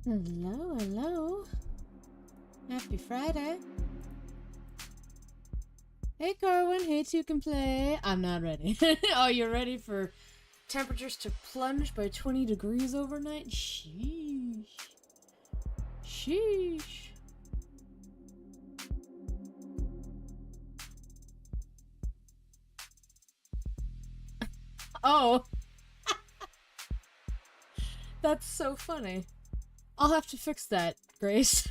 Hello, hello. Happy Friday. Hey, Carwin. Hey, Two Can Play. I'm not ready. Oh, you're ready for temperatures to plunge by 20 degrees overnight? Sheesh. Sheesh. Oh! That's so funny. I'll have to fix that, Grace.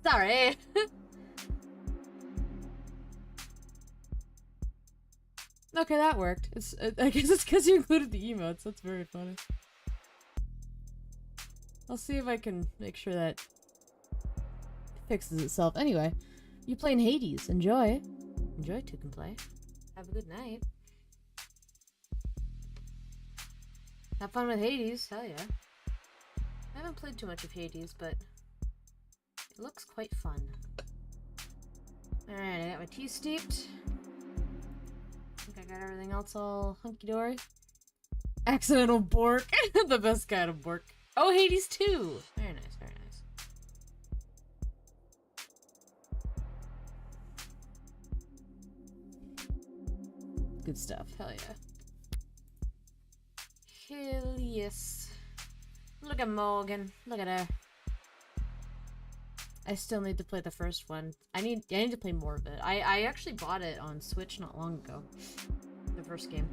Sorry. Okay, that worked. I guess it's because you included the emotes. That's very funny. I'll see if I can make sure that fixes itself. Anyway, you playing Hades. Enjoy. Enjoy to can play. Have a good night. Have fun with Hades. Hell yeah. I haven't played too much of Hades, but it looks quite fun. Alright, I got my tea steeped. I think I got everything else all hunky-dory. Accidental bork. The best kind of bork. Oh, Hades 2! Very nice, very nice. Good stuff. Hell yeah. Hell yes. Look at Morgan. Look at her. I still need to play the first one. I need to play more of it. I actually bought it on Switch not long ago. The first game.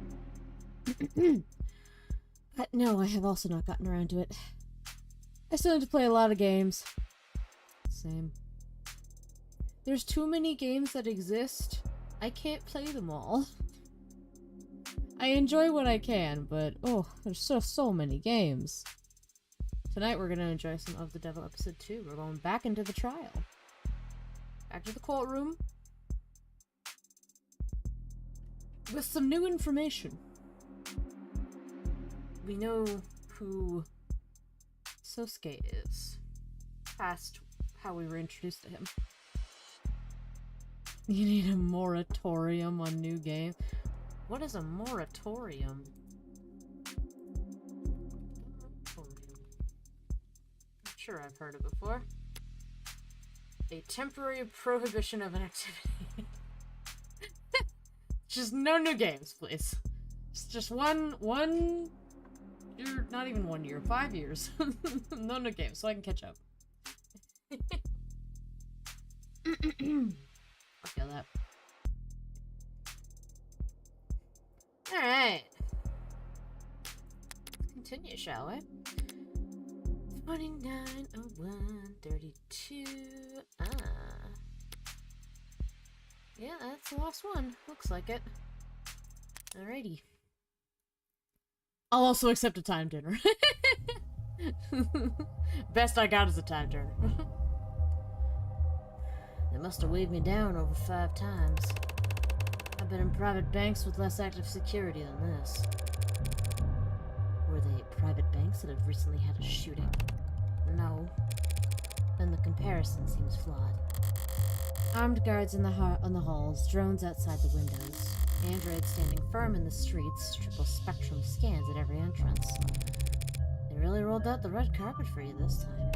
But no, I have also not gotten around to it. I still need to play a lot of games. Same. There's too many games that exist. I can't play them all. I enjoy what I can, but oh, there's so many games. Tonight we're gonna enjoy some of the Devil episode 2. We're going back into the trial. Back to the courtroom. With some new information. We know who Sosuke is. Past how we were introduced to him. You need a moratorium on new games. What is a moratorium? I'm sure I've heard it before. A temporary prohibition of an activity. Just no new games, please. Just one year, not even 1 year, 5 years. No new games, so I can catch up. I'll feel that. Alright. Let's continue, shall we? 29:01:32. Yeah, that's the last one. Looks like it. Alrighty. I'll also accept a time dinner. Best I got is a time dinner. They must have waved me down over 5 times. I've been in private banks with less active security than this. Were they private banks that have recently had a shooting? No. Then the comparison seems flawed. Armed guards in the halls, drones outside the windows, androids standing firm in the streets, triple spectrum scans at every entrance. They really rolled out the red carpet for you this time.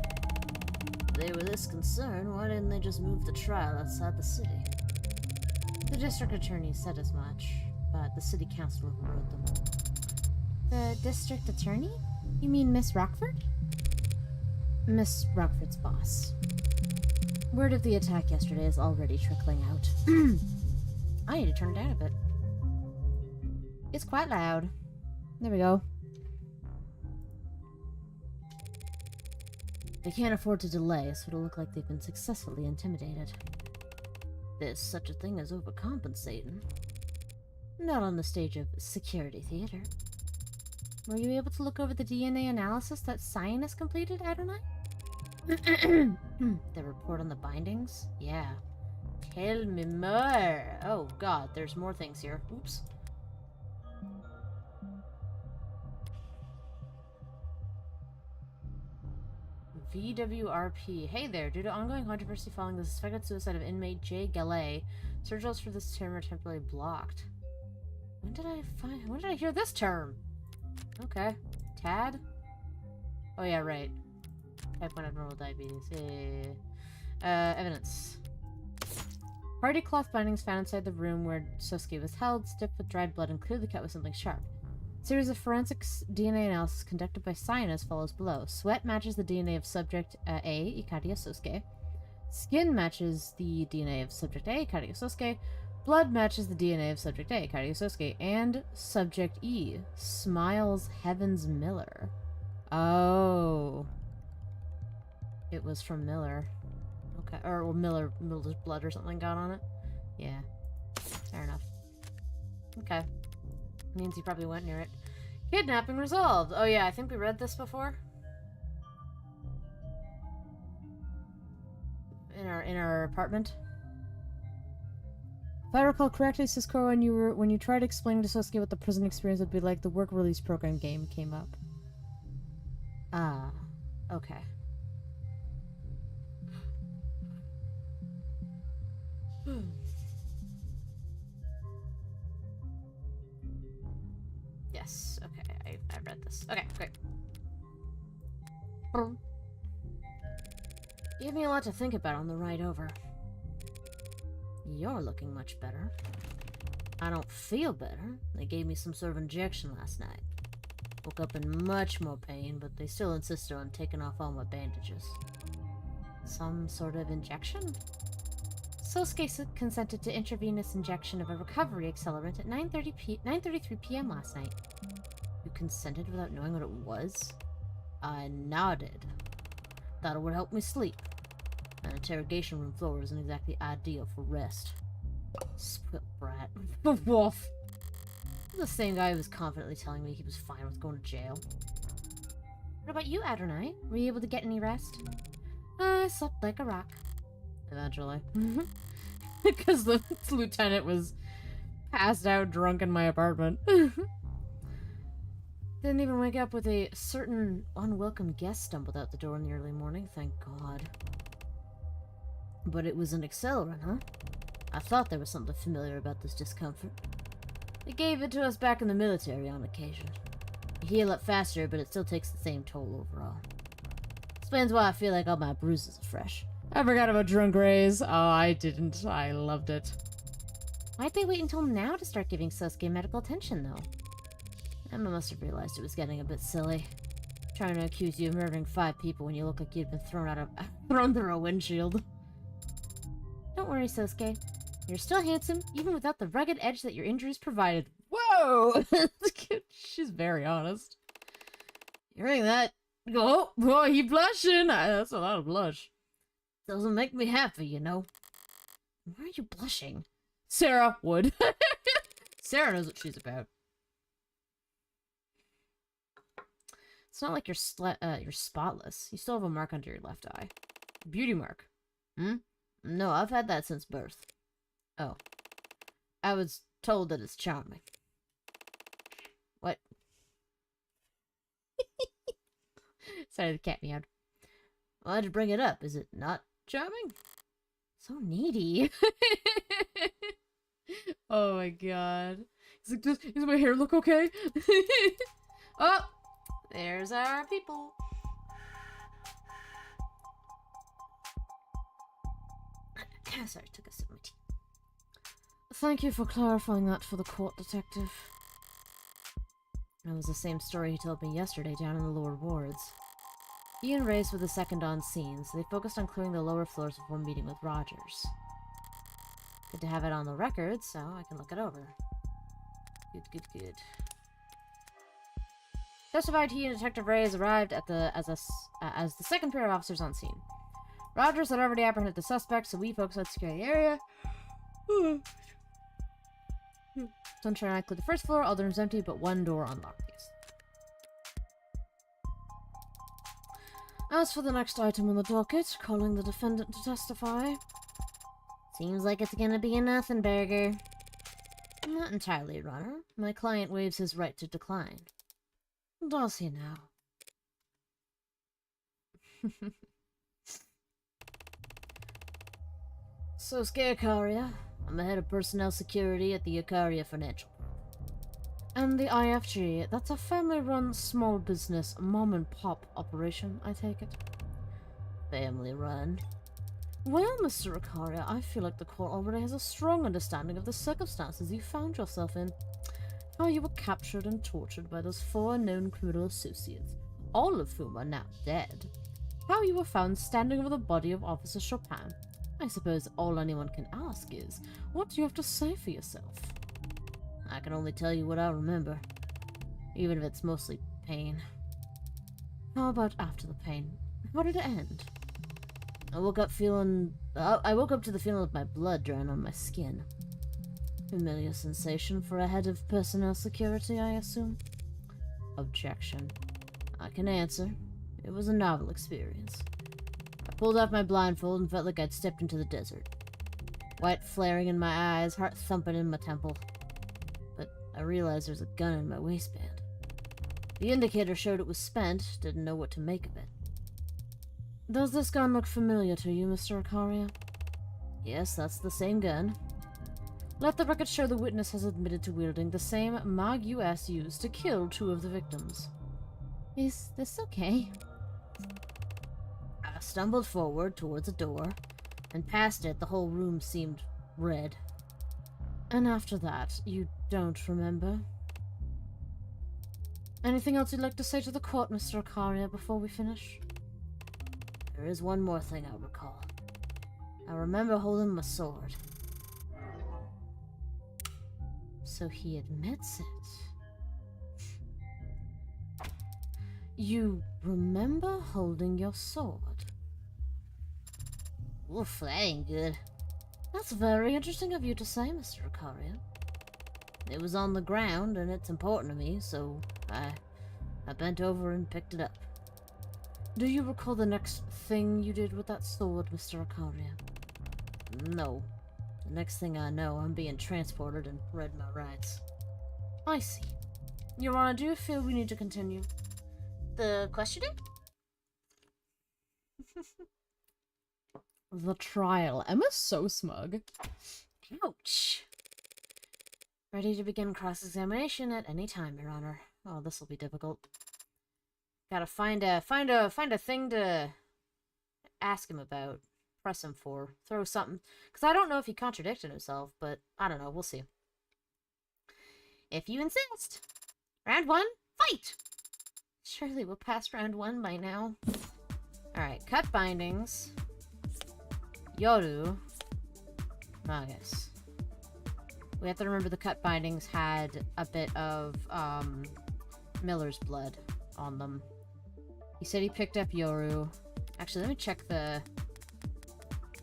If they were this concerned, why didn't they just move the trial outside the city? The district attorney said as much, but the city council overrode them. The district attorney? You mean Miss Rockford? Miss Rockford's boss. Word of the attack yesterday is already trickling out. I need to turn it down a bit. It's quite loud. There we go. They can't afford to delay, so it'll look like they've been successfully intimidated. There's such a thing as overcompensating. Not on the stage of security theater. Were you able to look over the DNA analysis that Cyan has completed, Adonai? The report on the bindings? Yeah. Tell me more! Oh god, there's more things here. Oops. VWRP. Hey there, due to ongoing controversy following the suspected suicide of inmate Jay Gallet, search for this term are temporarily blocked. When did I hear this term? Okay. TAD? Oh yeah, right. Type 1 abnormal diabetes. Evidence. Party cloth bindings found inside the room where Sosuke was held, stiff with dried blood and clearly cut with something sharp. A series of forensics DNA analysis conducted by Cyan as follows below. Sweat matches the DNA of subject A, Ikaria Sosuke. Skin matches the DNA of subject A, Ikaria Sosuke. blood matches the DNA of Subject A, Kaori Sosuke, and Subject E, Smiles Heavens Miller. Oh. It was from Miller. Okay. Or well, Miller's blood or something got on it. Yeah. Fair enough. Okay. Means he probably went near it. Kidnapping resolved. Oh yeah, I think we read this before. In our apartment. If I recall correctly, Cisco, when you tried explaining to Sosuke what the prison experience would be like, the work release program game came up. Ah. Okay. Yes, okay, I read this. Okay, great. Gave me a lot to think about on the ride over. You're looking much better. I don't feel better. They gave me some sort of injection last night. Woke up in much more pain, but they still insisted on taking off all my bandages. Some sort of injection? Sosuke consented to intravenous injection of a recovery accelerant at 9:33 p.m. last night. You consented without knowing what it was? I nodded. Thought it would help me sleep. An interrogation room floor isn't exactly ideal for rest. Spoiled brat. Wolf. The same guy who was confidently telling me he was fine with going to jail. What about you, Adonai? Were you able to get any rest? I slept like a rock. Eventually. Because the lieutenant was passed out drunk in my apartment. Didn't even wake up with a certain unwelcome guest stumbled out the door in the early morning, thank God. But it was an accelerant, huh? I thought there was something familiar about this discomfort. They gave it to us back in the military on occasion. You heal up faster, but it still takes the same toll overall. Explains why I feel like all my bruises are fresh. I forgot about Drunk Rays. Oh, I didn't. I loved it. Why'd they wait until now to start giving Sosuke medical attention, though? Emma must have realized it was getting a bit silly. Trying to accuse you of murdering 5 people when you look like you'd been thrown through a windshield. Don't worry, Sosuke. You're still handsome, even without the rugged edge that your injuries provided. Whoa! She's very honest. Hearing that, oh, boy, he blushing. That's a lot of blush. Doesn't make me happy, you know. Why are you blushing? Sarah would. Sarah knows what she's about. It's not like you're spotless. You still have a mark under your left eye. Beauty mark. Hmm? No, I've had that since birth. Oh. I was told that it's charming. What? Sorry, the cat meowed. Why'd you bring it up? Is it not charming? So needy. Oh my god. He's like, does my hair look okay? Oh! There's our people. Sorry, took a sip of my tea. Thank you for clarifying that for the court, detective. That was the same story he told me yesterday down in the lower wards. He and Reyes were the second on scene, so they focused on clearing the lower floors before meeting with Rogers. Good to have it on the record, so I can look it over. Good. Testified he and Detective Reyes arrived at as the second pair of officers on scene. Rogers had already apprehended the suspect, so we focused on securing the area. Sunshine and I cleared the first floor, all the rooms empty, but one door unlocked. As for the next item on the docket, calling the defendant to testify. Seems like it's gonna be a nothing burger. Not entirely, Your Honor. My client waives his right to decline. Does he now? Sosuke Ikaria. I'm the head of personnel security at the Ikaria Financial Group. And the IFG, that's a family-run small business, mom-and-pop operation, I take it? Family-run? Well, Mr. Ikaria, I feel like the court already has a strong understanding of the circumstances you found yourself in. How you were captured and tortured by those 4 known criminal associates, all of whom are now dead. How you were found standing over the body of Officer Chopin. I suppose all anyone can ask is, what do you have to say for yourself? I can only tell you what I remember, even if it's mostly pain. How about after the pain? How did it end? I woke up to the feeling of my blood drying on my skin. Familiar sensation for a head of personnel security, I assume? Objection. I can answer. It was a novel experience. I pulled off my blindfold and felt like I'd stepped into the desert. White flaring in my eyes, heart thumping in my temple. But I realized there's a gun in my waistband. The indicator showed it was spent, didn't know what to make of it. Does this gun look familiar to you, Mr. Akaria? Yes, that's the same gun. Let the record show the witness has admitted to wielding the same Mag US used to kill 2 of the victims. Is this okay? I stumbled forward towards a door, and past it the whole room seemed red. And after that, you don't remember? Anything else you'd like to say to the court, Mr. Akaria, before we finish? There is one more thing I recall. I remember holding my sword. So he admits it. You remember holding your sword? Oof, that ain't good. That's very interesting of you to say, Mr. Akaria. It was on the ground, and it's important to me, so I bent over and picked it up. Do you recall the next thing you did with that sword, Mr. Akaria? No. The next thing I know, I'm being transported and read my rights. I see. Your Honor, do you feel we need to continue the questioning? The trial. Emma's so smug. Ouch. Ready to begin cross-examination at any time, Your Honor. Oh, this will be difficult. Gotta find a thing to ask him about. Press him for. Throw something. Because I don't know if he contradicted himself, but I don't know. We'll see. If you insist. Round 1, fight! Surely we're past round 1 by now. Alright, cut bindings. Yoru. Magus. We have to remember the cut bindings had a bit of Miller's blood on them. He said he picked up Yoru. Actually, let me check the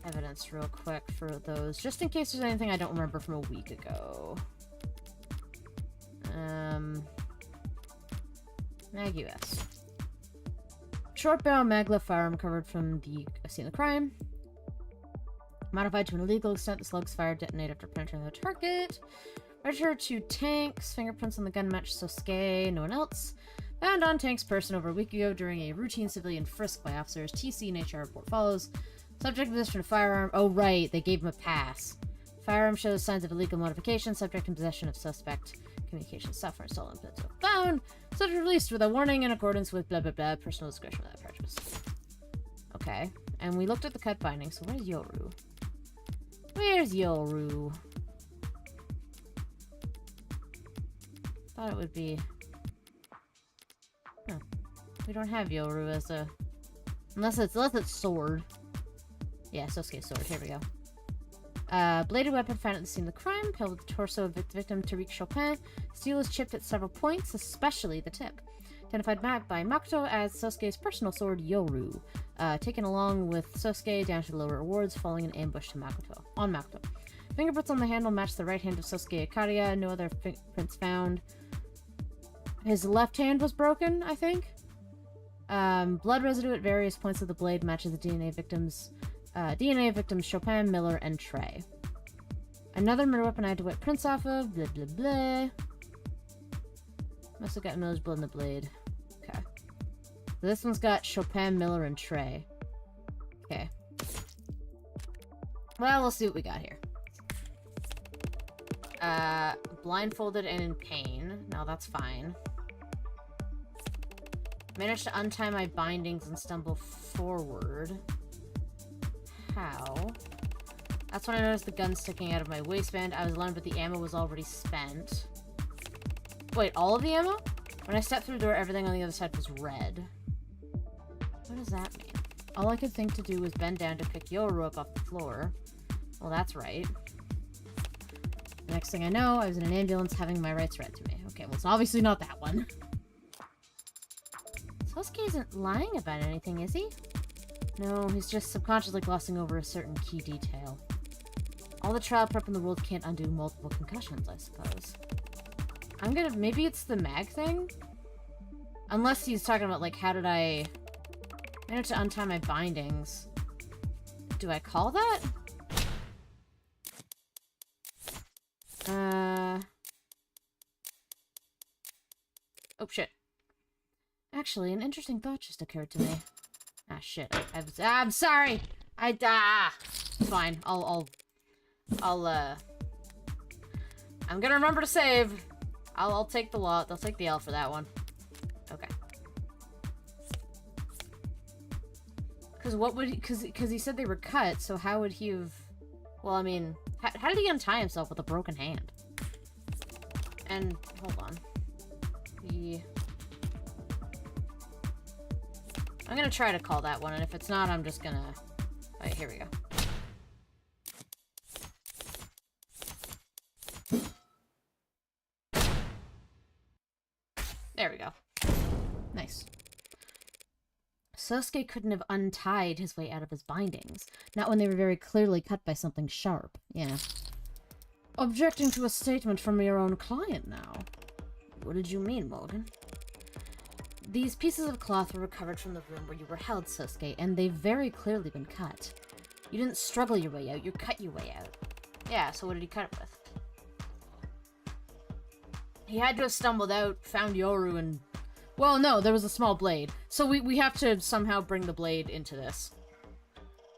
evidence real quick for those, just in case there's anything I don't remember from a week ago. Mag US. Short barrel maglev firearm recovered from the scene of the crime. Modified to an illegal extent, the slugs fired detonate after penetrating the target. Registered to Tanks. Fingerprints on the gun match Sosuke, no one else. Found on Tank's person over a week ago during a routine civilian frisk by officers. TC and HR report follows. Subject in possession of firearm. Oh, right. They gave him a pass. Firearm shows signs of illegal modification. Subject in possession of suspect communication software stolen. Found. Subject released with a warning in accordance with blah, blah, blah. Personal discretion without prejudice. Okay. And we looked at the cut binding. So where's Yoru? Where's Yoru? Thought it would be... Huh. We don't have Yoru as a... Unless it's sword. Yeah, Sosuke's sword. Here we go. Bladed weapon found at the scene of the crime. Held with the torso of the victim, Tariq Chopin. Steel is chipped at several points, especially the tip. Identified by Makoto as Sosuke's personal sword, Yoru. Taken along with Sosuke down to the lower wards, falling in ambush to Makoto. Fingerprints on the handle match the right hand of Sosuke Akaria. No other fingerprints found. His left hand was broken, I think. Blood residue at various points of the blade matches the DNA of victims Chopin, Miller, and Trey. Another murder weapon I had to wipe prints off of. Blah, blah, blah. Must have gotten Miller's blood in the blade. Okay. So this one's got Chopin, Miller, and Trey. Okay. Well, we'll see what we got here. Blindfolded and in pain. No, that's fine. Managed to untie my bindings and stumble forward. How? That's when I noticed the gun sticking out of my waistband. I was alarmed, but the ammo was already spent. Wait, all of the ammo? When I stepped through the door, everything on the other side was red. What does that mean? All I could think to do was bend down to pick Yoru up off the floor. Well, that's right. The next thing I know, I was in an ambulance having my rights read to me. Okay, well, it's obviously not that one. Sosuke isn't lying about anything, is he? No, he's just subconsciously glossing over a certain key detail. All the trial prep in the world can't undo multiple concussions, I suppose. Maybe it's the mag thing? Unless he's talking about, like, how did I manage to untie my bindings? Do I call that? Oh, shit. Actually, an interesting thought just occurred to me. Ah, shit. I'm sorry! It's fine. I'm gonna remember to save. I'll take the lot. I'll take the L for that one. Okay. Because what would he... Because he said they were cut, so how would he have... Well, I mean... How did he untie himself with a broken hand? And... Hold on. I'm gonna try to call that one, and if it's not, I'm just gonna... Alright, here we go. There we go. Nice. Sosuke couldn't have untied his way out of his bindings. Not when they were very clearly cut by something sharp. Yeah. Objecting to a statement from your own client now. What did you mean, Morgan? These pieces of cloth were recovered from the room where you were held, Sosuke, and they've very clearly been cut. You didn't struggle your way out, you cut your way out. Yeah, so what did he cut it with? He had to have stumbled out, found Yoru, and... Well, no, there was a small blade. So we have to somehow bring the blade into this.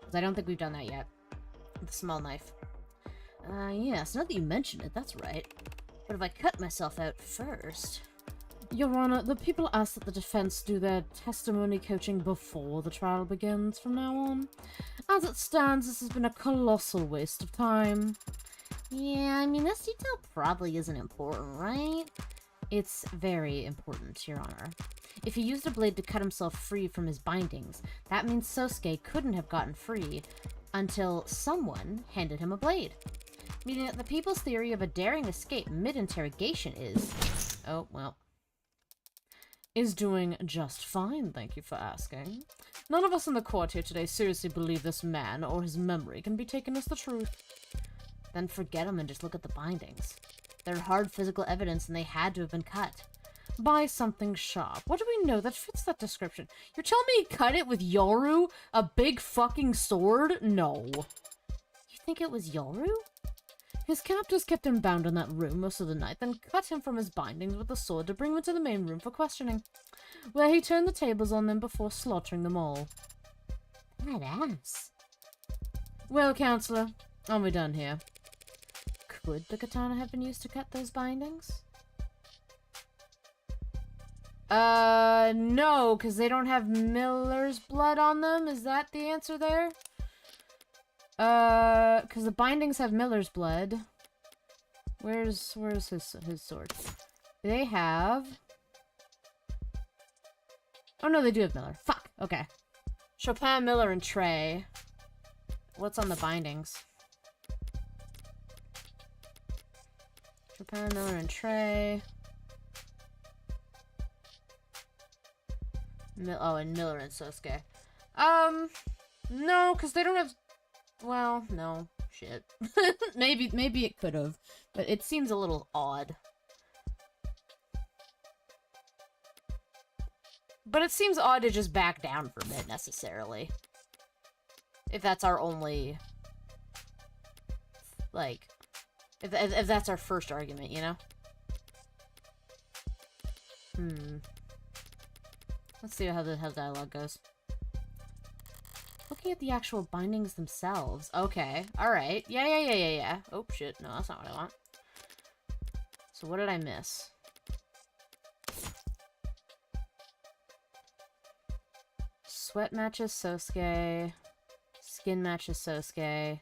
Because I don't think we've done that yet. The small knife. Yes, now that you mention it, that's right. But if I cut myself out first... Your Honor, the people ask that the defense do their testimony coaching before the trial begins from now on. As it stands, this has been a colossal waste of time. Yeah, I mean, this detail probably isn't important, right? It's very important, Your Honor. If he used a blade to cut himself free from his bindings, that means Sosuke couldn't have gotten free until someone handed him a blade. Meaning that the people's theory of a daring escape mid-interrogation is... Oh, well... is doing just fine, thank you for asking. None of us in the court here today seriously believe this man or his memory can be taken as the truth. Then forget him and just look at the bindings. They're hard physical evidence and they had to have been cut. By something sharp. What do we know that fits that description? You're telling me he cut it with Yoru? A big fucking sword? No. You think it was Yoru? His captors kept him bound in that room most of the night, then cut him from his bindings with a sword to bring him into the main room for questioning, where he turned the tables on them before slaughtering them all. Badass. Well, Counselor, are we done here? Could the katana have been used to cut those bindings? No, because they don't have Miller's blood on them? Is that the answer there? Because the bindings have Miller's blood. Where's his sword? They have... Oh no, they do have Miller. Fuck! Okay. Chopin, Miller, and Trey. What's on the bindings? Chopin, Miller, and Trey. And Miller and Sosuke. No, because they don't have... Well, no. Shit. maybe it could have, but it seems a little odd. But it seems odd to just back down from it, necessarily. If that's our only... Like... If that's our first argument, you know? Let's see how the dialogue goes. Looking at the actual bindings themselves. Okay, alright. Yeah. Oh, shit. No, that's not what I want. So what did I miss? Sweat matches Sosuke. Skin matches Sosuke.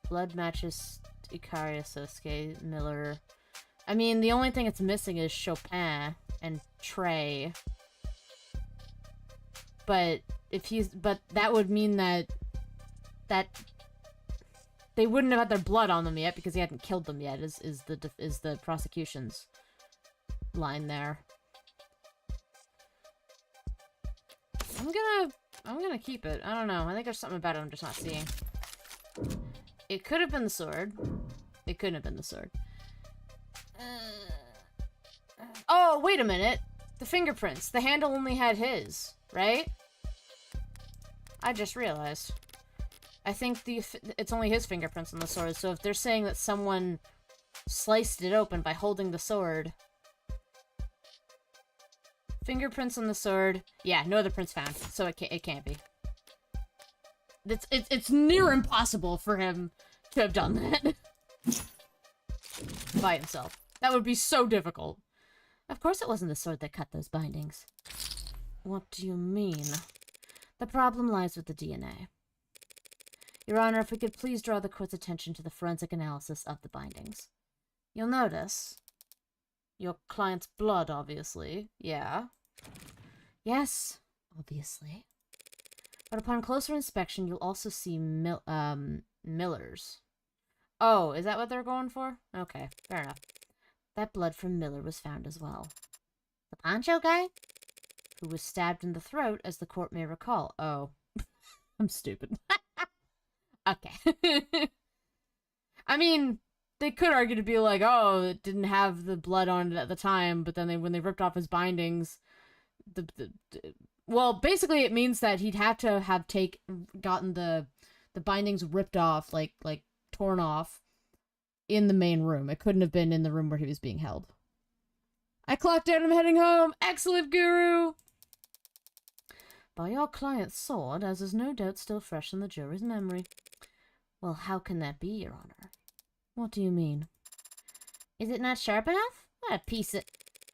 Blood matches Ikaria, Sosuke, Miller. I mean, the only thing it's missing is Chopin and Trey. But but that would mean that they wouldn't have had their blood on them yet because he hadn't killed them yet. Is the prosecution's line there? I'm gonna keep it. I don't know. I think there's something about it I'm just not seeing. It could have been the sword. It couldn't have been the sword. Oh, wait a minute. The fingerprints. The handle only had his, right? I just realized. I think it's only his fingerprints on the sword, so if they're saying that someone sliced it open by holding the sword... Fingerprints on the sword. Yeah, no other prints found, so it can't be. It's near impossible for him to have done that. By himself. That would be so difficult. Of course it wasn't the sword that cut those bindings. What do you mean? The problem lies with the DNA. Your Honor, if we could please draw the court's attention to the forensic analysis of the bindings. You'll notice... Your client's blood, obviously. Yeah. Yes, obviously. But upon closer inspection, you'll also see Miller's. Oh, is that what they're going for? Okay, fair enough. That blood from Miller was found as well. The poncho guy? Who was stabbed in the throat, as the court may recall. Oh. I'm stupid. Okay. I mean... They could argue to be like, oh, it didn't have the blood on it at the time, but then when they ripped off his bindings, well, basically it means that he'd have to have gotten the bindings ripped off, like torn off, in the main room. It couldn't have been in the room where he was being held. I clocked out, I'm heading home! Excellent, Guru! By your client's sword, as is no doubt still fresh in the jury's memory. Well, how can that be, Your Honor? What do you mean? Is it not sharp enough? What a piece of...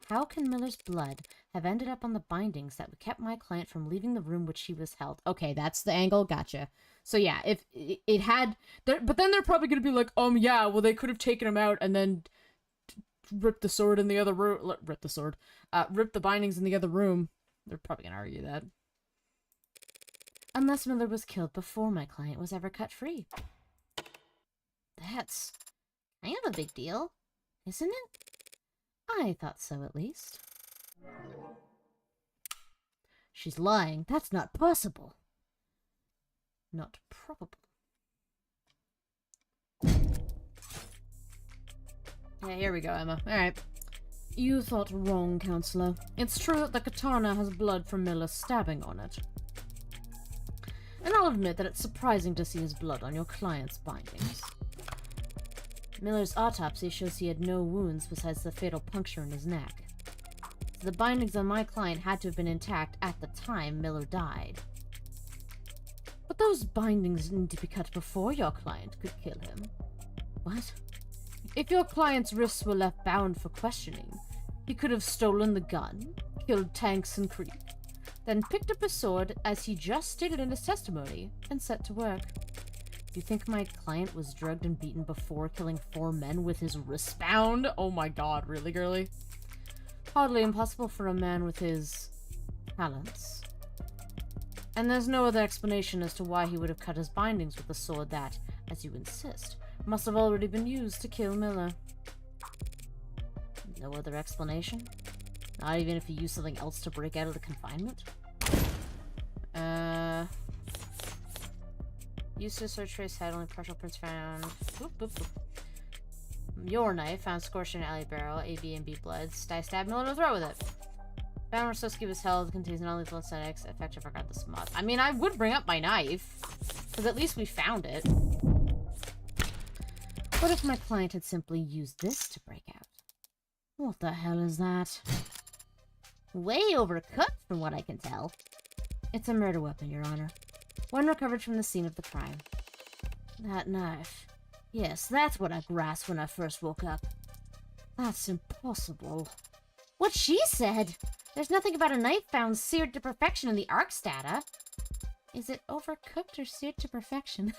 How can Miller's blood have ended up on the bindings that kept my client from leaving the room which he was held? Okay, that's the angle. Gotcha. So yeah, if it had... But then they're probably going to be like, yeah, well, they could have taken him out and then ripped the sword in the other room... Ripped the bindings in the other room. They're probably going to argue that. Unless Miller was killed before my client was ever cut free. That's... kind of a big deal, isn't it? I thought so, at least. She's lying. That's not possible. Not probable. Yeah, here we go, Emma. Alright. You thought wrong, Counselor. It's true that the katana has blood from Miller's stabbing on it. And I'll admit that it's surprising to see his blood on your client's bindings. Miller's autopsy shows he had no wounds besides the fatal puncture in his neck. So the bindings on my client had to have been intact at the time Miller died. But those bindings didn't need to be cut before your client could kill him. What? If your client's wrists were left bound for questioning, he could have stolen the gun, killed Tanks and Creed, then picked up a sword, as he just stated in his testimony, and set to work. Do you think my client was drugged and beaten before killing 4 men with his wrists bound? Oh my god, really, girly? Hardly impossible for a man with his talents. And there's no other explanation as to why he would have cut his bindings with a sword that, as you insist, must have already been used to kill Miller. No other explanation? Not even if he used something else to break out of the confinement? Used to search for his head, only partial prints found. Boop, boop, boop. Your knife found scorched in an alley barrel, A, B, and B blood. Stab Miller in the throat with it. Found where Soski was held, contains non-lethal anesthetics, effective regardless of mod. I mean, I would bring up my knife, because at least we found it. What if my client had simply used this to break out? What the hell is that? Way overcooked, from what I can tell. It's a murder weapon, Your Honor. One recovered from the scene of the crime. That knife. Yes, that's what I grasped when I first woke up. That's impossible. What she said! There's nothing about a knife found seared to perfection in the ARC's data. Is it overcooked or seared to perfection?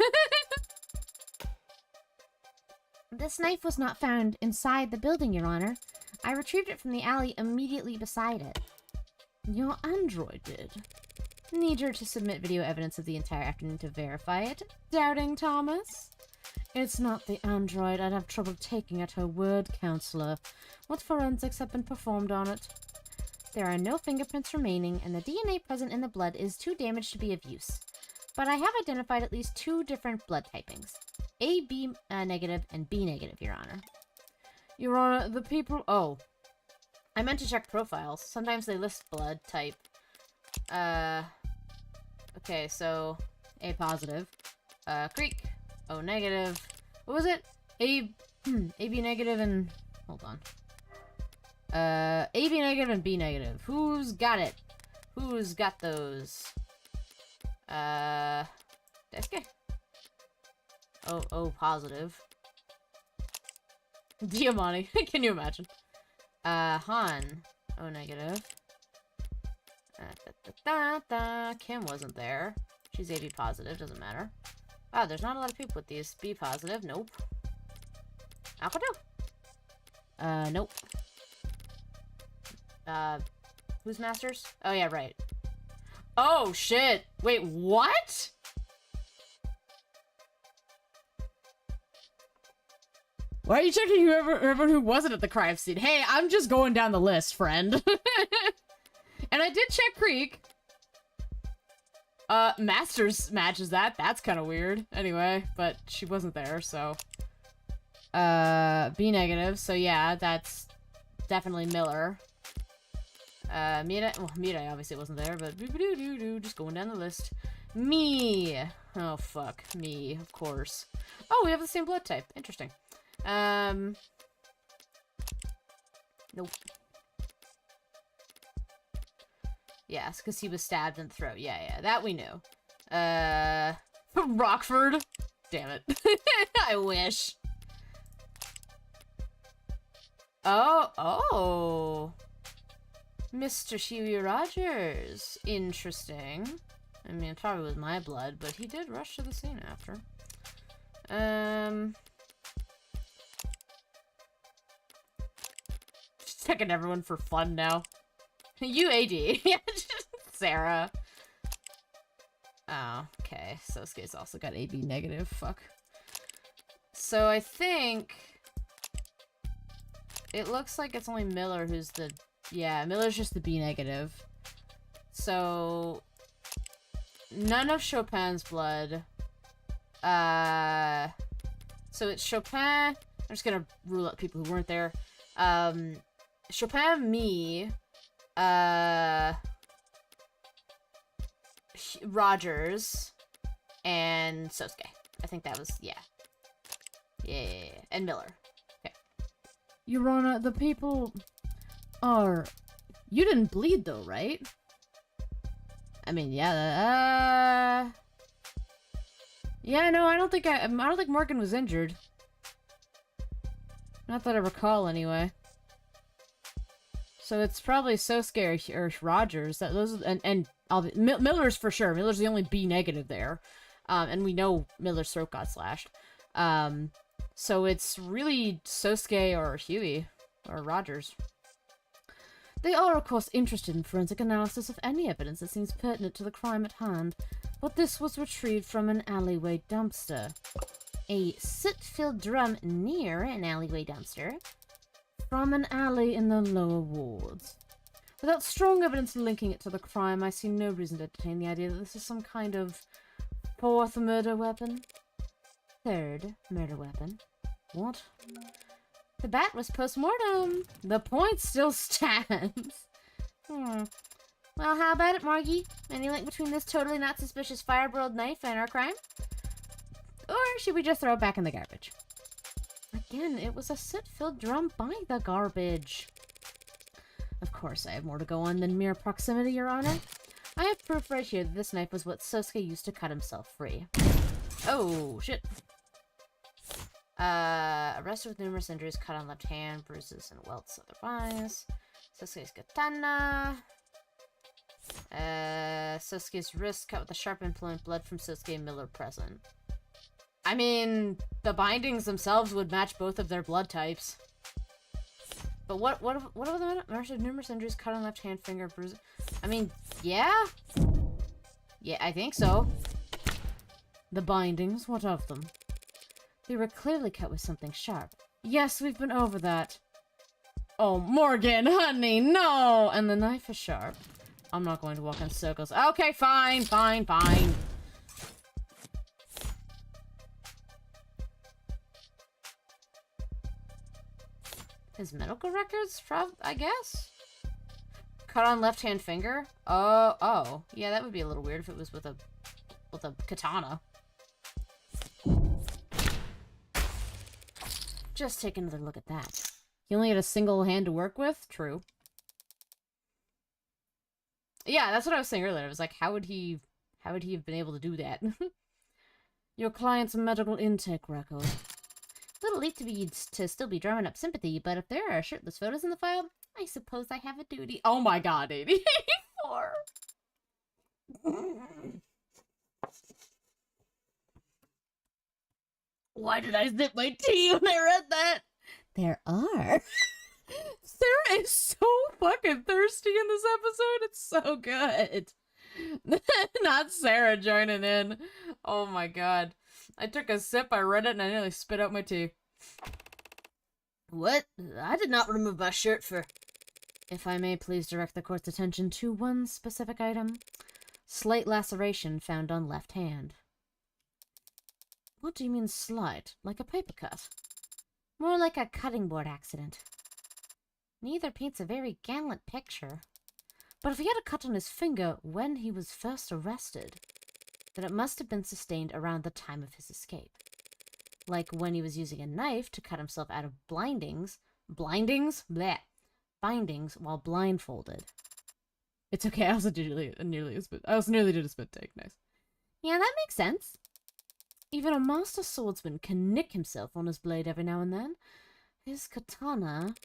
This knife was not found inside the building, Your Honor. I retrieved it from the alley immediately beside it. Your android did? Need her to submit video evidence of the entire afternoon to verify it. Doubting Thomas? It's not the android. I'd have trouble taking at her word, Counselor. What forensics have been performed on it? There are no fingerprints remaining, and the DNA present in the blood is too damaged to be of use. But I have identified at least 2 different blood typings. AB negative and B negative, Your Honor. Your Honor, the people... Oh. I meant to check profiles. Sometimes they list blood type. Okay, so... A positive. Creek. O negative. What was it? AB negative and... Hold on. AB negative and B negative. Who's got it? Who's got those? Desuke? O positive. Diamante. Can you imagine? Han. O negative. Kim wasn't there. She's AB positive, doesn't matter. Wow, there's not a lot of people with these. B positive, nope. Alpha nope. Who's Masters? Oh yeah, right. Oh shit! Wait, what? Why are you checking everyone who wasn't at the crime scene? Hey, I'm just going down the list, friend. And I did check Creek. Masters matches that. That's kind of weird. Anyway, but she wasn't there, so. B negative. So yeah, that's definitely Miller. Mirai obviously wasn't there, but just going down the list. Me. Oh fuck, me, of course. Oh, we have the same blood type. Interesting. Nope. Yes, because he was stabbed in the throat. Yeah, that we knew. Rockford. Damn it. I wish. Oh. Mr. Huey Rogers. Interesting. I mean, it probably was my blood, but he did rush to the scene after. Just checking everyone for fun now. UAD. Sarah. Oh, okay. Sosuke's also got AB negative. Fuck. So I think... It looks like it's only Miller who's the... Yeah, Miller's just the B negative. So... None of Chopin's blood. So it's Chopin... I'm just gonna rule out people who weren't there. Chopin, me... Rogers, and Sosuke. I think that was, yeah. And Miller. Okay. Your Honor, the people are... You didn't bleed though, right? I mean, yeah, yeah, no, I don't think Morgan was injured. Not that I recall, anyway. So it's probably Sosuke or Rogers. Miller's for sure. Miller's the only B negative there. And we know Miller's throat got slashed. So it's really Sosuke or Huey or Rogers. They are, of course, interested in forensic analysis of any evidence that seems pertinent to the crime at hand, but this was retrieved from an alleyway dumpster. A soot-filled drum near an alleyway dumpster from an alley in the lower wards. Without strong evidence linking it to the crime, I see no reason to entertain the idea that this is some kind of 4th murder weapon. 3rd murder weapon. What? The bat was post-mortem. The point still stands. Well, how about it, Margie? Any link between this totally not suspicious fire-broiled knife and our crime? Or should we just throw it back in the garbage? Again, it was a soot-filled drum by the garbage. Of course, I have more to go on than mere proximity, Your Honor. I have proof right here that this knife was what Sosuke used to cut himself free. Oh, shit. Arrested with numerous injuries, cut on left hand, bruises and welts otherwise. Sosuke's katana. Sosuke's wrist cut with a sharp implement, blood from Sosuke and Miller present. I mean, the bindings themselves would match both of their blood types. But what are the numerous injuries, cut on left hand, finger, bruises? I mean, yeah? Yeah, I think so. The bindings, what of them? They were clearly cut with something sharp. Yes, we've been over that. Oh, Morgan, honey, no! And the knife is sharp. I'm not going to walk in circles. Okay, fine, fine, fine. His medical records, I guess? Cut on left-hand finger? Oh. Yeah, that would be a little weird if it was with a katana. Just take another look at that. He only had a single hand to work with? True. Yeah, that's what I was saying earlier. I was like, how would he have been able to do that? Your client's medical intake record. Little late to still be drumming up sympathy, but if there are shirtless photos in the file, I suppose I have a duty. Oh my god, 84. Why did I sip my tea when I read that? There are. Sarah is so fucking thirsty in this episode. It's so good. Not Sarah joining in. Oh my god. I took a sip, I read it, and I nearly spit out my tea. What? I did not remove my shirt for... If I may please direct the court's attention to one specific item. Slight laceration found on left hand. What do you mean slight? Like a paper cut? More like a cutting board accident. Neither paints a very gallant picture. But if he had a cut on his finger when he was first arrested, then it must have been sustained around the time of his escape. Like when he was using a knife to cut himself out of bindings while blindfolded. It's okay, I also did nearly did a spit take, nice. Yeah, that makes sense. Even a master swordsman can nick himself on his blade every now and then. His katana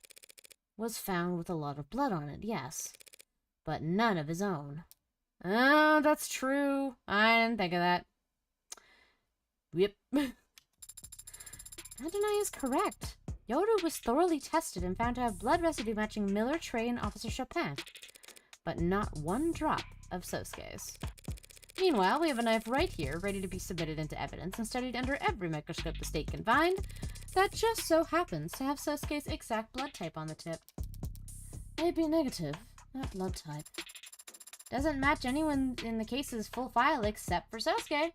was found with a lot of blood on it, yes. But none of his own. Oh, that's true. I didn't think of that. Yep. Adonai is correct. Yoru was thoroughly tested and found to have blood residue matching Miller, Trey, and Officer Chopin. But not one drop of Sosuke's. Meanwhile, we have a knife right here, ready to be submitted into evidence and studied under every microscope the state can find, that just so happens to have Sosuke's exact blood type on the tip. AB negative, not blood type. Doesn't match anyone in the case's full file except for Sosuke.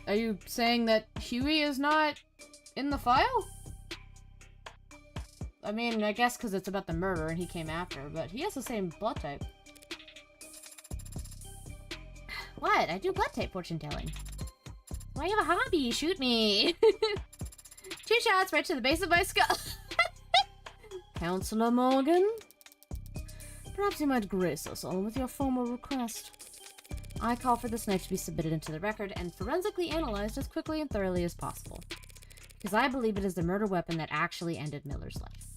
Are you saying that Huey is not in the file? I mean, I guess because it's about the murder and he came after, but he has the same blood type. What? I do blood type fortune telling. Why you have a hobby? Shoot me! 2 shots right to the base of my skull. Counselor Morgan? Perhaps you might grace us all with your formal request. I call for this knife to be submitted into the record and forensically analyzed as quickly and thoroughly as possible. Because I believe it is the murder weapon that actually ended Miller's life.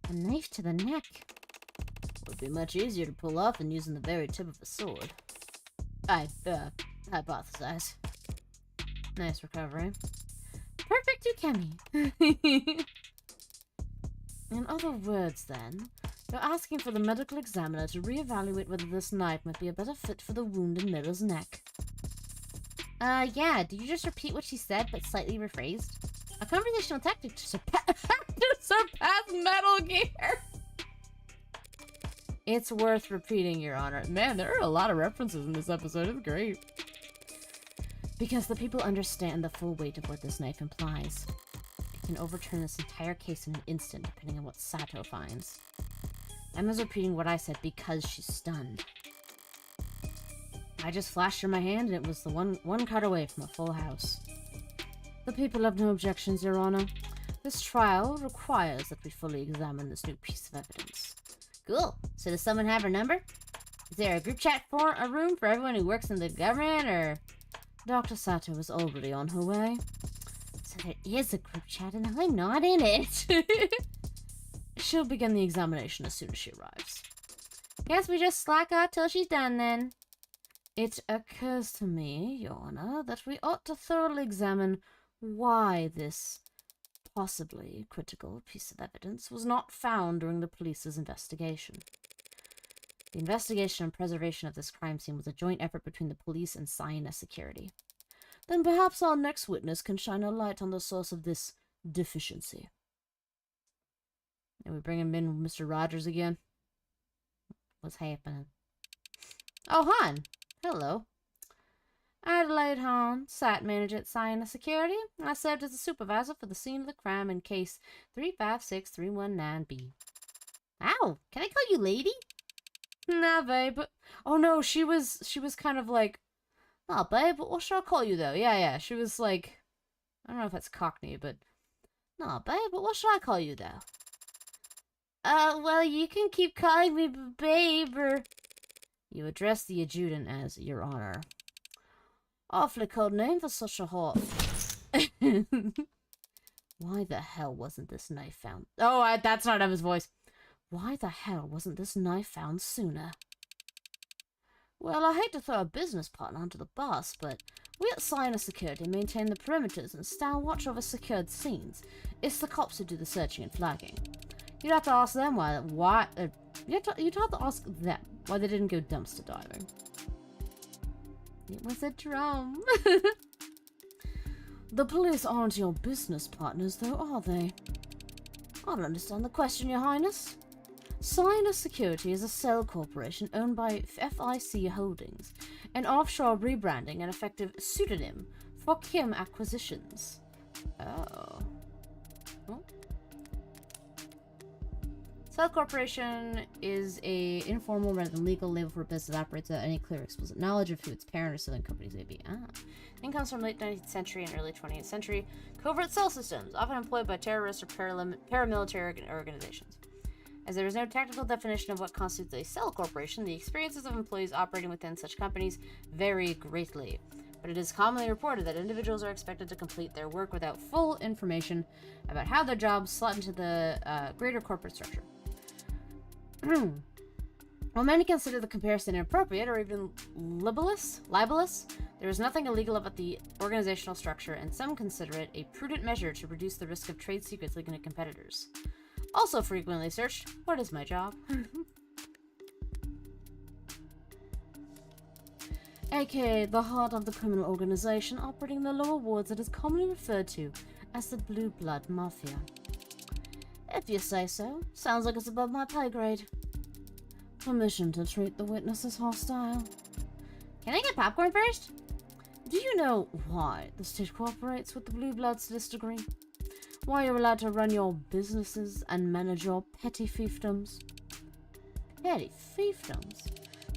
A knife to the neck. Would be much easier to pull off than using the very tip of a sword. I hypothesize. Nice recovery. Perfect Ukemi. In other words, then, you're asking for the medical examiner to reevaluate whether this knife might be a better fit for the wound in Miller's neck. Yeah, did you just repeat what she said, but slightly rephrased? A conversational tactic to surpass Metal Gear! It's worth repeating, Your Honor. Man, there are a lot of references in this episode. It's great. Because the people understand the full weight of what this knife implies. It can overturn this entire case in an instant, depending on what Sato finds. Emma's repeating what I said because she's stunned. I just flashed her my hand and it was the one cut away from a full house. The people have no objections, Your Honor. This trial requires that we fully examine this new piece of evidence. Cool. So does someone have her number? Is there a group chat for a room for everyone who works in the government, or...? Dr. Sato is already on her way. So there is a group chat and I'm not in it. She'll begin the examination as soon as she arrives. Guess we just slack out till she's done then. It occurs to me, Your Honor, that we ought to thoroughly examine why this possibly critical piece of evidence was not found during the police's investigation. The investigation and preservation of this crime scene was a joint effort between the police and Siena Security. Then perhaps our next witness can shine a light on the source of this deficiency. And we bring him in, Mr. Rogers again. What's happening? Oh, Han. Hello. Adelaide Hahn, site manager at Siena Security. I served as a supervisor for the scene of the crime in case 356319B. Ow, can I call you lady? Nah, babe. Oh no, she was kind of like, oh, babe, what should I call you though? Yeah, she was like, I don't know if that's Cockney, but, no, babe, but what should I call you though? Well, you can keep calling me babe, or... You address the adjutant as Your Honor. Awfully cold name for such a hot... Why the hell wasn't this knife found? Oh, that's not Emma's voice. Why the hell wasn't this knife found sooner? Well, I hate to throw a business partner under the bus, but we at Siena Security maintain the perimeters and stand watch over secured scenes. It's the cops who do the searching and flagging. You'd have to ask them you'd have to ask them why they didn't go dumpster diving. It was a drum. The police aren't your business partners, though, are they? I don't understand the question, Your Highness. Siena Security is a cell corporation owned by FIC Holdings, an offshore rebranding and effective pseudonym for Kim Acquisitions. Oh. Cell Corporation is a informal rather than legal label for a business that operates without any clear explicit knowledge of who its parent or sibling companies may be. Name comes from late 19th century and early 20th century covert cell systems, often employed by terrorist or paramilitary organizations. As there is no technical definition of what constitutes a cell corporation, the experiences of employees operating within such companies vary greatly. But it is commonly reported that individuals are expected to complete their work without full information about how their jobs slot into the greater corporate structure. While many consider the comparison inappropriate or even libelous, there is nothing illegal about the organizational structure, and some consider it a prudent measure to reduce the risk of trade secrets leaking to competitors. Also frequently searched, what is my job? AKA the heart of the criminal organization operating in the lower wards that is commonly referred to as the Blue Blood Mafia. If you say so, sounds like it's above my pay grade. Permission to treat the witness as hostile. Can I get popcorn first? Do you know why the state cooperates with the Blue Bloods to this degree? Why you're allowed to run your businesses and manage your petty fiefdoms? Petty fiefdoms?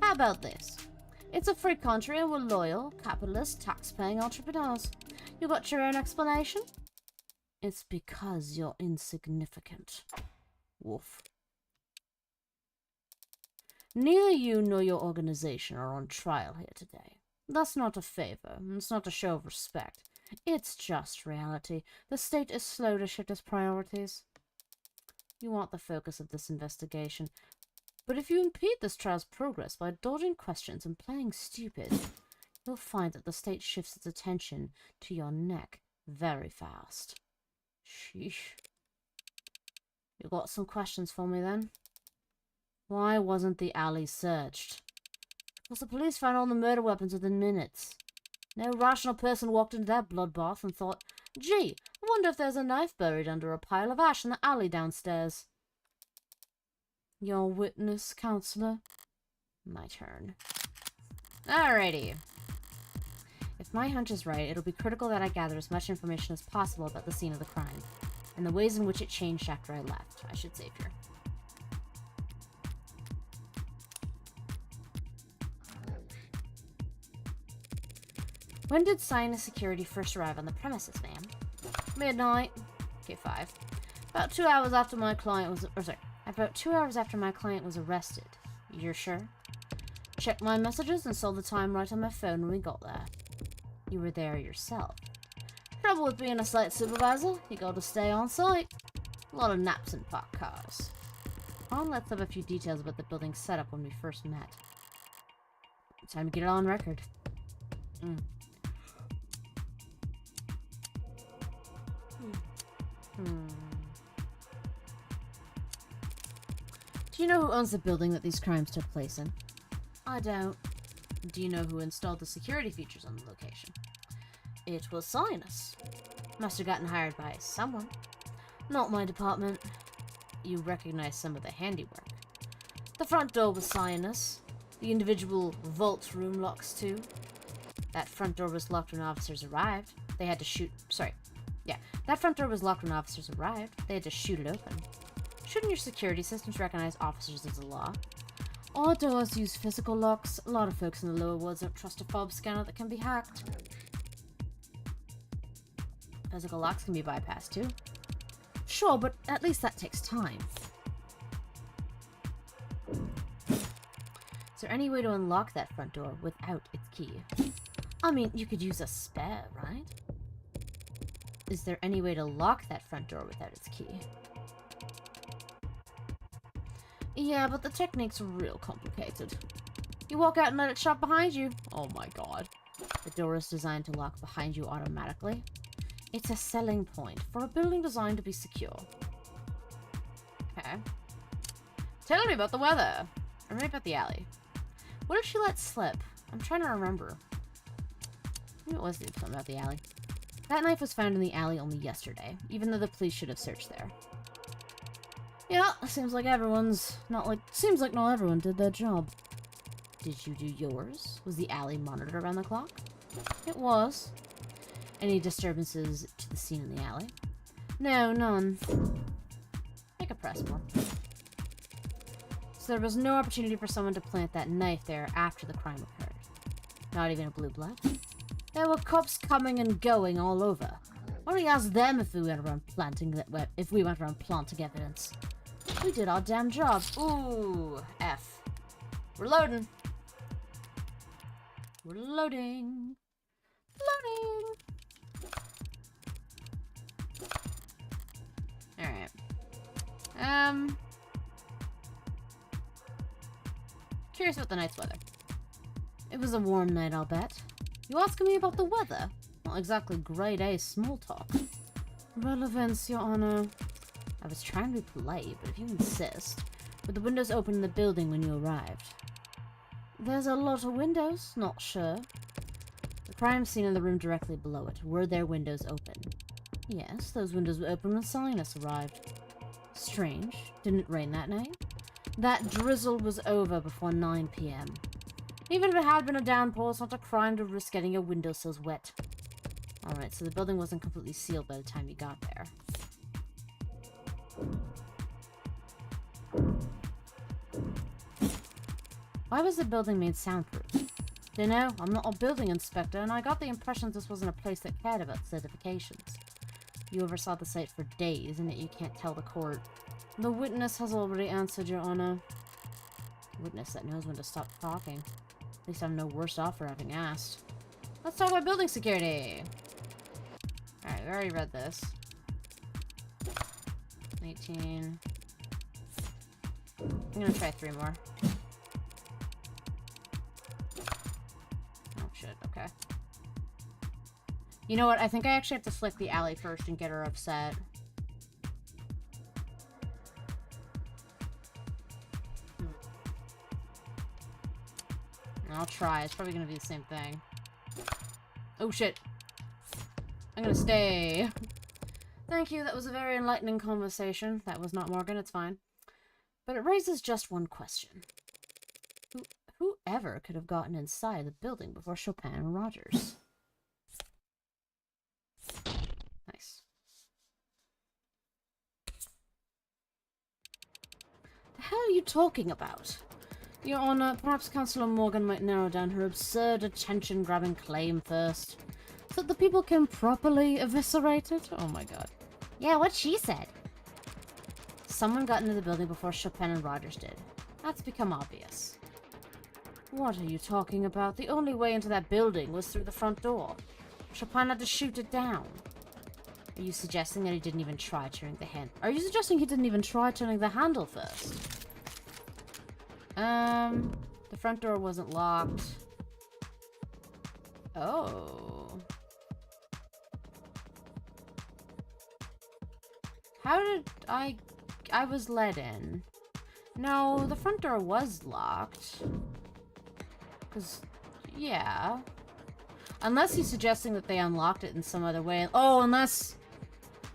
How about this? It's a free country and we're loyal, capitalist, tax-paying entrepreneurs. You got your own explanation? It's because you're insignificant. Woof. Neither you nor your organization are on trial here today. That's not a favor. It's not a show of respect. It's just reality. The state is slow to shift its priorities. You aren't the focus of this investigation. But if you impede this trial's progress by dodging questions and playing stupid, you'll find that the state shifts its attention to your neck very fast. Sheesh. You got some questions for me then? Why wasn't the alley searched? Because the police found all the murder weapons within minutes. No rational person walked into that bloodbath and thought, gee, I wonder if there's a knife buried under a pile of ash in the alley downstairs. Your witness, counselor? My turn. Alrighty. If my hunch is right, it'll be critical that I gather as much information as possible about the scene of the crime, and the ways in which it changed after I left. I should save here. When did Siena Security first arrive on the premises, ma'am? Midnight. Okay, 5. About 2 hours after my client was... About 2 hours after my client was arrested. You're sure? Checked my messages and saw the time right on my phone when we got there. You were there yourself. Trouble with being a site supervisor, you got to stay on site. A lot of naps in parked cars. Let's have a few details about the building's setup when we first met. Time to get it on record. Hmm. Do you know who owns the building that these crimes took place in? I don't. Do you know who installed the security features on the location? It was Sinus. Must have gotten hired by someone. Not my department. You recognize some of the handiwork. The front door was Sinus. The individual vault room locks too. That front door was locked when officers arrived. They had to shoot... Sorry. Yeah. That front door was locked when officers arrived. They had to shoot it open. Shouldn't your security systems recognize officers as a law? Our doors use physical locks. A lot of folks in the lower wards don't trust a fob scanner that can be hacked. Physical locks can be bypassed too. Sure, but at least that takes time. Is there any way to unlock that front door without its key? I mean, you could use a spare, right? Is there any way to lock that front door without its key? Yeah, but the technique's real complicated. You walk out and let it shut behind you. Oh my god. The door is designed to lock behind you automatically. It's a selling point for a building designed to be secure. Okay. Tell me about the weather. Or maybe about the alley. What did she let slip? I'm trying to remember. Maybe it was something about the alley. That knife was found in the alley only yesterday, even though the police should have searched there. Yeah, seems like seems like not everyone did their job. Did you do yours? Was the alley monitored around the clock? It was. Any disturbances to the scene in the alley? No, none. Make a press more. So there was no opportunity for someone to plant that knife there after the crime occurred. Not even a blue blood. There were cops coming and going all over. Why don't we ask them if we went around planting evidence? We did our damn job. Ooh, F. We're loading. We're loading. Loading. Alright. Curious about the night's weather. It was a warm night, I'll bet. You asking me about the weather? Not exactly grade A small talk. Relevance, Your Honor. I was trying to be polite, but if you insist. Were the windows open in the building when you arrived? There's a lot of windows, not sure. The crime scene in the room directly below it. Were there windows open? Yes, those windows were open when Sinus arrived. Strange. Didn't it rain that night? That drizzle was over before 9 p.m. Even if it had been a downpour, it's not a crime to risk getting your windowsills wet. Alright, so the building wasn't completely sealed by the time you got there. Why was the building made soundproof? Dunno, I'm not a building inspector, and I got the impression this wasn't a place that cared about certifications. You oversaw the site for days, and yet you can't tell the court. The witness has already answered, Your Honor. Witness that knows when to stop talking. At least I'm no worse off for having asked. Let's talk about building security! Alright, we already read this. 18. I'm gonna try 3 more. Oh shit, okay. You know what? I think I actually have to flick the alley first and get her upset. I'll try. It's probably gonna be the same thing. Oh shit. I'm gonna stay. Thank you, that was a very enlightening conversation. That was not Morgan, it's fine. But it raises just one question. Whoever could have gotten inside the building before Chopin and Rogers? Nice. The hell are you talking about? Your Honor, perhaps Councillor Morgan might narrow down her absurd attention-grabbing claim first, so that the people can properly eviscerate it? Oh my god. Yeah, what she said. Someone got into the building before Chopin and Rogers did. That's become obvious. What are you talking about? The only way into that building was through the front door. Chopin had to shoot it down. Are you suggesting that he didn't even try turning the handle? Are you suggesting he didn't even try turning the handle first? The front door wasn't locked. Oh. How did I was let in? No, the front door was locked. Cause, yeah. Unless he's suggesting that they unlocked it in some other way. Oh, unless...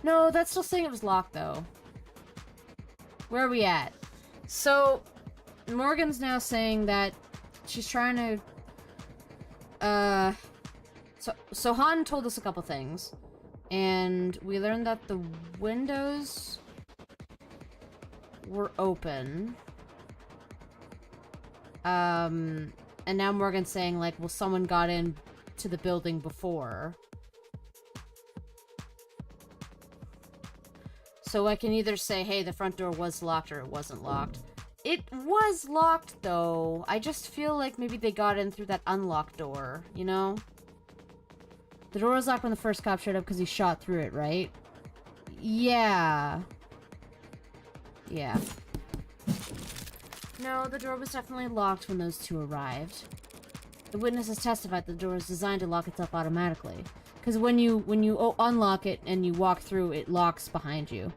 No, that's still saying it was locked, though. Where are we at? So, Morgan's now saying that she's trying to... So Han told us a couple things. And we learned that the windows were open. And now Morgan's saying, like, well, someone got in to the building before. So I can either say, hey, the front door was locked or it wasn't locked. It was locked, though. I just feel like maybe they got in through that unlocked door, you know? The door was locked when the first cop showed up because he shot through it, right? Yeah. Yeah. No, the door was definitely locked when those two arrived. The witnesses testified the door is designed to lock itself automatically. Because when you unlock it and you walk through, it locks behind you.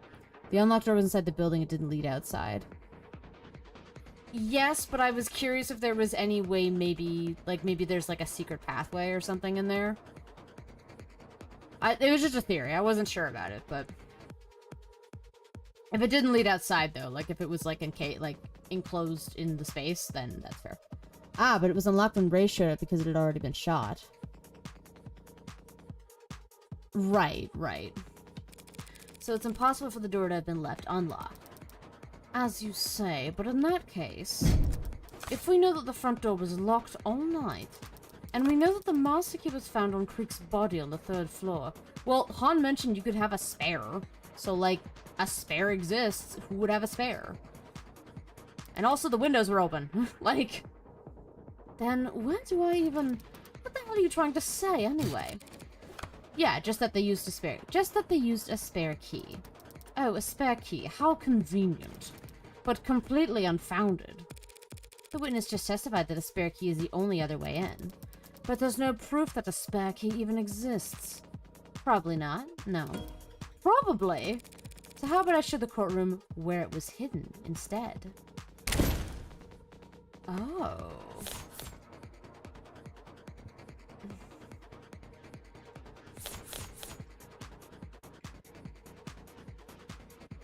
The unlocked door was inside the building, it didn't lead outside. Yes, but I was curious if there was any way maybe there's like a secret pathway or something in there. It was just a theory, I wasn't sure about it, but... If it didn't lead outside though, like if it was like enclosed in the space, then that's fair. Ah, but it was unlocked when Ray showed up because it had already been shot. Right. So it's impossible for the door to have been left unlocked. As you say, but in that case, if we know that the front door was locked all night, and we know that the master key was found on Creek's body on the 3rd floor, well, Han mentioned you could have a spare, so like, a spare exists, who would have a spare? And also the windows were open, like, then where do I even, what the hell are you trying to say anyway? Yeah, just that they used a spare key. Oh, a spare key, how convenient. But completely unfounded. The witness just testified that a spare key is the only other way in. But there's no proof that a spare key even exists. Probably not, no. Probably! So how about I show the courtroom where it was hidden instead? Oh.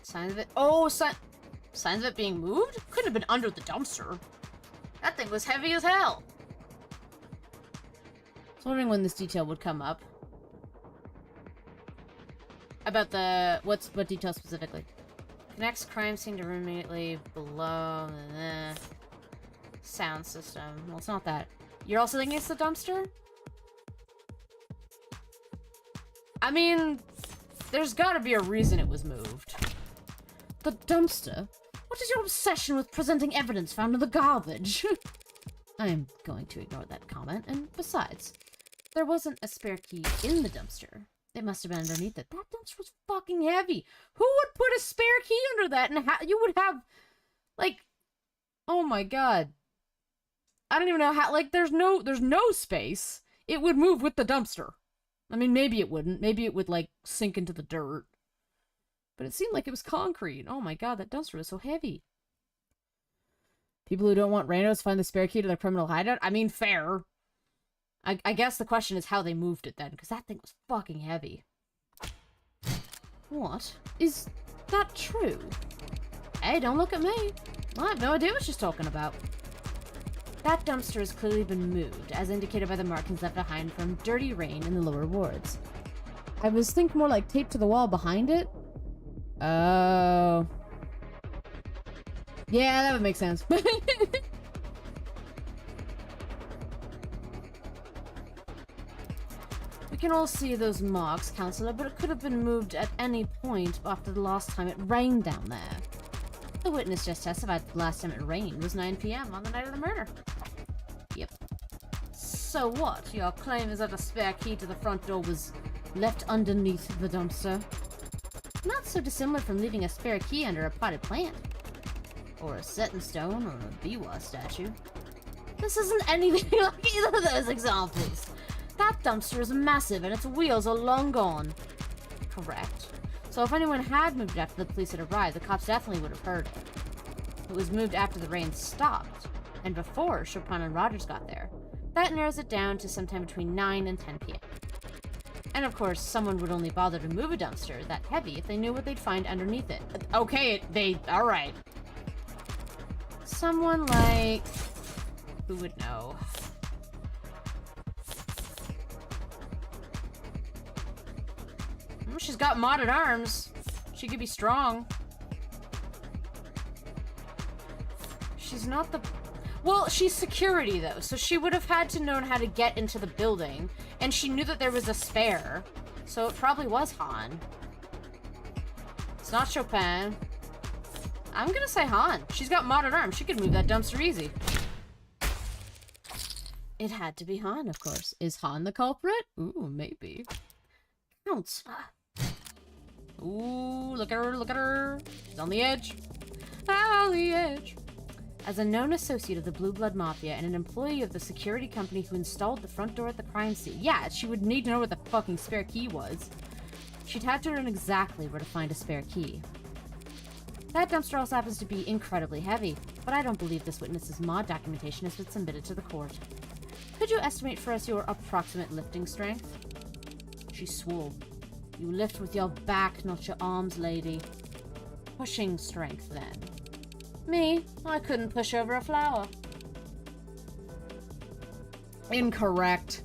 Signs of it. Oh, signs of it being moved? Couldn't have been under the dumpster. That thing was heavy as hell. I was wondering when this detail would come up. About the... What detail specifically? Connects crime scene to room immediately below the sound system. Well, it's not that. You're also thinking it's the dumpster? I mean, there's gotta be a reason it was moved. The dumpster? What is your obsession with presenting evidence found in the garbage? I am going to ignore that comment, and besides, there wasn't a spare key in the dumpster. It must have been underneath it. That dumpster was fucking heavy. Who would put a spare key under that and you would have, like, oh my god. I don't even know how, like, there's no space. It would move with the dumpster. I mean, maybe it wouldn't. Maybe it would, like, sink into the dirt. But it seemed like it was concrete. Oh my god, that dumpster was so heavy. People who don't want randos find the spare key to their criminal hideout? I mean, fair. I guess the question is how they moved it then, because that thing was fucking heavy. What? Is that true? Hey, don't look at me. I have no idea what she's talking about. That dumpster has clearly been moved, as indicated by the markings left behind from dirty rain in the lower wards. I was thinking more like taped to the wall behind it. Oh. Yeah, that would make sense. We can all see those marks, Counselor, but it could have been moved at any point after the last time it rained down there. The witness just testified that the last time it rained was 9 p.m. on the night of the murder. Yep. So what? Your claim is that a spare key to the front door was left underneath the dumpster? Not so dissimilar from leaving a spare key under a potted plant. Or a set in stone, or a biwa statue. This isn't anything like either of those examples. That dumpster is massive and its wheels are long gone. Correct. So if anyone had moved after the police had arrived, the cops definitely would have heard it. It was moved after the rain stopped, and before Chopin and Rogers got there. That narrows it down to sometime between 9 and 10 p.m. And of course, someone would only bother to move a dumpster that heavy if they knew what they'd find underneath it. Okay, alright. Someone like... who would know? She's got modded arms. She could be strong. She's not the... Well, she's security, though, so she would have had to know how to get into the building, and she knew that there was a spare, so it probably was Han. It's not Chopin. I'm gonna say Han. She's got modded arms. She could move that dumpster easy. It had to be Han, of course. Is Han the culprit? Ooh, maybe. Counselor. Ooh, look at her, look at her. She's on the edge. On the edge. As a known associate of the Blue Blood Mafia and an employee of the security company who installed the front door at the crime scene, yeah, she would need to know where the fucking spare key was. She'd have to learn exactly where to find a spare key. That dumpster also happens to be incredibly heavy, but I don't believe this witness's mod documentation has been submitted to the court. Could you estimate for us your approximate lifting strength? She swore. You lift with your back, not your arms, lady. Pushing strength, then. Me? I couldn't push over a flower. Incorrect.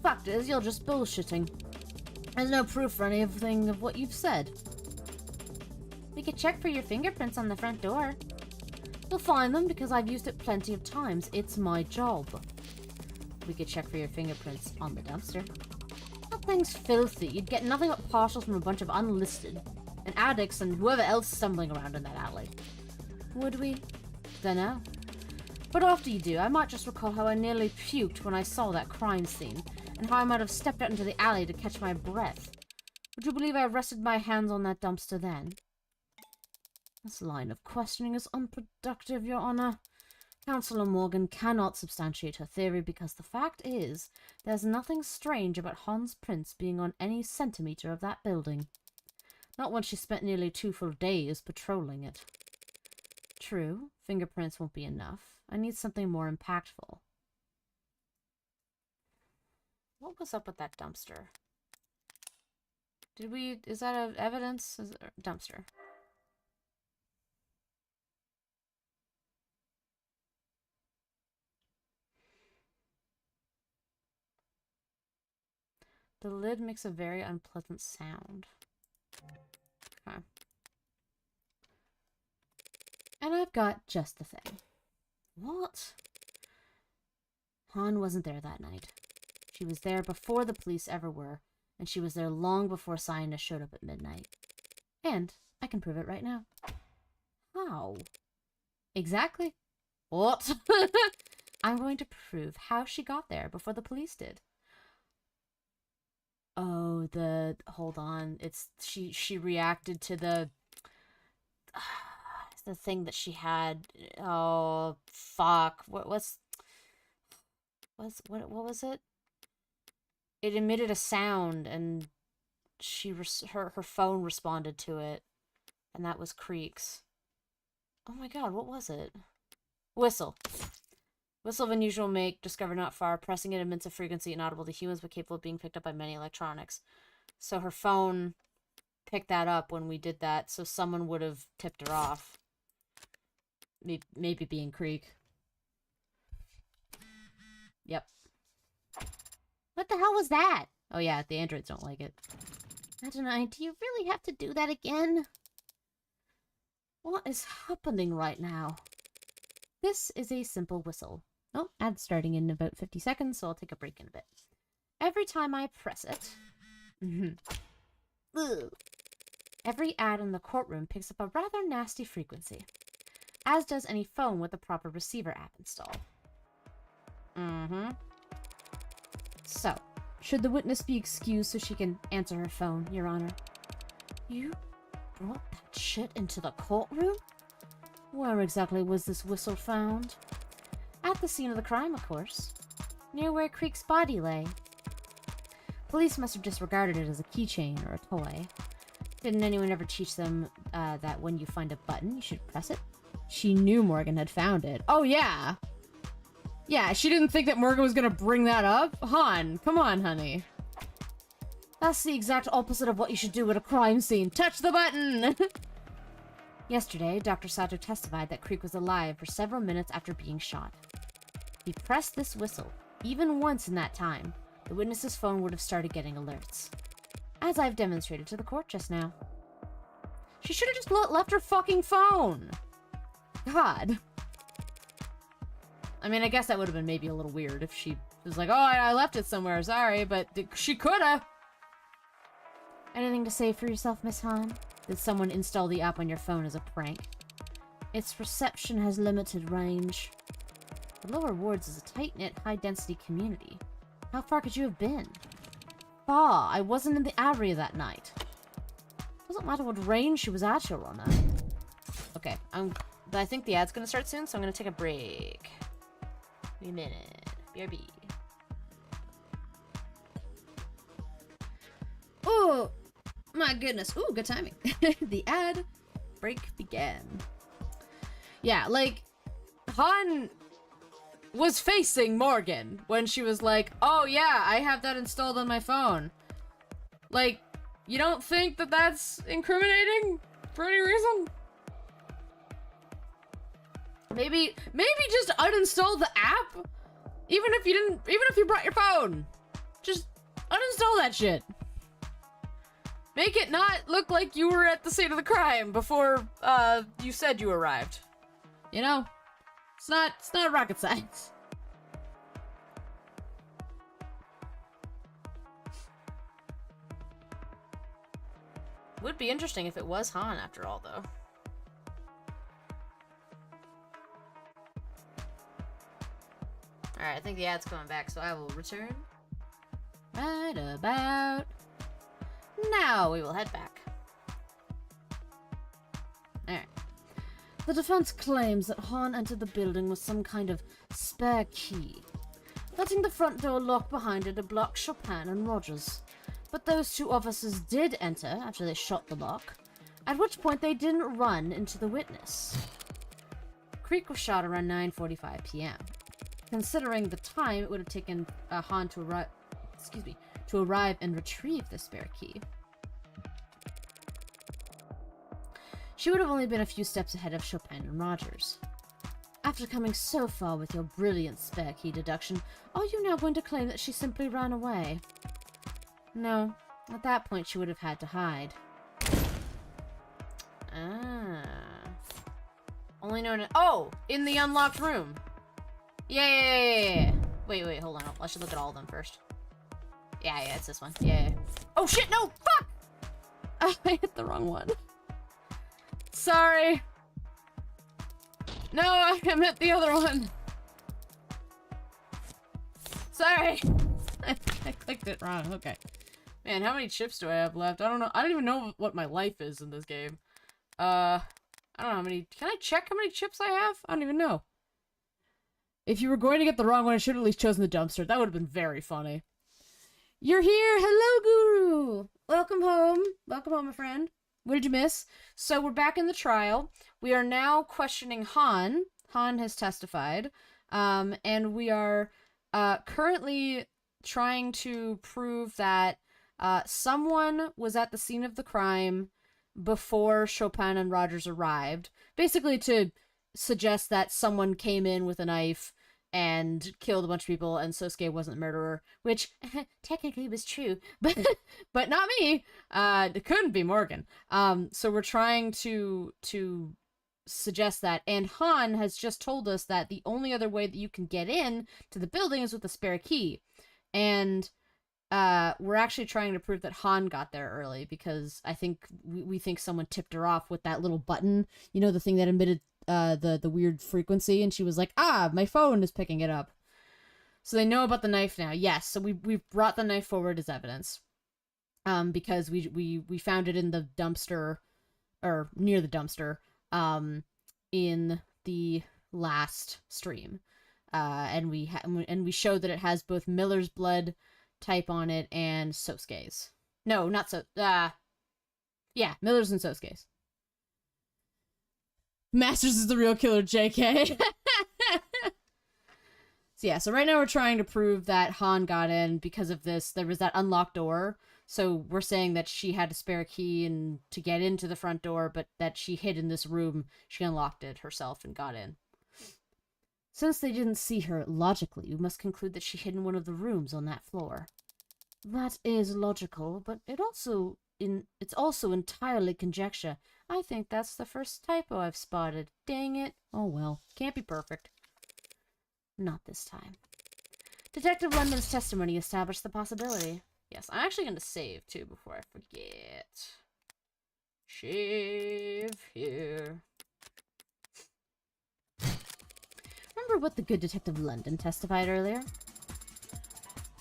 Fact is, you're just bullshitting. There's no proof for anything of what you've said. We could check for your fingerprints on the front door. You'll find them because I've used it plenty of times. It's my job. We could check for your fingerprints on the dumpster. That thing's filthy. You'd get nothing but partials from a bunch of unlisted and addicts and whoever else stumbling around in that alley. Would we? Dunno. But after you do, I might just recall how I nearly puked when I saw that crime scene, and how I might have stepped out into the alley to catch my breath. Would you believe I rested my hands on that dumpster then? This line of questioning is unproductive, Your Honor. Counselor Morgan cannot substantiate her theory because the fact is, there's nothing strange about Han's prints being on any centimetre of that building. Not when she spent nearly 2 full days patrolling it. True, fingerprints won't be enough. I need something more impactful. What was up with that dumpster? Is that evidence? Dumpster. The lid makes a very unpleasant sound. Okay. And I've got just the thing. What? Han wasn't there that night. She was there before the police ever were, and she was there long before scientists showed up at midnight. And I can prove it right now. How? Exactly. What? I'm going to prove how she got there before the police did. Oh, hold on. It's she reacted to the thing that she had. Oh, fuck. What was it? It emitted a sound, and her phone responded to it, and that was creaks. Oh my god, what was it? Whistle. Whistle of unusual make, discovered not far, pressing it emits a frequency inaudible to humans but capable of being picked up by many electronics. So her phone picked that up when we did that, so someone would have tipped her off. Maybe being Creek. Yep. What the hell was that? Oh yeah, the androids don't like it. Adonai, do you really have to do that again? What is happening right now? This is a simple whistle. Oh, ad's starting in about 50 seconds, so I'll take a break in a bit. Every time I press it... every ad in the courtroom picks up a rather nasty frequency. As does any phone with a proper receiver app installed. So, should the witness be excused so she can answer her phone, Your Honor? You brought that shit into the courtroom? Where exactly was this whistle found? At the scene of the crime, of course. Near where Creek's body lay. Police must have disregarded it as a keychain or a toy. Didn't anyone ever teach them that when you find a button, you should press it? She knew Morgan had found it. Oh, yeah. Yeah, she didn't think that Morgan was gonna bring that up? Han, come on, honey. That's the exact opposite of what you should do at a crime scene. Touch the button! Yesterday, Dr. Sato testified that Creek was alive for several minutes after being shot. If he pressed this whistle, even once in that time, the witness's phone would have started getting alerts. As I've demonstrated to the court just now. She should have just left her fucking phone! God. I mean, I guess that would have been maybe a little weird if she was like, oh, I left it somewhere, sorry, but she coulda. Anything to say for yourself, Miss Han? Did someone install the app on your phone as a prank? Its reception has limited range. The lower wards is a tight-knit, high-density community. How far could you have been? Far. I wasn't in the area that night. Doesn't matter what range she was at, Your Honor. Okay, I think the ad's gonna start soon, so I'm gonna take a break. Wait a minute. BRB. Oh! My goodness. Ooh, good timing. The ad break began. Yeah, like, Han was facing Morgan when she was like, oh yeah, I have that installed on my phone. Like, you don't think that that's incriminating for any reason? Maybe just uninstall the app? Even if you brought your phone. Just uninstall that shit. Make it not look like you were at the scene of the crime before, you said you arrived. You know? It's not rocket science. Would be interesting if it was Han after all, though. Alright, I think the ad's coming back, so I will return. Right about now. We will head back. Alright. The defense claims that Han entered the building with some kind of spare key, letting the front door lock behind it to block Chopin and Rogers. But those two officers did enter after they shot the lock, at which point they didn't run into the witness. Creek was shot around 9:45 p.m. Considering the time it would have taken Han to arrive and retrieve the spare key. She would have only been a few steps ahead of Chopin and Rogers. After coming so far with your brilliant spare key deduction, are you now going to claim that she simply ran away? No, at that point she would have had to hide. Ah. Only known as— oh! In the unlocked room! Yeah. Wait, hold on. I should look at all of them first. Yeah, it's this one. Yeah. Oh shit, no! Fuck! I hit the wrong one. Sorry. No, I meant the other one. Sorry. I clicked it wrong. Okay. Man, how many chips do I have left? I don't know. I don't even know what my life is in this game. I don't know how many— can I check how many chips I have? I don't even know. If you were going to get the wrong one, I should have at least chosen the dumpster. That would have been very funny. You're here! Hello, Guru! Welcome home. Welcome home, my friend. What did you miss? So we're back in the trial. We are now questioning Han. Han has testified. And we are currently trying to prove that someone was at the scene of the crime before Chopin and Rogers arrived. Basically to suggest that someone came in with a knife and killed a bunch of people and Sosuke wasn't the murderer, which technically was true, but not me. It couldn't be Morgan. So we're trying to suggest that, and Han has just told us that the only other way that you can get in to the building is with a spare key. And we're actually trying to prove that Han got there early because I think we think someone tipped her off with that little button, you know, the thing that emitted the weird frequency, and she was like, ah, my phone is picking it up. So they know about the knife now. Yes, so we've brought the knife forward as evidence. Because we found it in the dumpster, or near the dumpster, in the last stream. And we showed that it has both Miller's blood type on it and Sosuke's. No, not so. Yeah, Miller's and Sosuke's. Masters is the real killer, JK. So yeah, so right now we're trying to prove that Han got in because of this. There was that unlocked door. So we're saying that she had a spare key and to get into the front door, but that she hid in this room. She unlocked it herself and got in. Since they didn't see her, logically, we must conclude that she hid in one of the rooms on that floor. That is logical, but it's also entirely conjecture. I think that's the first typo I've spotted. Dang it. Oh well, can't be perfect. Not this time. Detective London's testimony established the possibility. Yes, I'm actually going to save, too, before I forget. Save here. Remember what the good Detective London testified earlier?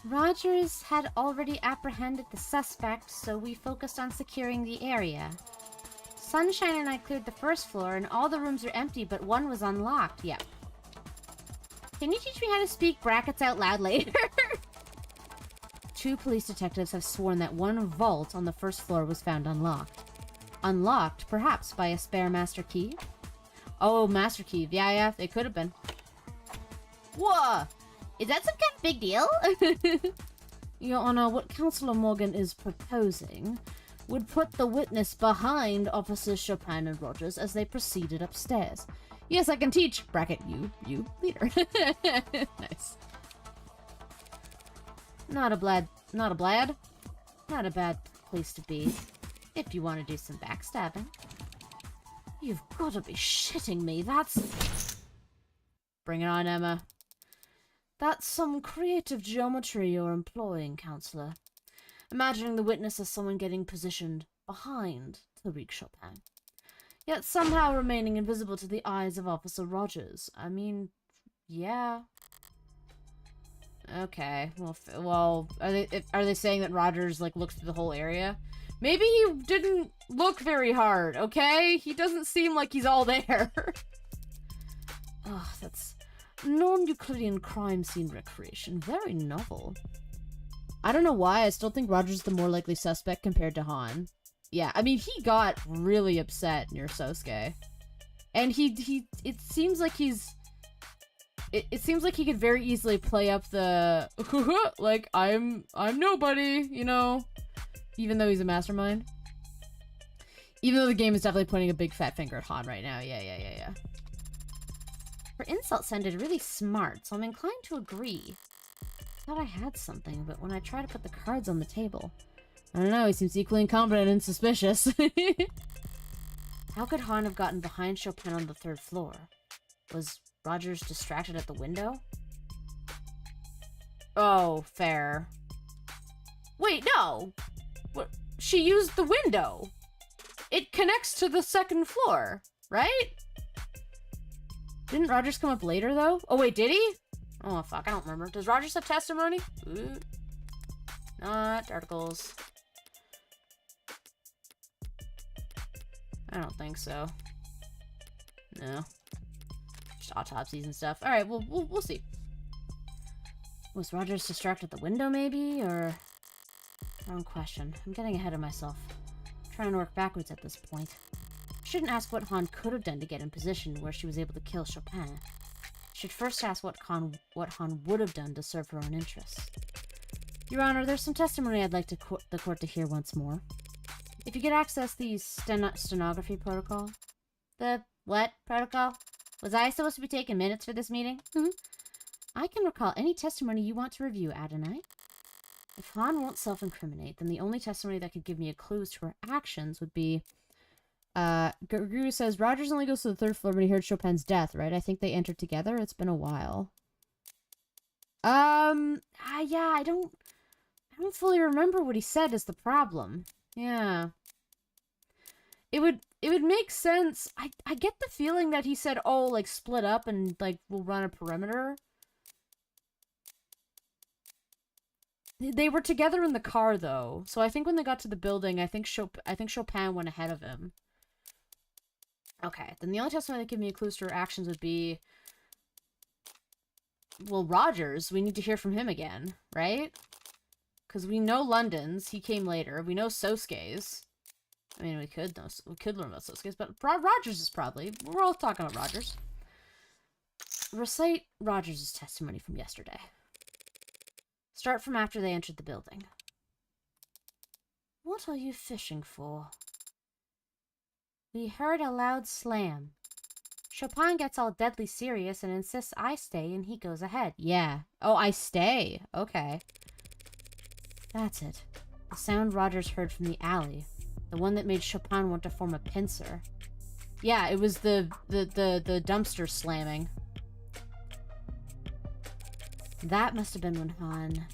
Rogers had already apprehended the suspect, so we focused on securing the area. Sunshine and I cleared the first floor, and all the rooms are empty, but one was unlocked. Yep. Can you teach me how to speak brackets out loud later? 2 police detectives have sworn that one vault on the first floor was found unlocked. Unlocked, perhaps, by a spare master key? Oh, master key. Yeah, it could have been. Whoa! Is that some kind of big deal? Your Honor, what Councillor Morgan is proposing would put the witness behind Officers Chopin and Rogers as they proceeded upstairs. Yes, I can teach. Bracket you, leader. Nice. Not a bad place to be, if you want to do some backstabbing. You've got to be shitting me, that's... Bring it on, Emma. That's some creative geometry you're employing, Counselor. Imagining the witness as someone getting positioned behind Tariq Chopin, yet somehow remaining invisible to the eyes of Officer Rogers. I mean, yeah. Okay, well, are they saying that Rogers, like, looked through the whole area? Maybe he didn't look very hard, okay? He doesn't seem like he's all there. Oh, that's non-Euclidean crime scene recreation. Very novel. I don't know why, I still think Rogers is the more likely suspect compared to Han. Yeah, I mean, he got really upset near Sosuke. And it seems like he's... It seems like he could very easily play up the... like, I'm nobody, you know? Even though he's a mastermind. Even though the game is definitely pointing a big fat finger at Han right now. Yeah. Her insult sounded really smart, so I'm inclined to agree. Thought I had something, but when I try to put the cards on the table... I don't know, he seems equally incompetent and suspicious. How could Han have gotten behind Chopin on the 3rd floor? Was Rogers distracted at the window? Oh, fair. Wait, no! What? She used the window! It connects to the 2nd floor, right? Didn't Rogers come up later, though? Oh, wait, did he? Oh, fuck, I don't remember. Does Rogers have testimony? Ooh. Not articles. I don't think so. No. Just autopsies and stuff. Alright, we'll see. Was Rogers distracted at the window, maybe? Or... Wrong question. I'm getting ahead of myself. I'm trying to work backwards at this point. I shouldn't ask what Han could have done to get in position where she was able to kill Chopin. I should first ask what Han would have done to serve her own interests. Your Honor, there's some testimony I'd like the court to hear once more. If you could access the stenography protocol. The what protocol? Was I supposed to be taking minutes for this meeting? I can recall any testimony you want to review, Adonai. If Han won't self-incriminate, then the only testimony that could give me a clue to her actions would be... Guru says, Rogers only goes to the 3rd floor when he heard Chopin's death, right? I think they entered together. It's been a while. Yeah, I don't fully remember what he said is the problem. Yeah. It would make sense. I get the feeling that he said, oh, like, split up and, like, we'll run a perimeter. They were together in the car, though. So I think when they got to the building, I think Chopin went ahead of him. Okay, then the only testimony that give me a clue to her actions would be... Well, Rogers, we need to hear from him again, right? Because we know London's, he came later. We know Sosuke's. I mean, we could learn about those guys, but Rogers is probably. We're all talking about Rogers. Recite Rogers' testimony from yesterday. Start from after they entered the building. What are you fishing for? We heard a loud slam. Chopin gets all deadly serious and insists I stay, and he goes ahead. Yeah. Oh, I stay. Okay. That's it. The sound Rogers heard from the alley. The one that made Chopin want to form a pincer. Yeah, it was the dumpster slamming. That must have been when Han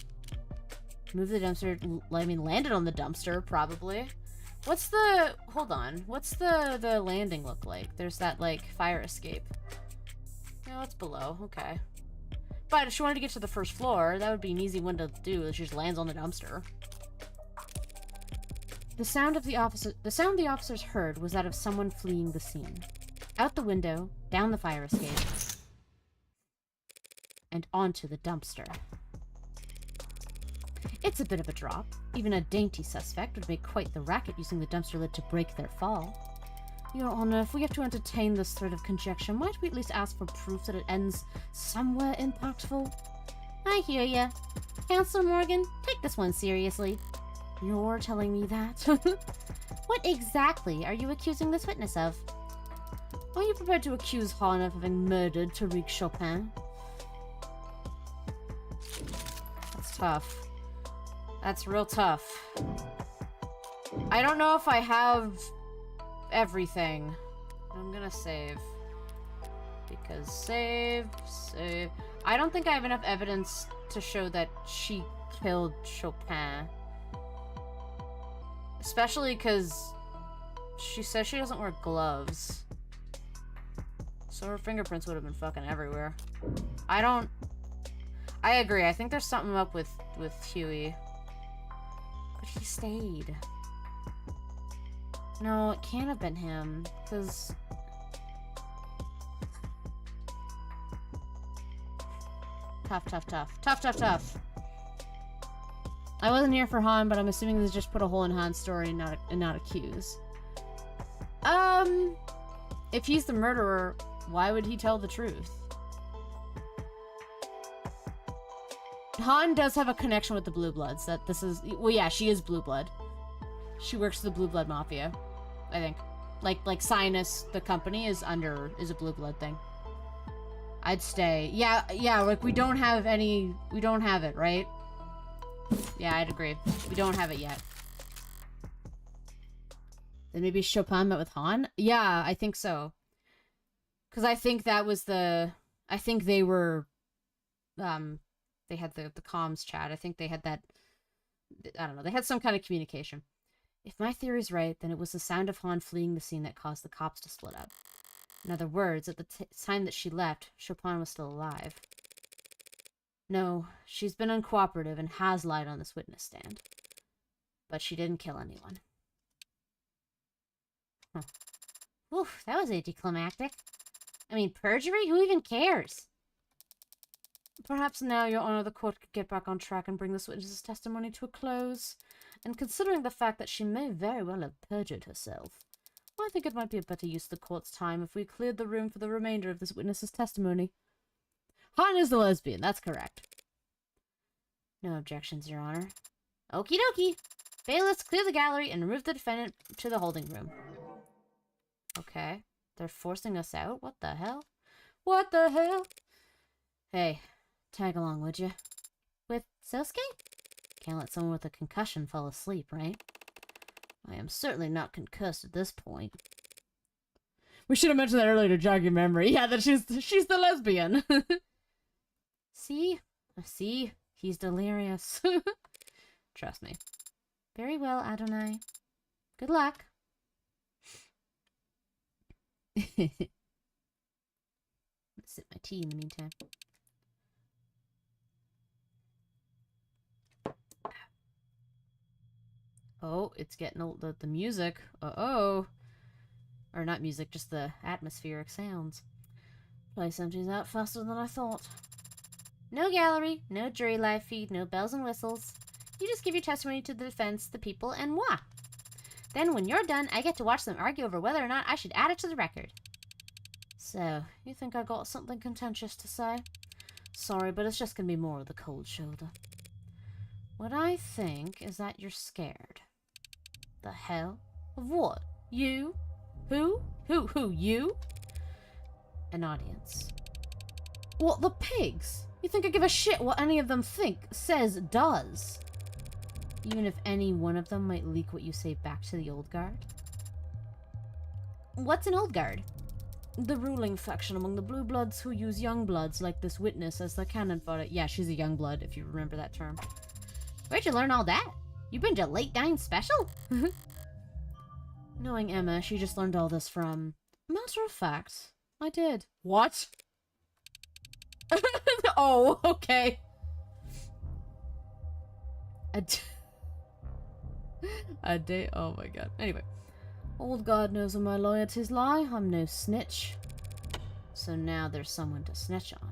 moved the dumpster. I mean, landed on the dumpster, probably. What's the... Hold on. What's the landing look like? There's that, like, fire escape. No, it's below. Okay. But if she wanted to get to the first floor, that would be an easy one to do. She just lands on the dumpster. The sound the officers heard was that of someone fleeing the scene. Out the window, down the fire escape, and onto the dumpster. It's a bit of a drop. Even a dainty suspect would make quite the racket using the dumpster lid to break their fall. Your Honor, if we have to entertain this thread of conjecture, might we at least ask for proof that it ends somewhere impactful? I hear ya. Counselor Morgan, take this one seriously. You're telling me that? What exactly are you accusing this witness of? Are you prepared to accuse Han of having murdered Tariq Chopin? That's tough. That's real tough. I don't know if I have everything. I'm gonna save. Because save. I don't think I have enough evidence to show that she killed Chopin. Especially because she says she doesn't wear gloves. So her fingerprints would have been fucking everywhere. I agree. I think there's something up with Huey. But he stayed. No, it can't have been him. Because... Tough. I wasn't here for Han, but I'm assuming this just put a hole in Han's story and not accuse. If he's the murderer, why would he tell the truth? Han does have a connection with the Blue Bloods. That this is... Well, yeah, she is Blue Blood. She works for the Blue Blood Mafia, I think. Like Sinus, the company, is a Blue Blood thing. I'd stay. Yeah, like, we don't have it, right? Yeah, I'd agree. We don't have it yet. Then maybe Chopin met with Han? Yeah, I think so. Because I think that was the... I think they were... They had the comms chat. I think they had that... I don't know. They had some kind of communication. If my theory's right, then it was the sound of Han fleeing the scene that caused the cops to split up. In other words, at the time that she left, Chopin was still alive. No, she's been uncooperative and has lied on this witness stand. But she didn't kill anyone. Huh. Oof, that was anticlimactic. I mean, perjury? Who even cares? Perhaps now, Your Honor, the court could get back on track and bring this witness's testimony to a close. And considering the fact that she may very well have perjured herself, I think it might be a better use of the court's time if we cleared the room for the remainder of this witness's testimony. Han is the lesbian, that's correct. No objections, Your Honor. Okie dokie. Bailiffs, clear the gallery and remove the defendant to the holding room. Okay. They're forcing us out? What the hell? What the hell? Hey, tag along, would you? With Sosuke? Can't let someone with a concussion fall asleep, right? I am certainly not concussed at this point. We should have mentioned that earlier to jog your memory. Yeah, that she's the lesbian. See? He's delirious. Trust me. Very well, Adonai. Good luck. Sip my tea in the meantime. Oh, it's getting the music. Uh-oh. Or not music, just the atmospheric sounds. Place empties out faster than I thought. No gallery, no jury live feed, no bells and whistles. You just give your testimony to the defense, the people, and moi. Then when you're done, I get to watch them argue over whether or not I should add it to the record. So, you think I got something contentious to say? Sorry, but it's just gonna be more of the cold shoulder. What I think is that you're scared. The hell? Of what? You? Who? Who? You? An audience. What, the pigs? You think I give a shit what any of them think, says, does? Even if any one of them might leak what you say back to the Old Guard? What's an Old Guard? The ruling faction among the Blue Bloods who use young bloods like this witness as their cannon fodder. Yeah, she's a young blood, if you remember that term. Where'd you learn all that? You been to late dine special? Knowing Emma, she just learned all this from... Matter of fact, I did. What? Oh, okay. A day. Oh my god. Anyway. Old God knows where my loyalties lie. I'm no snitch. So now there's someone to snitch on.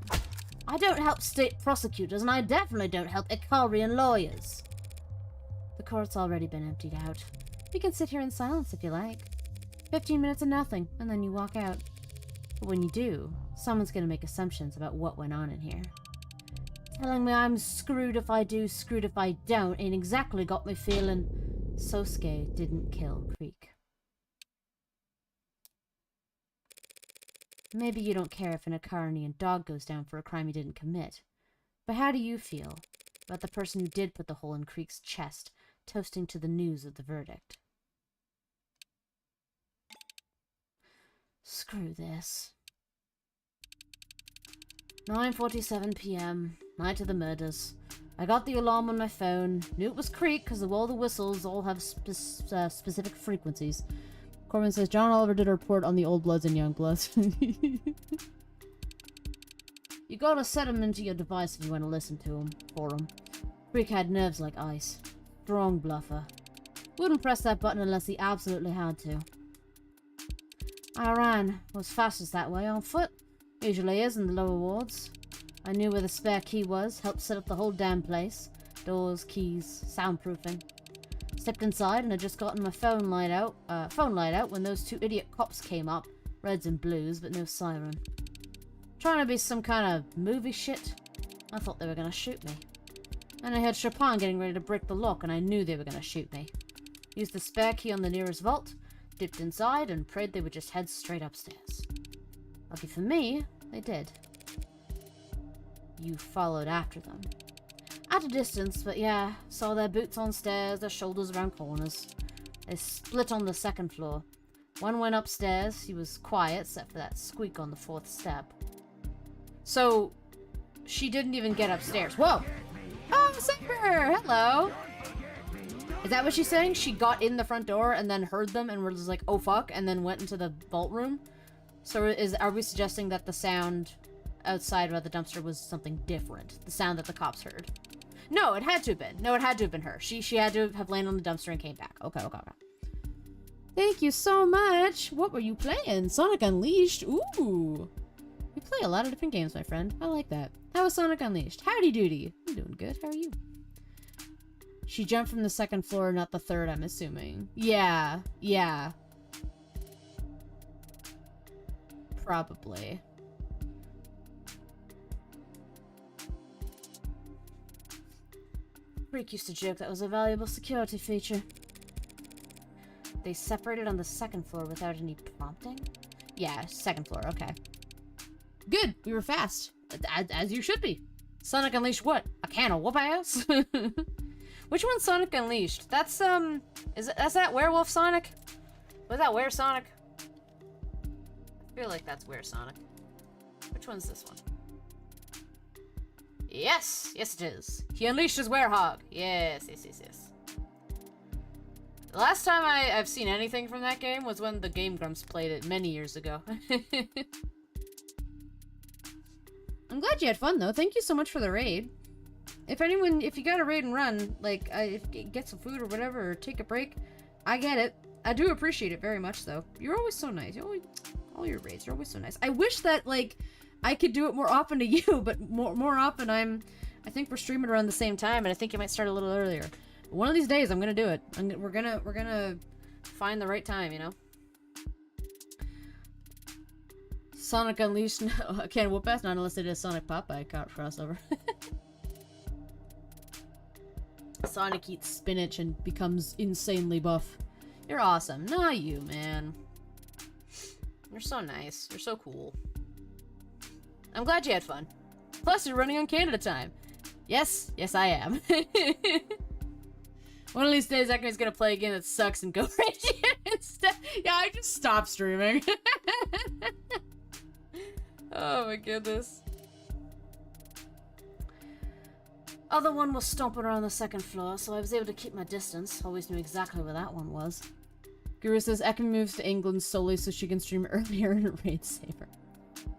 I don't help state prosecutors, and I definitely don't help Ikarian lawyers. The court's already been emptied out. We can sit here in silence if you like. 15 minutes of nothing, and then you walk out. But when you do, someone's gonna make assumptions about what went on in here. Telling me I'm screwed if I do, screwed if I don't, ain't exactly got me feeling Sosuke didn't kill Creek. Maybe you don't care if an Ikarian dog goes down for a crime he didn't commit. But how do you feel about the person who did put the hole in Creek's chest, toasting to the news of the verdict? Screw this. 9:47 p.m. Night of the murders. I got the alarm on my phone. Knew it was Creek because of all the whistles all have specific frequencies. Corbin says, John Oliver did a report on the Old Bloods and Young Bloods. You gotta set him into your device if you want to listen to him, for him. Creek had nerves like ice. Strong bluffer. Wouldn't press that button unless he absolutely had to. I ran. Was fastest that way, on foot. Usually is in the lower wards. I knew where the spare key was, helped set up the whole damn place. Doors, keys, soundproofing. Stepped inside and had just gotten my phone light out when those two idiot cops came up. Reds and blues, but no siren. Trying to be some kind of movie shit. I thought they were gonna shoot me. And I heard Chopin getting ready to break the lock and I knew they were gonna shoot me. Used the spare key on the nearest vault, dipped inside and prayed they would just head straight upstairs. Lucky for me, they did. You followed after them. At a distance, but yeah, saw their boots on stairs, their shoulders around corners. They split on the second floor. One went upstairs, he was quiet except for that squeak on the fourth step. So, she didn't even get upstairs. Whoa! Oh, Saber! Hello! Is that what she's saying? She got in the front door and then heard them and was like, oh fuck, and then went into the vault room? So are we suggesting that the sound outside by the dumpster was something different? The sound that the cops heard? No, it had to have been. No, it had to have been her. She had to have landed on the dumpster and came back. Okay. Thank you so much. What were you playing? Sonic Unleashed? Ooh. You play a lot of different games, my friend. I like that. How was Sonic Unleashed? Howdy doody. I'm doing good. How are you? She jumped from the second floor, not the third, I'm assuming. Yeah. Probably. Freak used to joke that was a valuable security feature. They separated on the second floor without any prompting? Yeah, second floor, okay. Good, we were fast. As you should be. Sonic Unleashed what? A can of whoop ass? Which one's Sonic Unleashed? That's, that's that Werewolf Sonic? Was that Were Sonic? I feel like that's Were Sonic. Which one's this one? Yes it is. He unleashed his werehog. Yes. The last time I've seen anything from that game was when the Game Grumps played it many years ago. I'm glad you had fun though. Thank you so much for the raid. If you got a raid and run, like, get some food or whatever, or take a break, I get it. I do appreciate it very much though. You're always so nice. All your raids are always so nice. I wish that, like, I could do it more often to you, but more often I think we're streaming around the same time, and I think you might start a little earlier. One of these days, I'm gonna do it. We're gonna find the right time, you know? Sonic Unleashed can't whoop ass, not unless it is Sonic Popeye crossover. Sonic eats spinach and becomes insanely buff. You're awesome. Not you, man. You're so nice. You're so cool. I'm glad you had fun. Plus, you're running on Canada time. Yes, yes I am. One of these days, Echo's gonna play a game that sucks and go rage instead. Yeah, I just stopped streaming. Oh my goodness. Other one was stomping around the second floor, so I was able to keep my distance. Always knew exactly where that one was. Guru says Echo moves to England solely so she can stream earlier in Raid Saber.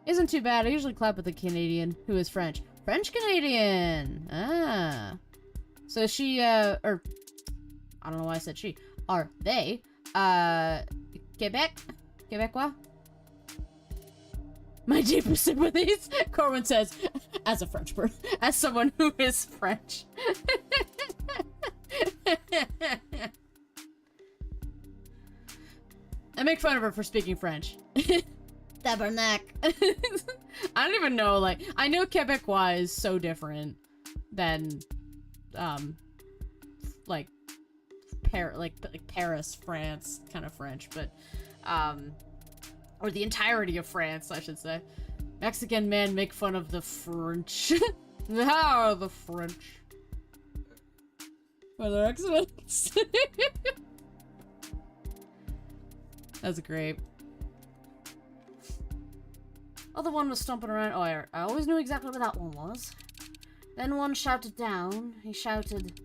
Isn't too bad. I usually clap with a Canadian who is French. French Canadian! Ah. So she, or... I don't know why I said she. Are they, Quebec? Quebecois? My deepest sympathies, Corwin says, as a French person. As someone who is French. I make fun of her for speaking French. Tabernac. I don't even know, like, I know Quebecois is so different than, like Paris, France kind of French, but, or the entirety of France, I should say. Mexican men make fun of the French. How are the French? Well, they're excellent. That's great. Other one was stomping around. Oh, I always knew exactly where that one was. Then one shouted down. He shouted,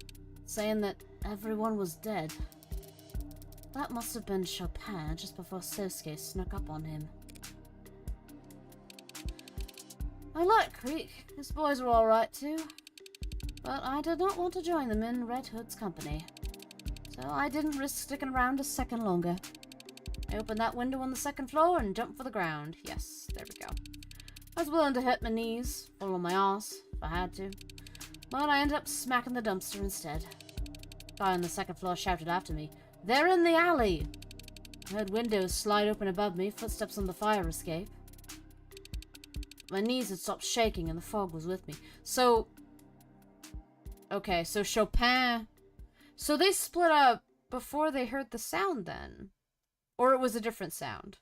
saying that everyone was dead. That must have been Chopin just before Sosuke snuck up on him. I like Creek. His boys were alright too. But I did not want to join them in Red Hood's company. So I didn't risk sticking around a second longer. I opened that window on the second floor and jumped for the ground. Yes, there we go. I was willing to hit my knees, fall on my arse, if I had to. But I ended up smacking the dumpster instead. Guy on the second floor shouted after me, "They're in the alley!" I heard windows slide open above me, footsteps on the fire escape. My knees had stopped shaking and the fog was with me. So... Okay, so Chopin... So they split up before they heard the sound then? Or it was a different sound?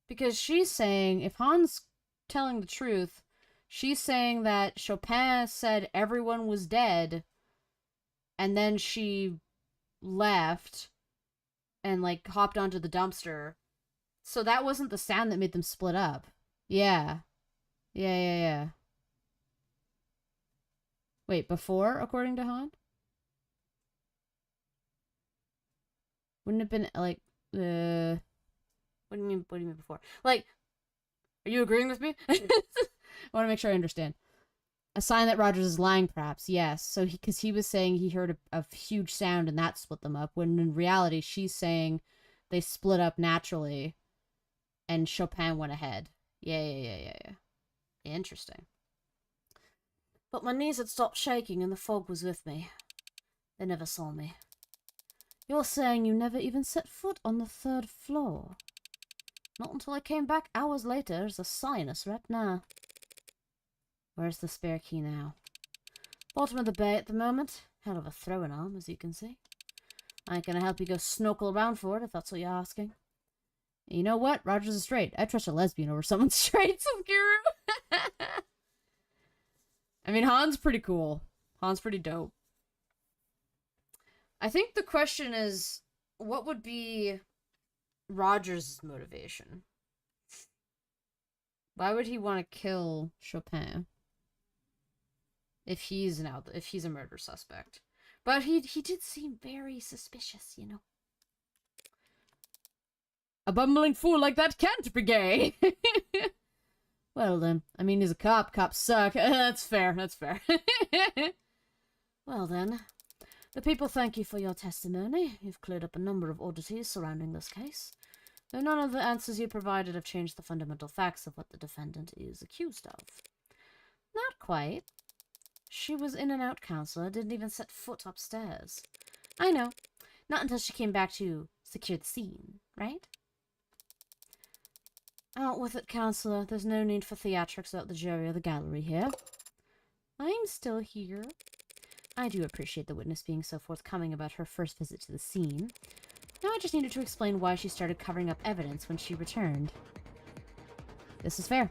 Because she's saying, if Han's telling the truth, she's saying that Chopin said everyone was dead, and then she left and, like, hopped onto the dumpster. So that wasn't the sound that made them split up. Yeah. Yeah. Wait, before, according to Han? Wouldn't it have been, like, what do you mean before? Like, are you agreeing with me? I want to make sure I understand. A sign that Rogers is lying, perhaps, yes. So, because he was saying he heard a huge sound and that split them up, when in reality, she's saying they split up naturally and Chopin went ahead. Yeah. Interesting. But my knees had stopped shaking and the fog was with me. They never saw me. You're saying you never even set foot on the third floor? Not until I came back hours later as a sinus rep now. Where's the spare key now? Bottom of the bay at the moment. Hell of a throwing arm, as you can see. I ain't gonna help you go snorkel around for it, if that's what you're asking. You know what? Rogers is straight. I trust a lesbian over someone straight, Guru. I mean, Han's pretty cool. Han's pretty dope. I think the question is, what would be Rogers' motivation? Why would he want to kill Chopin? If he's a murder suspect. But he did seem very suspicious, you know. A bumbling fool like that can't be gay. Well then, I mean, he's a cop. Cops suck. That's fair. Well then, the people thank you for your testimony. You've cleared up a number of oddities surrounding this case. Though none of the answers you provided have changed the fundamental facts of what the defendant is accused of. Not quite. She was in and out counselor, didn't even set foot upstairs. I know. Not until she came back to secure the scene, right? Out with it, Counselor. There's no need for theatrics about the jury or the gallery here. I'm still here. I do appreciate the witness being so forthcoming about her first visit to the scene. Now I just needed to explain why she started covering up evidence when she returned. This is fair.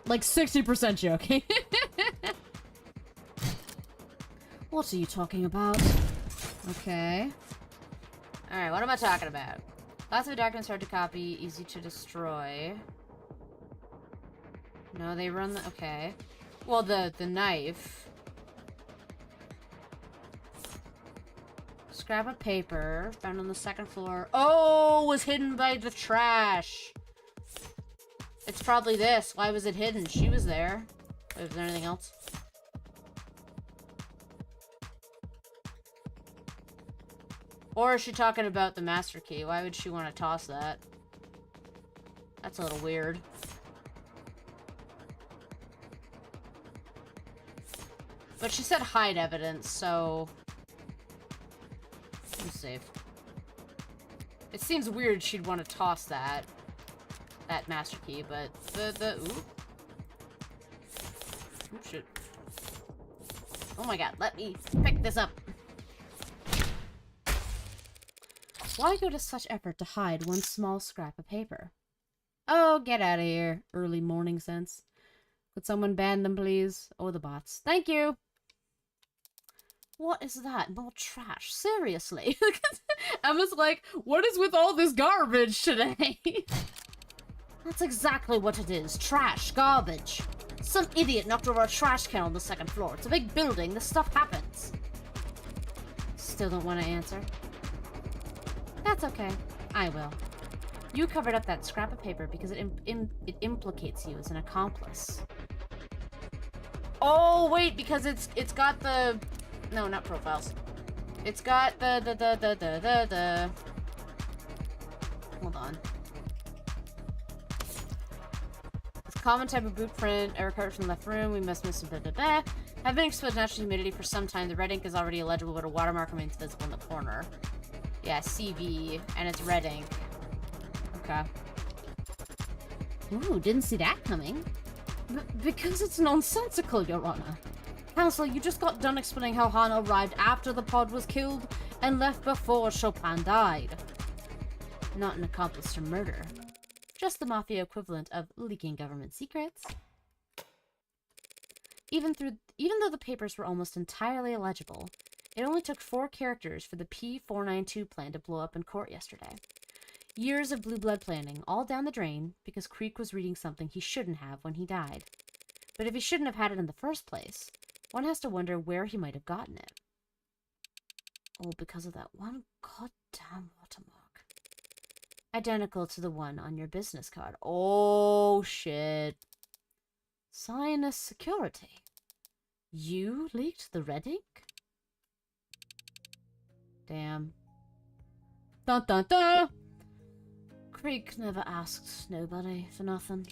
Like 60% joking. What are you talking about? Okay. Alright, what am I talking about? Lots of documents hard to copy, easy to destroy. No, they run the... Okay. Well, the knife. Scrap of paper found on the second floor. Oh, was hidden by the trash. It's probably this. Why was it hidden? She was there. Wait, was there anything else? Or is she talking about the master key? Why would she want to toss that? That's a little weird. But she said hide evidence, so... I'm safe. It seems weird she'd want to toss that master key, but ooh. Oh shit. Oh my god, let me pick this up. Why go to such effort to hide one small scrap of paper? Oh, get out of here, early morning sense. Could someone ban them, please? Oh, the bots. Thank you! What is that? More trash. Seriously. Emma's like, what is with all this garbage today? That's exactly what it is. Trash. Garbage. Some idiot knocked over a trash can on the second floor. It's a big building. This stuff happens. Still don't want to answer? That's okay. I will. You covered up that scrap of paper because it implicates you as an accomplice. Oh, wait, because it's got the... No, not profiles. It's got the... Hold on. It's a common type of blueprint. Error code from the left room. We must miss blah, blah, blah. Have been exposed to natural humidity for some time. The red ink is already illegible, but a watermark remains visible in the corner. Yeah, CV, and it's red ink. Okay. Ooh, didn't see that coming. Because it's nonsensical, Your Honor. Counselor, you just got done explaining how Han arrived after the pod was killed and left before Chopin died. Not an accomplice to murder. Just the mafia equivalent of leaking government secrets. Even though the papers were almost entirely illegible, it only took 4 characters for the P-492 plan to blow up in court yesterday. Years of blue blood planning, all down the drain, because Creek was reading something he shouldn't have when he died. But if he shouldn't have had it in the first place, one has to wonder where he might have gotten it. All because of that one goddamn watermark. Identical to the one on your business card. Oh, shit. Zionist security. You leaked the red ink? Damn. Dun dun dun! Creek never asked nobody for nothing.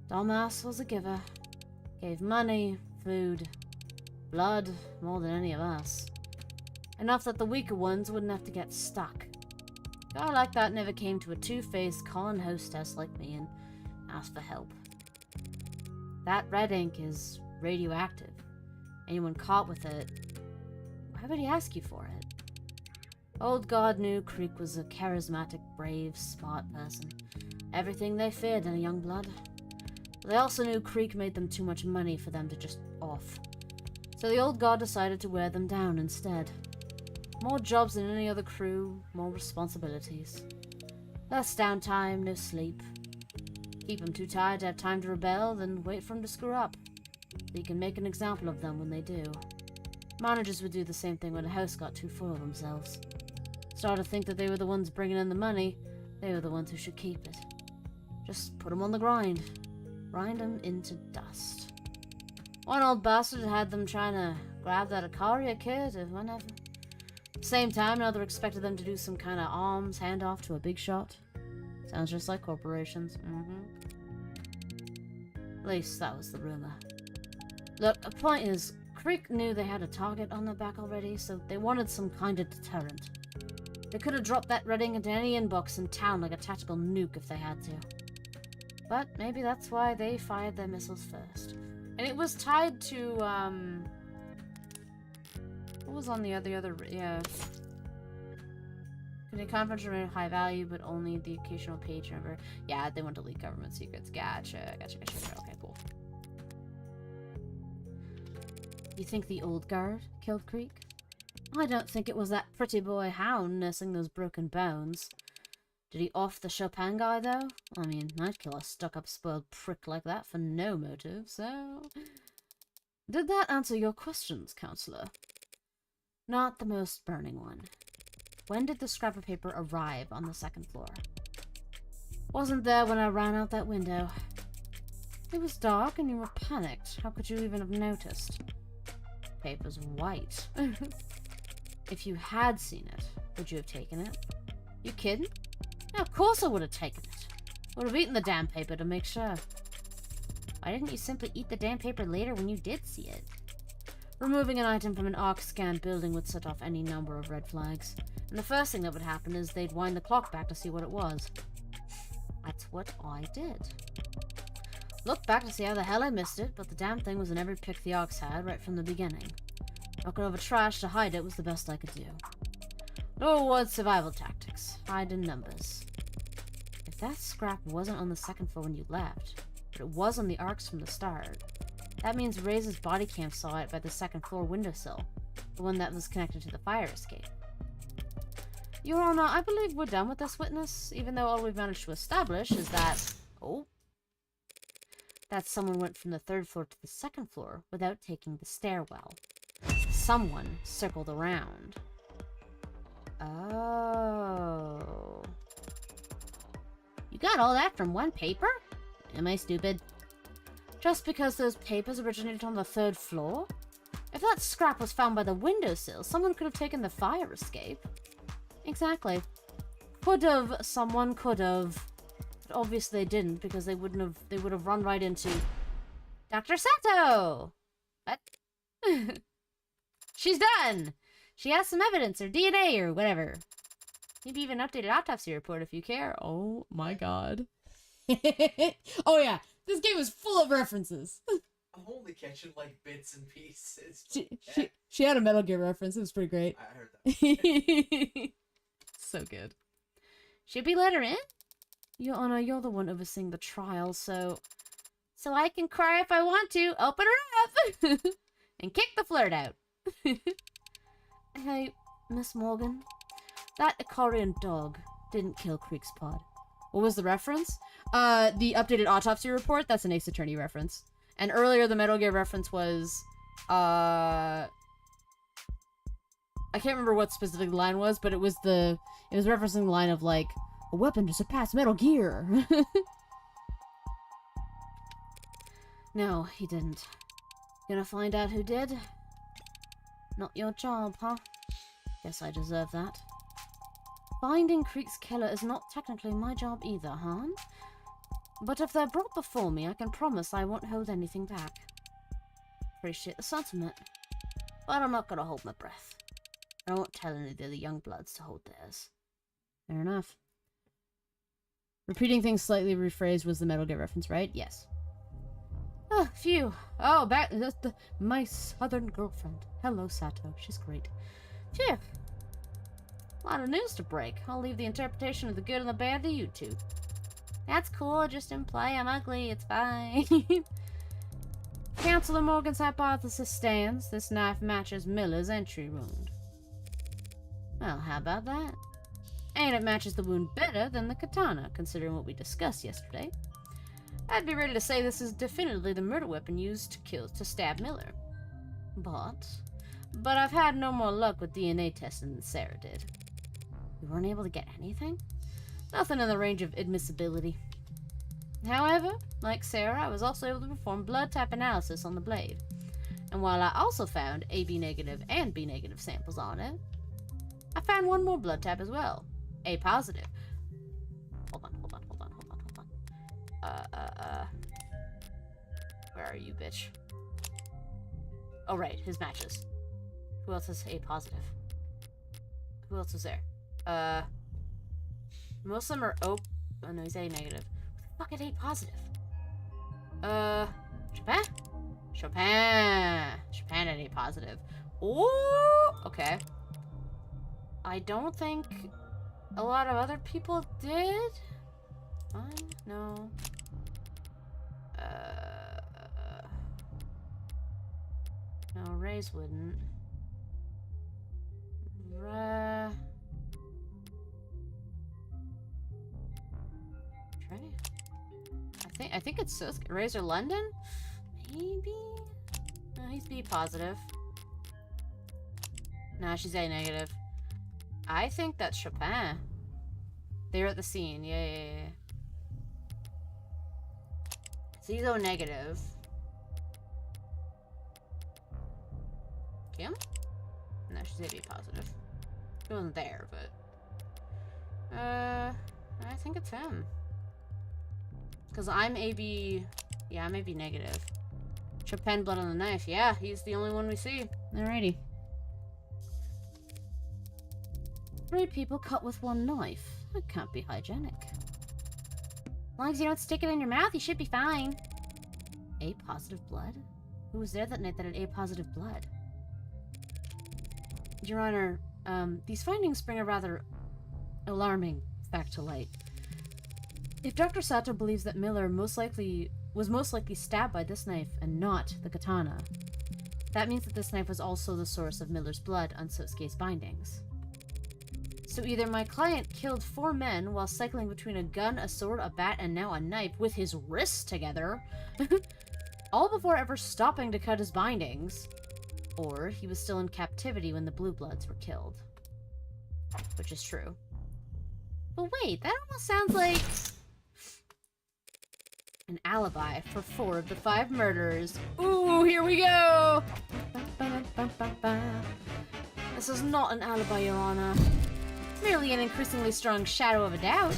Dumbass was a giver. Gave money, food, blood, more than any of us. Enough that the weaker ones wouldn't have to get stuck. A guy like that never came to a two-faced con hostess like me and asked for help. That red ink is radioactive. Anyone caught with it, why would he ask you for it? Old God knew Creek was a charismatic, brave, smart person. Everything they feared in a young blood. But they also knew Creek made them too much money for them to just off. So the old God decided to wear them down instead. More jobs than any other crew, more responsibilities. Less downtime, no sleep. Keep them too tired to have time to rebel, then wait for them to screw up. So you can make an example of them when they do. Managers would do the same thing when a house got too full of themselves. Start to think that they were the ones bringing in the money, they were the ones who should keep it. Just put them on the grind. Grind them into dust. One old bastard had them trying to grab that Ikaria kid or whatever. Same time, another expected them to do some kind of arms handoff to a big shot. Sounds just like corporations. At least that was the rumor. Look, the point is, Creek knew they had a target on their back already, so they wanted some kind of deterrent. They could have dropped that red ink into any inbox in town like a tactical nuke if they had to. But maybe that's why they fired their missiles first. And it was tied to, what was on the other, yeah. The conference remained high value, but only the occasional page number. Yeah, they want to leak government secrets. Gotcha. Okay, cool. You think the old guard killed Creek? I don't think it was that pretty boy Hound nursing those broken bones. Did he off the Chopin guy, though? I mean, I'd kill a stuck-up spoiled prick like that for no motive, so... Did that answer your questions, Counselor? Not the most burning one. When did the scrap of paper arrive on the second floor? Wasn't there when I ran out that window. It was dark and you were panicked. How could you even have noticed? Paper's white. If you had seen it, would you have taken it? You kidding? No, of course I would have taken it. Would have eaten the damn paper to make sure. Why didn't you simply eat the damn paper later when you did see it? Removing an item from an ARC-scanned building would set off any number of red flags. And the first thing that would happen is they'd wind the clock back to see what it was. That's what I did. Looked back to see how the hell I missed it, but the damn thing was in every pick the ARCs had right from the beginning. Knocking over trash to hide it was the best I could do. Norwood survival tactics. Hide in numbers. If that scrap wasn't on the second floor when you left, but it was on the ARCs from the start, that means Reyes' body cam saw it by the second floor windowsill, the one that was connected to the fire escape. Your Honor, I believe we're done with this witness, even though all we've managed to establish is that... Oh. That someone went from the third floor to the second floor without taking the stairwell. Someone circled around. Oh. You got all that from one paper? Am I stupid? Just because those papers originated on the third floor? If that scrap was found by the windowsill, someone could have taken the fire escape. Exactly. Someone could have. But obviously they didn't, because they would have run right into Dr. Sato! What? She's done! She has some evidence, or DNA, or whatever. Maybe even an updated autopsy report if you care. Oh my god. Oh yeah, this game is full of references. I'm only catching like bits and pieces. She had a Metal Gear reference. It was pretty great. I heard that. So good. Should we let her in? Your Honor, you're the one overseeing the trial, so I can cry if I want to. Open her up! And kick the flirt out. Hey, Miss Morgan. That Icarian dog didn't kill Creek's pod. What was the reference? The updated autopsy report. That's an Ace Attorney reference. And earlier, the Metal Gear reference was, I can't remember what specific the line was, but it was referencing the line of, like, a weapon to surpass Metal Gear. No, he didn't. Gonna find out who did? Not your job, huh? Guess I deserve that. Finding Creek's killer is not technically my job either, huh? But if they're brought before me, I can promise I won't hold anything back. Appreciate the sentiment, but I'm not gonna hold my breath. I won't tell any of the other young bloods to hold theirs. Fair enough. Repeating things slightly rephrased was the Metal Gear reference, right? Yes. Oh, phew. Oh, my southern girlfriend. Hello, Sato. She's great. Phew. A lot of news to break. I'll leave the interpretation of the good and the bad to you two. That's cool, just imply I'm ugly, it's fine. Counselor Morgan's hypothesis stands. This knife matches Miller's entry wound. Well, how about that? And it matches the wound better than the katana, considering what we discussed yesterday. I'd be ready to say this is definitively the murder weapon used to stab Miller. But I've had no more luck with DNA testing than Sarah did. You weren't able to get anything? Nothing in the range of admissibility. However, like Sarah, I was also able to perform blood type analysis on the blade. And while I also found AB negative and B negative samples on it, I found one more blood type as well. A positive. Hold on. Where are you, bitch? Oh, right, his matches. Who else is A positive? Who else is there? Most of them are O. Oh no, he's A negative. What the fuck is A positive? Chopin? Chopin at A positive. Ooh, okay. I don't think a lot of other people did. No. No, Ray's wouldn't. I think it's Razor London? Maybe? No, he's B positive. Nah, she's A negative. I think that's Chopin. They're at the scene. Yeah. So he's O negative. Kim? No, she's AB positive. She wasn't there, but... I think it's him. Because I'm AB... Yeah, I'm AB negative. Chopin blood on the knife. Yeah, he's the only one we see. Alrighty. 3 people cut with 1 knife. That can't be hygienic. As long as you don't stick it in your mouth, you should be fine. A positive blood? Who was there that night that had A positive blood? Your Honor, these findings bring a rather alarming fact to light. If Dr. Sato believes that Miller was most likely stabbed by this knife and not the katana, that means that this knife was also the source of Miller's blood on Sosuke's bindings. So either my client killed 4 men while cycling between a gun, a sword, a bat, and now a knife with his wrists together, all before ever stopping to cut his bindings, or he was still in captivity when the Blue Bloods were killed. Which is true. But wait, that almost sounds like an alibi for 4 of the 5 murders. Ooh, here we go! This is not an alibi, Your Honor. Merely an increasingly strong shadow of a doubt.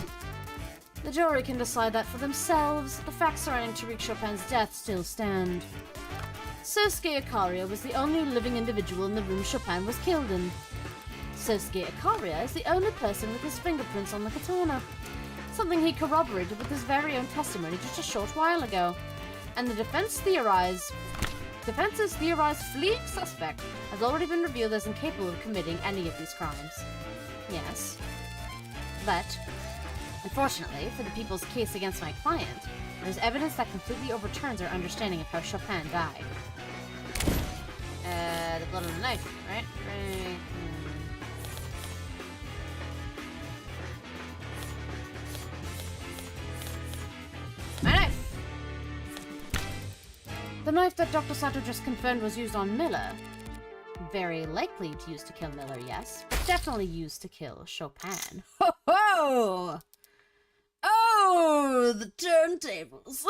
The jury can decide that for themselves. The facts surrounding Tariq Chopin's death still stand. Sosuke Ikaria was the only living individual in the room Chopin was killed in. Sosuke Ikaria is the only person with his fingerprints on the katana, something he corroborated with his very own testimony just a short while ago. And the defense's theorized fleeing suspect has already been revealed as incapable of committing any of these crimes. Yes. But, unfortunately, for the people's case against my client, there's evidence that completely overturns our understanding of how Chopin died. The blood on the knife, right? My knife! The knife that Dr. Sato just confirmed was used on Miller. Very likely used to kill Miller, yes, but definitely used to kill Chopin. Ho ho! Oh, the turntables!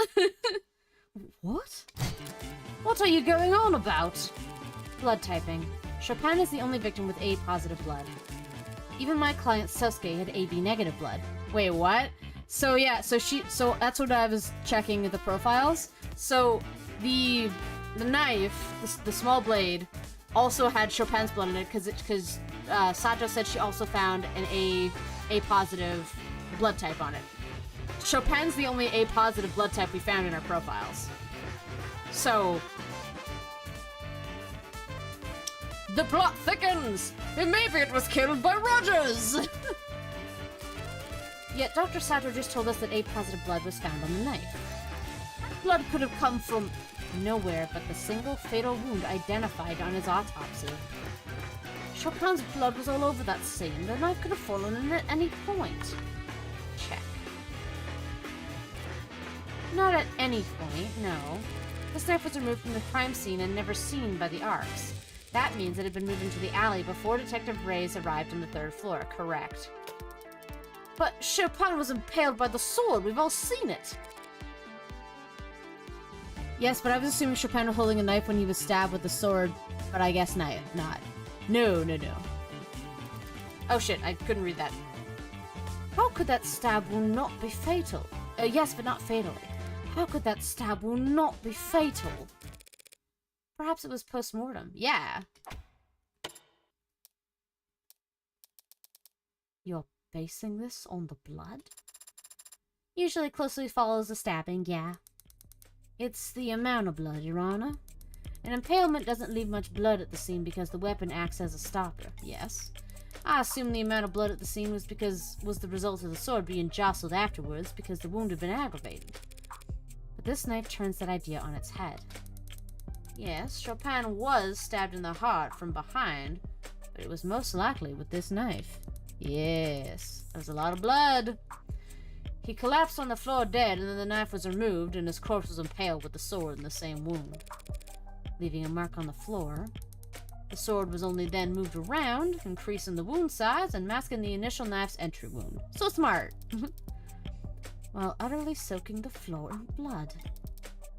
What? What are you going on about? Blood typing. Chopin is the only victim with A positive blood. Even my client Sosuke had AB negative blood. Wait, what? So yeah, so that's what I was checking the profiles. So the knife, the small blade, also had Chopin's blood in it because Sato said she also found an A positive blood type on it. Chopin's the only A positive blood type we found in our profiles. So the plot thickens! Maybe it was killed by Rogers! Yet Dr. Sato just told us that A positive blood was found on the knife. Blood could have come from nowhere but the single fatal wound identified on his autopsy. Chopin's blood was all over that scene. The knife could have fallen in at any point. Check. Not at any point, no. This knife was removed from the crime scene and never seen by the Arcs. That means it had been moved into the alley before Detective Reyes arrived on the 3rd floor, correct. But Chopin was impaled by the sword. We've all seen it. Yes, but I was assuming Chopin was holding a knife when he was stabbed with the sword, but I guess not. No. Oh shit, I couldn't read that. How could that stab wound not be fatal? Yes, but not fatally. How could that stab wound not be fatal? Perhaps it was post-mortem. Yeah. You're basing this on the blood? Usually closely follows a stabbing, yeah. It's the amount of blood, Your Honor. An impalement doesn't leave much blood at the scene because the weapon acts as a stopper, yes. I assume the amount of blood at the scene was the result of the sword being jostled afterwards because the wound had been aggravated. But this knife turns that idea on its head. Yes, Chopin was stabbed in the heart from behind, but it was most likely with this knife. Yes, there was a lot of blood. He collapsed on the floor dead, and then the knife was removed, and his corpse was impaled with the sword in the same wound, leaving a mark on the floor. The sword was only then moved around, increasing the wound size and masking the initial knife's entry wound. So smart! While utterly soaking the floor in blood.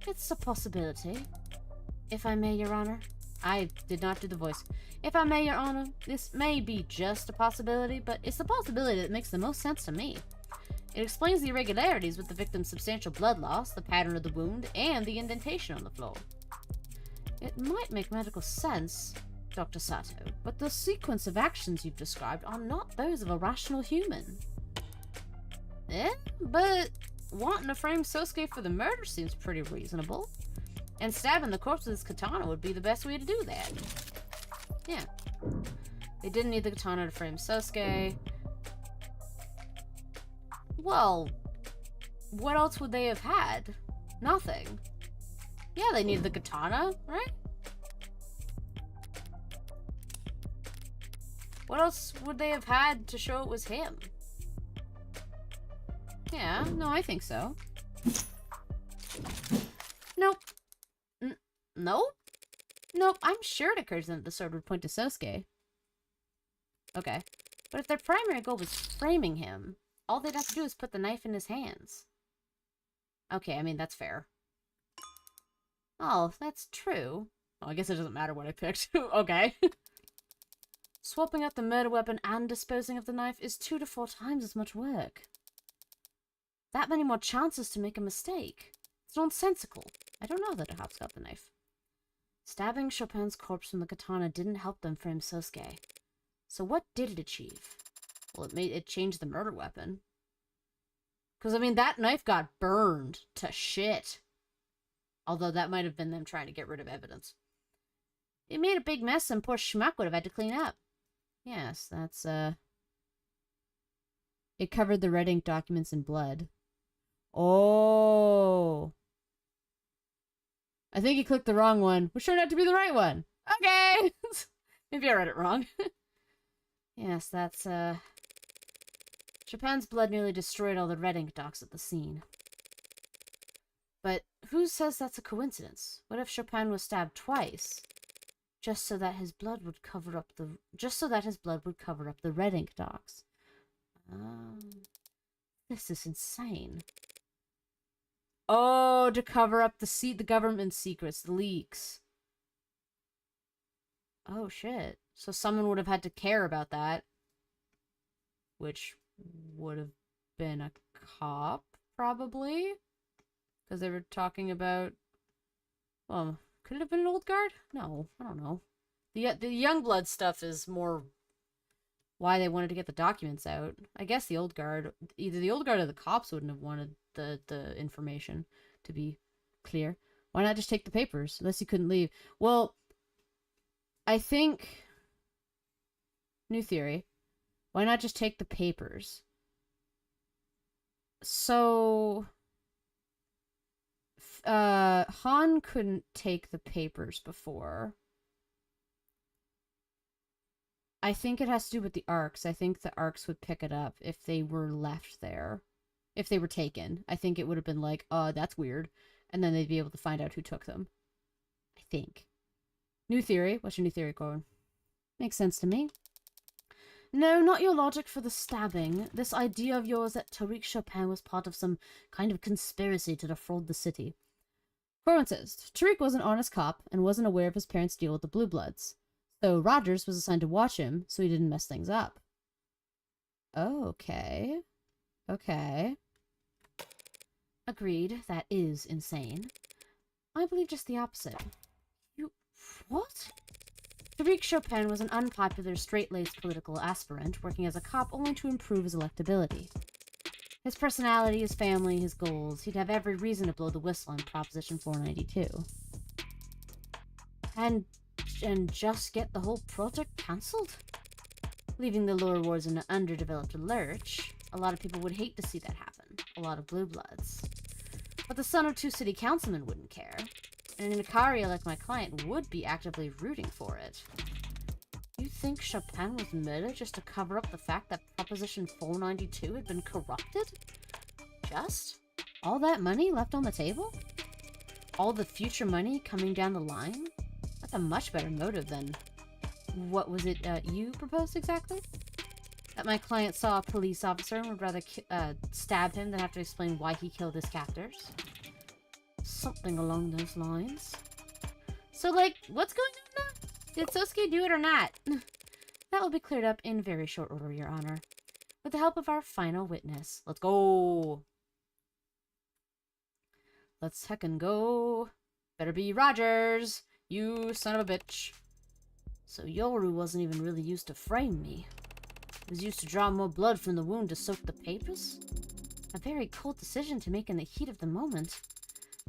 It's a possibility. If I may, Your Honor. I did not do the voice. If I may, Your Honor, this may be just a possibility, but it's the possibility that makes the most sense to me. It explains the irregularities with the victim's substantial blood loss, the pattern of the wound, and the indentation on the floor. It might make medical sense, Dr. Sato, but the sequence of actions you've described are not those of a rational human. But wanting to frame Sosuke for the murder seems pretty reasonable. And stabbing the corpse with his katana would be the best way to do that. Yeah. They didn't need the katana to frame Sosuke. Well, what else would they have had? Nothing. Yeah, they needed the katana, right? What else would they have had to show it was him? Yeah, no, I think so. Nope. Nope? Nope, I'm sure it occurs that the sword would point to Sosuke. Okay. But if their primary goal was framing him, all they'd have to do is put the knife in his hands. Okay, I mean, that's fair. Oh, that's true. Oh, I guess it doesn't matter what I picked. Okay. Swapping out the murder weapon and disposing of the knife is 2 to 4 times as much work. That many more chances to make a mistake. It's nonsensical. I don't know that it helps out the knife. Stabbing Chopin's corpse from the katana didn't help them frame Sosuke. So what did it achieve? Well, it changed the murder weapon. Because, I mean, that knife got burned to shit. Although that might have been them trying to get rid of evidence. It made a big mess and poor schmuck would have had to clean up. Yes, that's, It covered the red ink documents in blood. Oh. I think you clicked the wrong one, which turned out to be the right one. Okay! Maybe I read it wrong. Yes, that's, Chopin's blood nearly destroyed all the red ink docs at the scene. But who says that's a coincidence? What if Chopin was stabbed twice? Just so that his blood would cover up the red ink docs. This is insane. Oh, to cover up the government secrets, the leaks. Oh shit. So someone would have had to care about that. Which would have been a cop, probably? Because they were talking about... Well, could it have been an old guard? No, I don't know. The Youngblood stuff is more why they wanted to get the documents out. I guess the old guard, either the old guard or the cops wouldn't have wanted the information to be clear. Why not just take the papers, unless you couldn't leave? Well, I think... New theory. Why not just take the papers? So... Han couldn't take the papers before. I think it has to do with the Arcs. I think the Arcs would pick it up if they were left there. If they were taken. I think it would have been like, that's weird. And then they'd be able to find out who took them. I think. New theory. What's your new theory, Corin? Makes sense to me. No, not your logic for the stabbing. This idea of yours that Tariq Chopin was part of some kind of conspiracy to defraud the city. Corin says, Tariq was an honest cop and wasn't aware of his parents' deal with the Blue Bloods. So Rogers was assigned to watch him so he didn't mess things up. Okay. Okay. Agreed, that is insane. I believe just the opposite. You... what? Tariq Chopin was an unpopular, straight-laced political aspirant working as a cop only to improve his electability. His personality, his family, his goals, he'd have every reason to blow the whistle on Proposition 492. And just get the whole project cancelled? Leaving the lower wards in an underdeveloped lurch, a lot of people would hate to see that happen. A lot of blue bloods. But the son of 2 city councilmen wouldn't care. And an Icaria like my client would be actively rooting for it. You think Chopin was murdered just to cover up the fact that Proposition 492 had been corrupted? Just? All that money left on the table? All the future money coming down the line? That's a much better motive than... What was it you proposed exactly? That my client saw a police officer and would rather stab him than have to explain why he killed his captors? Something along those lines. So, like, what's going on now? Did Sosuke do it or not? That will be cleared up in very short order, Your Honor. With the help of our final witness. Let's go! Let's heckin' go. Better be Rogers, you son of a bitch. So Yoru wasn't even really used to frame me. He was used to draw more blood from the wound to soak the papers? A very cold decision to make in the heat of the moment.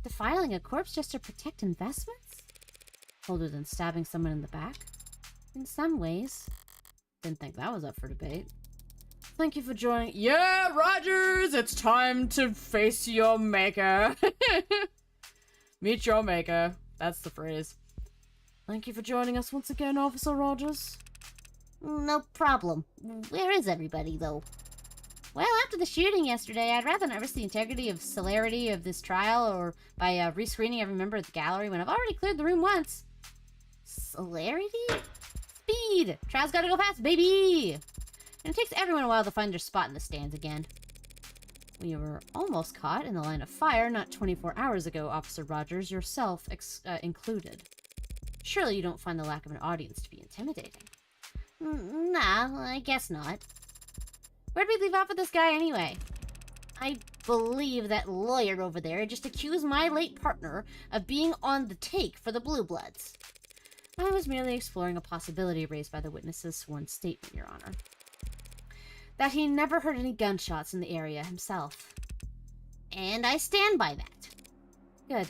Defiling a corpse just to protect investments? Colder than stabbing someone in the back? In some ways. Didn't think that was up for debate. Thank you for joining. Yeah, Rogers! It's time to face your maker. Meet your maker. That's the phrase. Thank you for joining us once again, Officer Rogers. No problem. Where is everybody, though? Well, after the shooting yesterday, I'd rather not risk the integrity of celerity of this trial or by rescreening every member at the gallery when I've already cleared the room once. Celerity? Speed! Trial's gotta go fast, baby! And it takes everyone a while to find their spot in the stands again. We were almost caught in the line of fire not 24 hours ago, Officer Rogers, yourself included. Surely you don't find the lack of an audience to be intimidating. Nah, I guess not. Where'd we leave off with this guy anyway? I believe that lawyer over there just accused my late partner of being on the take for the Blue Bloods. I was merely exploring a possibility raised by the witness's sworn statement, Your Honor. That he never heard any gunshots in the area himself. And I stand by that. Good.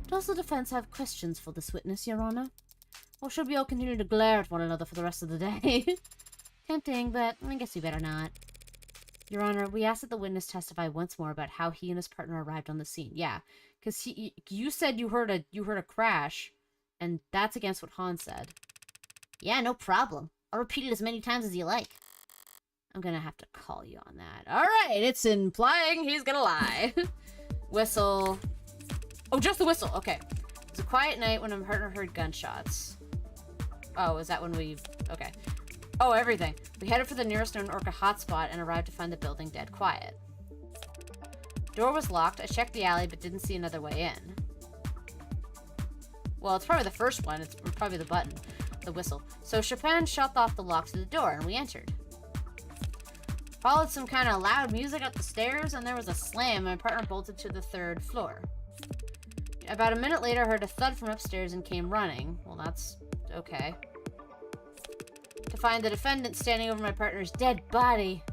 Does the defense have questions for this witness, Your Honor? Or should we all continue to glare at one another for the rest of the day? Tempting, but I guess we better not. Your Honor, we ask that the witness testify once more about how he and his partner arrived on the scene. Yeah, because you said you heard a crash, and that's against what Han said. Yeah, no problem. I'll repeat it as many times as you like. I'm gonna have to call you on that. Alright, it's implying he's gonna lie. Whistle. Oh, just the whistle. Okay. It was a quiet night when my partner heard gunshots. Oh, is that when we... Okay. Oh, everything. We headed for the nearest known Orca hotspot and arrived to find the building dead quiet. Door was locked. I checked the alley but didn't see another way in. Well, it's probably the first one. It's probably the button. The whistle. So Chopin shut off the lock to the door and we entered. Followed some kind of loud music up the stairs and there was a slam and my partner bolted to the 3rd floor. About a minute later, I heard a thud from upstairs and came running. Well, that's okay. To find the defendant standing over my partner's dead body.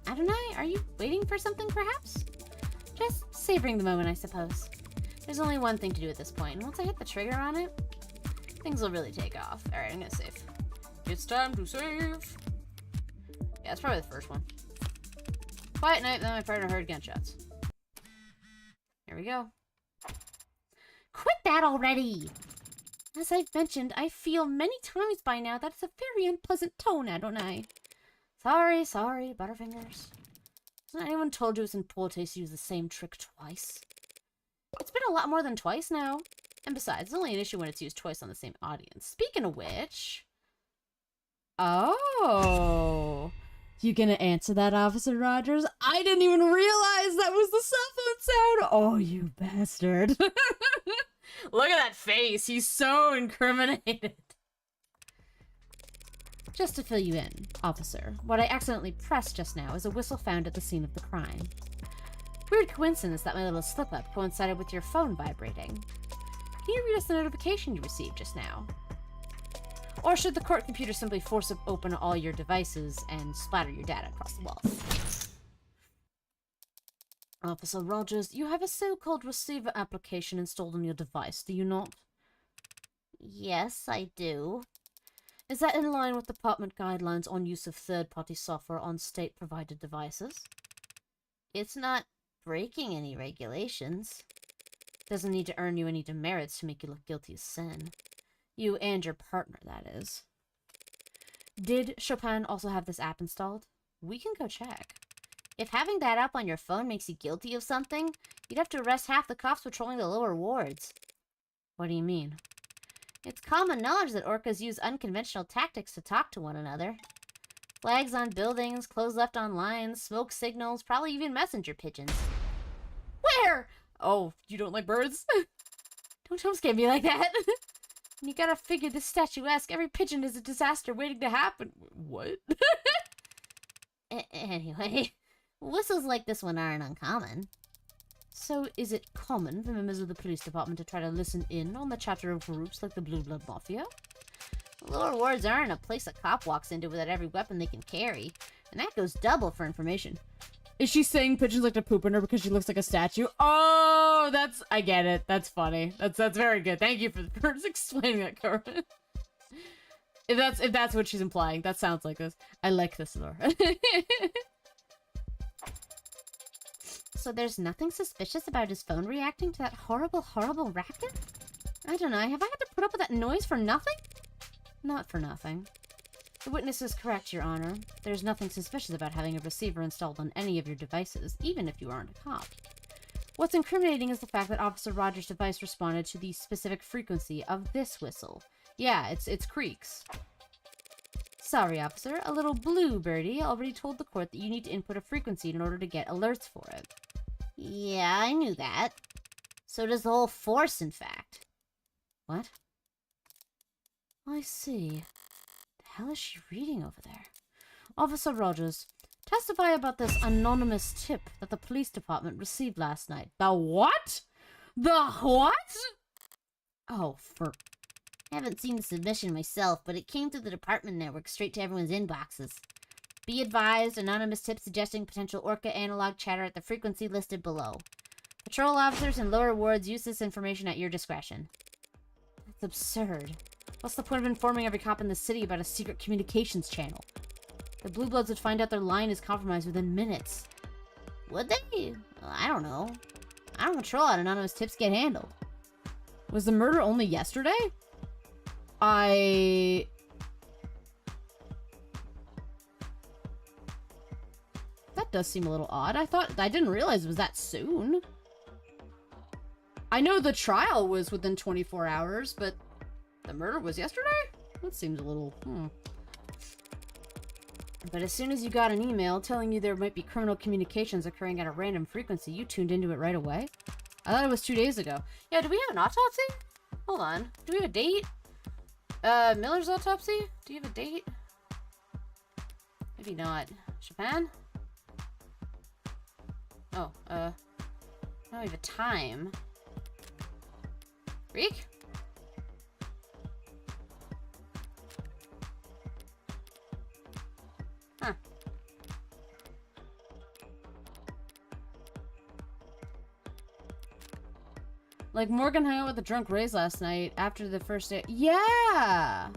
Adonai, are you waiting for something, perhaps? Just savoring the moment, I suppose. There's only one thing to do at this point, and once I hit the trigger on it, things will really take off. Alright, I'm gonna save. It's time to save! Yeah, it's probably the first one. Quiet night, then my partner heard gunshots. Here we go. Quit that already! As I've mentioned, I feel many times by now that it's a very unpleasant tone, Adonai. Sorry, Butterfingers. Hasn't anyone told you it's in poor taste to use the same trick twice? It's been a lot more than twice now. And besides, it's only an issue when it's used twice on the same audience. Speaking of which... Oh... You gonna answer that, Officer Rogers? I didn't even realize that was the cell phone sound! Oh, you bastard. Look at that face. He's so incriminated. Just to fill you in, officer, what I accidentally pressed just now is a whistle found at the scene of the crime. Weird coincidence that my little slip-up coincided with your phone vibrating. Can you read us the notification you received just now? Or should the court computer simply force open all your devices and splatter your data across the walls? Officer Rogers, you have a so-called receiver application installed on your device, do you not? Yes, I do. Is that in line with department guidelines on use of third-party software on state-provided devices? It's not breaking any regulations. Doesn't need to earn you any demerits to make you look guilty of sin. You and your partner, that is. Did Chopin also have this app installed? We can go check. If having that app on your phone makes you guilty of something, you'd have to arrest half the cops patrolling the lower wards. What do you mean? It's common knowledge that orcas use unconventional tactics to talk to one another. Flags on buildings, clothes left on lines, smoke signals, probably even messenger pigeons. Where? Oh, you don't like birds? Don't jump scare me like that. You gotta figure this statuesque. Every pigeon is a disaster waiting to happen. What? Anyway, whistles like this one aren't uncommon. So, is it common for members of the police department to try to listen in on the chatter of groups like the Blue Blood Mafia? Lower wards aren't a place a cop walks into without every weapon they can carry, and that goes double for information. Is she saying pigeons like to poop on her because she looks like a statue? Oh, I get it. That's funny. That's very good. Thank you for explaining that, Corbin. If that's what she's implying, that sounds like this. I like this, Laura. So there's nothing suspicious about his phone reacting to that horrible, horrible racket? I don't know, have I had to put up with that noise for nothing? Not for nothing. The witness is correct, Your Honor. There's nothing suspicious about having a receiver installed on any of your devices, even if you aren't a cop. What's incriminating is the fact that Officer Rogers' device responded to the specific frequency of this whistle. Yeah, it's creaks. Sorry, officer. A little blue birdie already told the court that you need to input a frequency in order to get alerts for it. Yeah, I knew that. So does the whole force, in fact. What? I see. The hell is she reading over there? Officer Rogers, testify about this anonymous tip that the police department received last night. The what? The what? Oh, for... I haven't seen the submission myself, but it came through the department network straight to everyone's inboxes. Be advised, anonymous tip suggesting potential orca analog chatter at the frequency listed below. Patrol officers in lower wards use this information at your discretion. That's absurd. What's the point of informing every cop in the city about a secret communications channel? The Blue Bloods would find out their line is compromised within minutes. Would they? I don't know. I don't control how anonymous tips get handled. Was the murder only yesterday? That does seem a little odd. I didn't realize it was that soon. I know the trial was within 24 hours, but the murder was yesterday? That seems a little, But as soon as you got an email telling you there might be criminal communications occurring at a random frequency, you tuned into it right away? I thought it was 2 days ago. Yeah, do we have an autopsy? Hold on. Do we have a date? Miller's autopsy? Do you have a date? Maybe not. Chopin? Oh, now we have a time. Reek? Huh. Like, Morgan hung out with the drunk Rays last night after the first day. Yeah!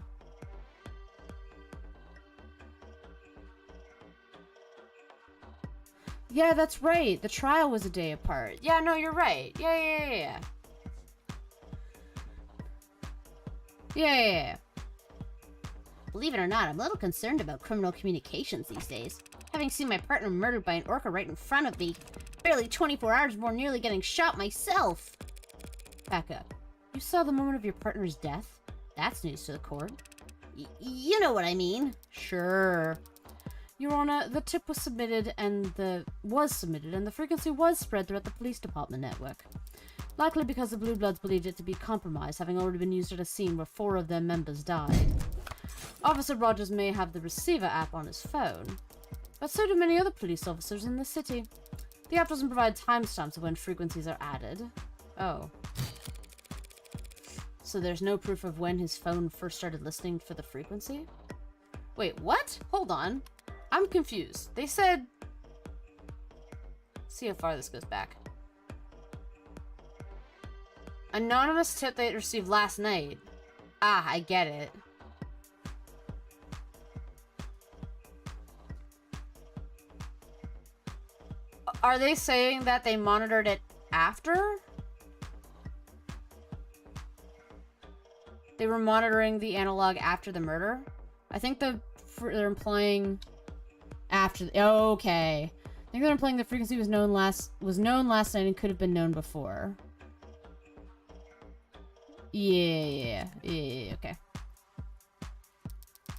Yeah, that's right. The trial was a day apart. Yeah, no, you're right. Yeah. Believe it or not, I'm a little concerned about criminal communications these days. Having seen my partner murdered by an orca right in front of me, barely 24 hours more nearly getting shot myself. Back up. You saw the moment of your partner's death? That's news to the court. You know what I mean. Sure. Your Honor, the tip was submitted and the frequency was spread throughout the police department network. Likely because the Blue Bloods believed it to be compromised, having already been used at a scene where 4 of their members died. Officer Rogers may have the receiver app on his phone, but so do many other police officers in the city. The app doesn't provide timestamps of when frequencies are added. Oh. So there's no proof of when his phone first started listening for the frequency? Wait, what? Hold on. I'm confused. They said... Let's see how far this goes back. Anonymous tip they received last night. Ah, I get it. Are they saying that they monitored it after? They were monitoring the analog after the murder? I think they're implying after. Okay. I think they're implying the frequency was known last night and could have been known before. Yeah, okay.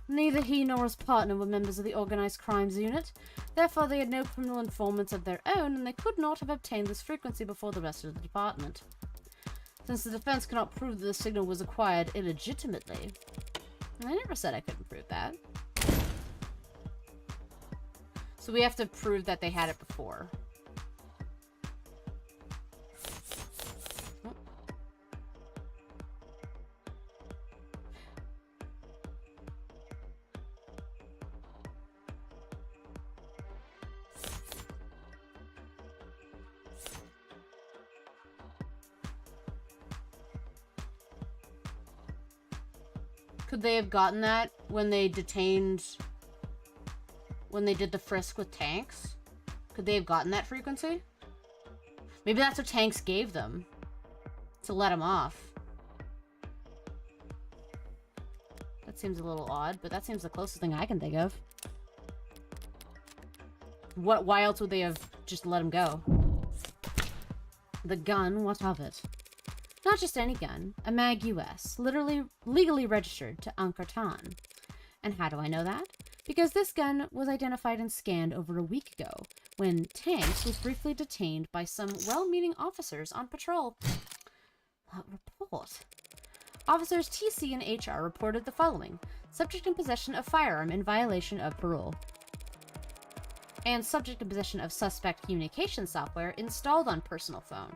Neither he nor his partner were members of the Organized Crimes Unit. Therefore, they had no criminal informants of their own, and they could not have obtained this frequency before the rest of the department. Since the defense cannot prove that the signal was acquired illegitimately. I never said I couldn't prove that. So we have to prove that they had it before. Could they have gotten that when they detained... when they did the frisk with Tanks? Could they have gotten that frequency? Maybe that's what Tanks gave them. To let him off. That seems a little odd, but that seems the closest thing I can think of. Why else would they have just let him go? The gun, what of it? Not just any gun, a MAG US, legally registered to Ankartan. And how do I know that? Because this gun was identified and scanned over a week ago, when Tanks was briefly detained by some well-meaning officers on patrol. What report? Officers TC and HR reported the following. Subject in possession of firearm in violation of parole. And subject in possession of suspect communication software installed on personal phone.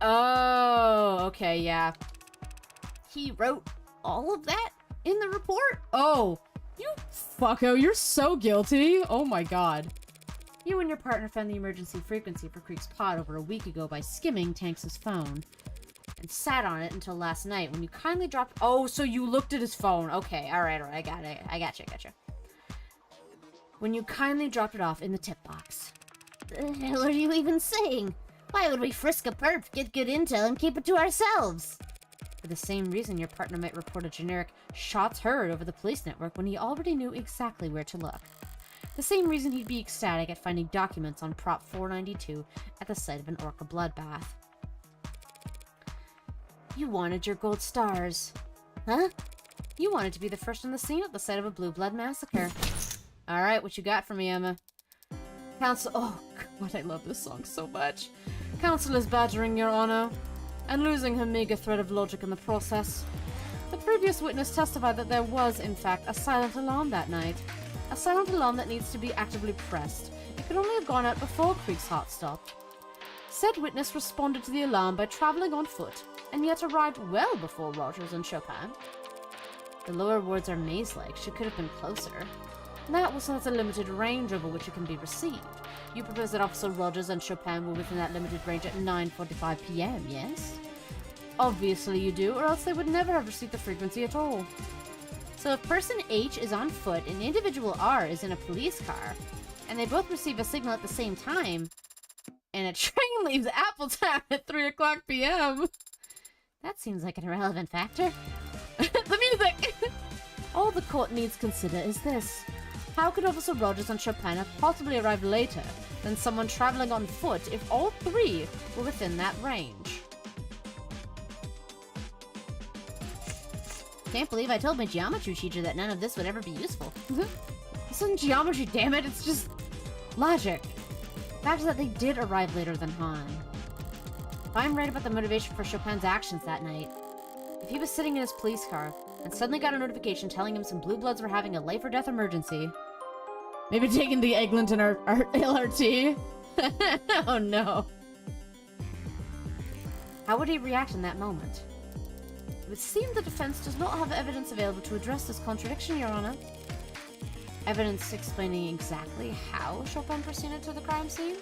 Oh, okay, yeah. He wrote all of that in the report? Oh, you fucko, you're so guilty. Oh my god. You and your partner found the emergency frequency for Creek's pod over a week ago by skimming Tanks' phone. And sat on it until last night when you kindly dropped... Oh, so you looked at his phone. Okay, alright, I got it. I gotcha. When you kindly dropped it off in the tip box. The hell are you even saying? Why would we frisk a perp, get good intel, and keep it to ourselves? For the same reason your partner might report a generic shots heard over the police network when he already knew exactly where to look. The same reason he'd be ecstatic at finding documents on Prop 492 at the site of an Orca bloodbath. You wanted your gold stars. Huh? You wanted to be the first on the scene at the site of a blue blood massacre. Alright, what you got for me, Emma? Counsel- oh, God, I love this song so much. Counsel is badgering your honor, and losing her meager thread of logic in the process. The previous witness testified that there was, in fact, a silent alarm that night. A silent alarm that needs to be actively pressed. It could only have gone out before Creek's heart stopped. Said witness responded to the alarm by traveling on foot, and yet arrived well before Rogers and Chopin. The lower wards are maze-like. She could have been closer. That was since a limited range over which it can be received. You propose that Officer Rogers and Chopin were within that limited range at 9:45 p.m., yes? Obviously you do, or else they would never have received the frequency at all. So if person H is on foot and individual R is in a police car, and they both receive a signal at the same time, and a train leaves Appletown at 3 o'clock p.m., that seems like an irrelevant factor. The music! All the court needs consider is this. How could Officer Rogers and Chopin have possibly arrived later than someone traveling on foot if all three were within that range? Can't believe I told my geometry teacher that none of this would ever be useful. This isn't geometry, damn it, it's just logic. The fact is that they did arrive later than Han. If I'm right about the motivation for Chopin's actions that night, if he was sitting in his police car and suddenly got a notification telling him some blue bloods were having a life or death emergency, maybe taking the Eglinton or LRT? Oh no. How would he react in that moment? It would seem the defense does not have evidence available to address this contradiction, Your Honor. Evidence explaining exactly how Chopin proceeded to the crime scene?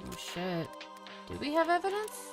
Oh shit. Do we have evidence?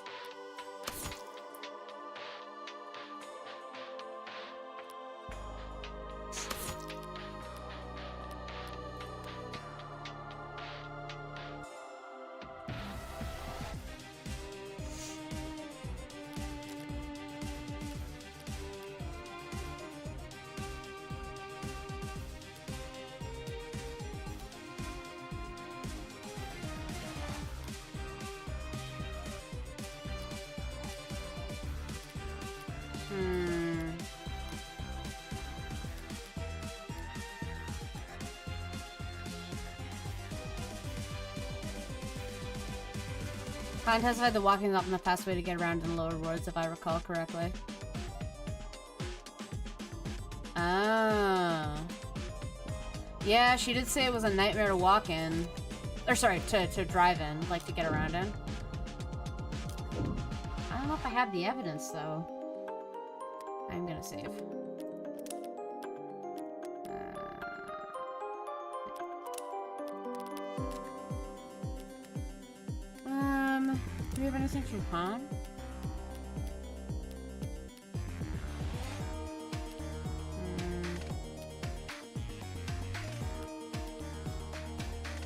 Client testified the walking is often the fast way to get around in lower wards, if I recall correctly. Ah. Yeah, she did say it was a nightmare to walk in. Or sorry, to drive in, like to get around in. I don't know if I have the evidence though. I'm gonna save. Do we have anything from Han?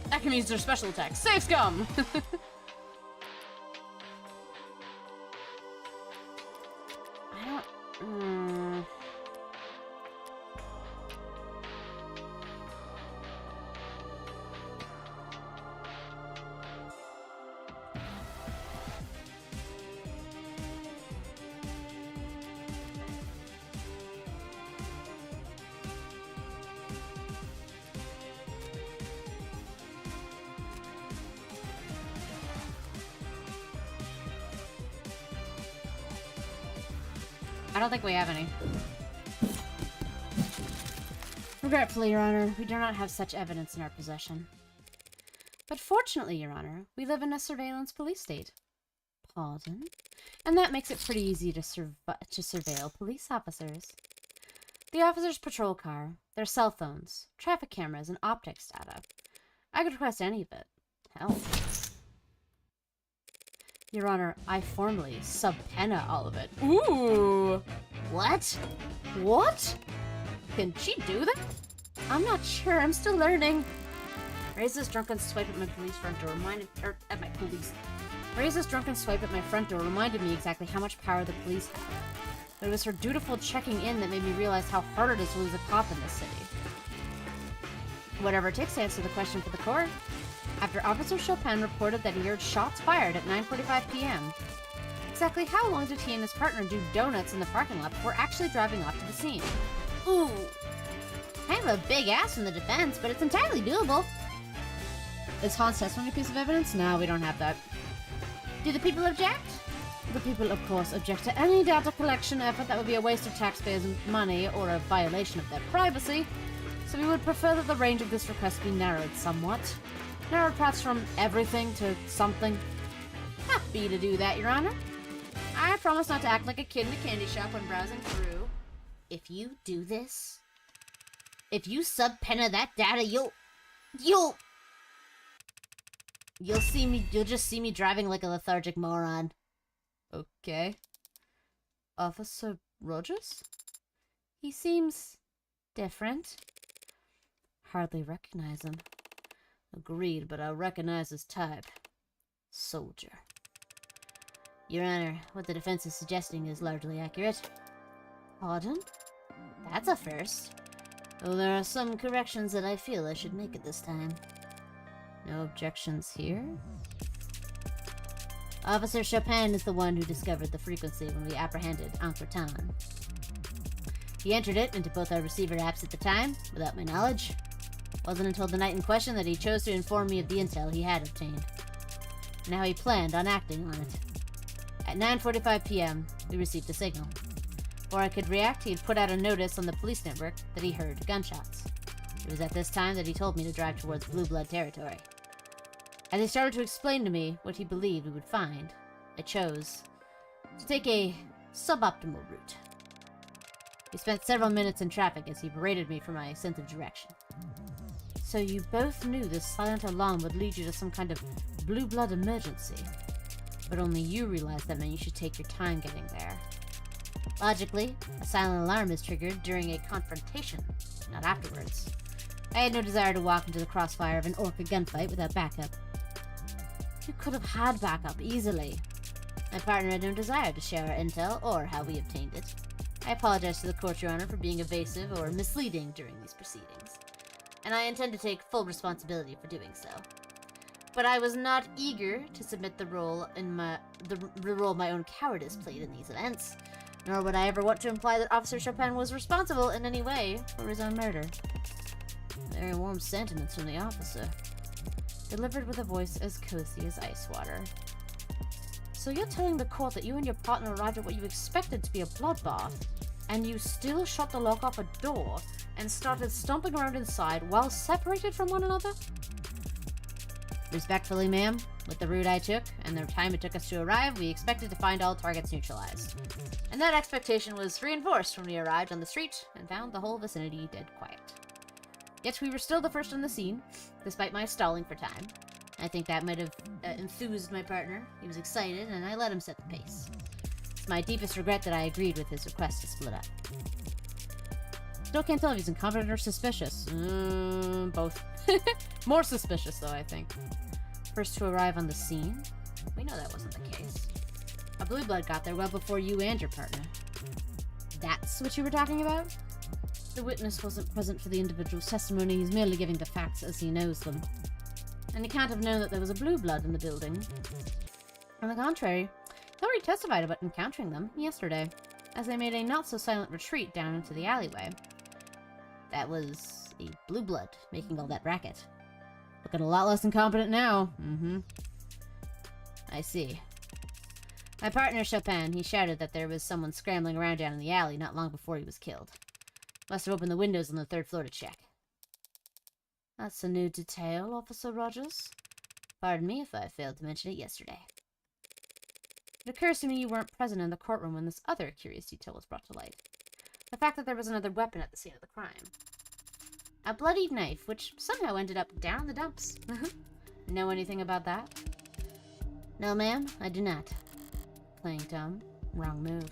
That can use their special attack. Safe scum! I don't... I don't think we have any. Regretfully, Your Honor, we do not have such evidence in our possession. But fortunately, Your Honor, we live in a surveillance police state. Pardon? And that makes it pretty easy to surveil police officers. The officers' patrol car, their cell phones, traffic cameras, and optics data. I could request any of it. Hell. Your Honor, I formally subpoena all of it. Ooh! What? What? Can she do that? I'm not sure. I'm still learning. Raise this drunken swipe at my police front door Raise this drunken swipe at my front door reminded me exactly how much power the police have. But it was her dutiful checking in that made me realize how hard it is to lose a cop in this city. Whatever it takes to answer the question for the court. After Officer Chopin reported that he heard shots fired at 9:45 p.m. Exactly how long did he and his partner do donuts in the parking lot before actually driving off to the scene? Ooh. Kind of a big ask from the defense, but it's entirely doable. Is Han's testimony a piece of evidence? No, we don't have that. Do the people object? The people, of course, object to any data collection effort that would be a waste of taxpayers' money or a violation of their privacy, so we would prefer that the range of this request be narrowed somewhat. Narrowed perhaps from everything to something. Happy to do that, Your Honor. I promise not to act like a kid in a candy shop when browsing through. If you do this, if you subpoena that data, you'll just see me driving like a lethargic moron. Okay. Officer Rogers? He seems different. Hardly recognize him. Agreed, but I'll recognize his type. Soldier. Your Honor, what the defense is suggesting is largely accurate. Pardon? That's a first. Though there are some corrections that I feel I should make at this time. No objections here? Officer Chopin is the one who discovered the frequency when we apprehended Ankh-Ratan. He entered it into both our receiver apps at the time, without my knowledge. It wasn't until the night in question that he chose to inform me of the intel he had obtained, and how he planned on acting on it. At 9:45 p.m., we received a signal. Before I could react, he had put out a notice on the police network that he heard gunshots. It was at this time that he told me to drive towards Blue Blood territory. As he started to explain to me what he believed we would find, I chose to take a suboptimal route. We spent several minutes in traffic as he berated me for my sense of direction. So you both knew this silent alarm would lead you to some kind of blue blood emergency. But only you realized that meant you should take your time getting there. Logically, a silent alarm is triggered during a confrontation, not afterwards. I had no desire to walk into the crossfire of an Orca gunfight without backup. You could have had backup easily. My partner had no desire to share our intel or how we obtained it. I apologize to the court, Your Honor, for being evasive or misleading during these proceedings, and I intend to take full responsibility for doing so. But I was not eager to submit the role my own cowardice played in these events, nor would I ever want to imply that Officer Chopin was responsible in any way for his own murder. Very warm sentiments from the officer. Delivered with a voice as cozy as ice water. So you're telling the court that you and your partner arrived at what you expected to be a bloodbath, and you still shut the lock off a door and started stomping around inside while separated from one another? Respectfully, ma'am, with the route I took and the time it took us to arrive, we expected to find all targets neutralized. And that expectation was reinforced when we arrived on the street and found the whole vicinity dead quiet. Yet we were still the first on the scene, despite my stalling for time. I think that might have enthused my partner. He was excited, and I let him set the pace. It's my deepest regret that I agreed with his request to split up. Still can't tell if he's incompetent or suspicious. Both. More suspicious, though, I think. First to arrive on the scene? We know that wasn't the case. A blue blood got there well before you and your partner. That's what you were talking about? The witness wasn't present for the individual's testimony. He's merely giving the facts as he knows them. And he can't have known that there was a blue blood in the building. On the contrary, he already testified about encountering them yesterday, as they made a not-so-silent retreat down into the alleyway. That was a blue blood making all that racket. Looking a lot less incompetent now. I see. My partner, Chopin, he shouted that there was someone scrambling around down in the alley not long before he was killed. Must have opened the windows on the 3rd floor to check. That's a new detail, Officer Rogers. Pardon me if I failed to mention it yesterday. It occurs to me you weren't present in the courtroom when this other curious detail was brought to light. The fact that there was another weapon at the scene of the crime. A bloodied knife, which somehow ended up down in the dumps. Know anything about that? No, ma'am, I do not. Playing dumb. Wrong move.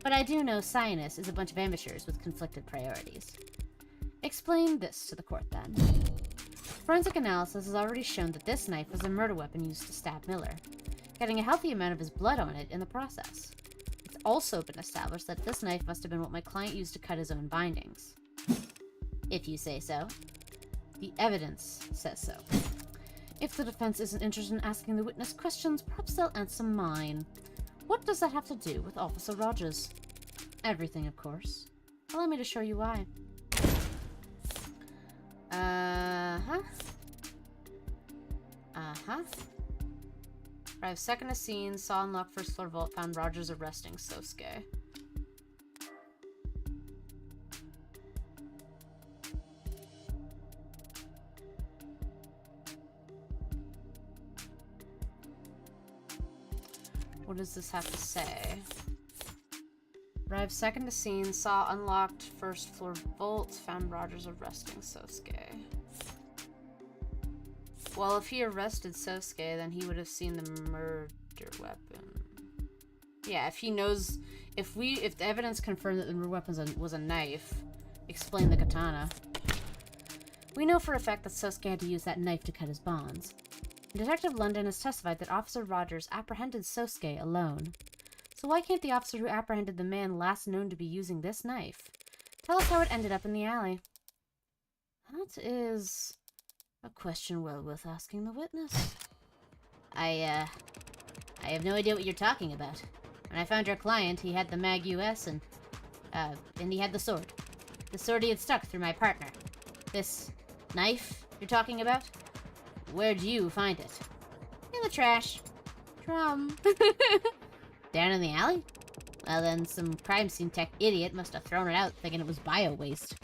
But I do know Cyanus is a bunch of amateurs with conflicted priorities. Explain this to the court, then. Forensic analysis has already shown that this knife was a murder weapon used to stab Miller, getting a healthy amount of his blood on it in the process. It's also been established that this knife must have been what my client used to cut his own bindings. If you say so. The evidence says so. If the defense isn't interested in asking the witness questions, perhaps they'll answer mine. What does that have to do with Officer Rogers? Everything, of course. Allow me to show you why. Arrived second to scene, saw unlocked first floor vault, found Rogers arresting Sosuke. What does this have to say? Arrived second to scene, saw unlocked first floor vault, found Rogers arresting Sosuke. Well, if he arrested Sosuke, then he would have seen the murder weapon. Yeah, if he knows... If the evidence confirmed that the murder weapon was a knife, explain the katana. We know for a fact that Sosuke had to use that knife to cut his bonds. Detective London has testified that Officer Rogers apprehended Sosuke alone. So why can't the officer who apprehended the man last known to be using this knife tell us how it ended up in the alley? That is a question well worth asking the witness. I have no idea what you're talking about. When I found your client, he had the Mag US and he had the sword. The sword he had stuck through my partner. This knife you're talking about? Where'd you find it? In the trash. Drum. Down in the alley? Well then, some crime scene tech idiot must have thrown it out thinking it was bio-waste.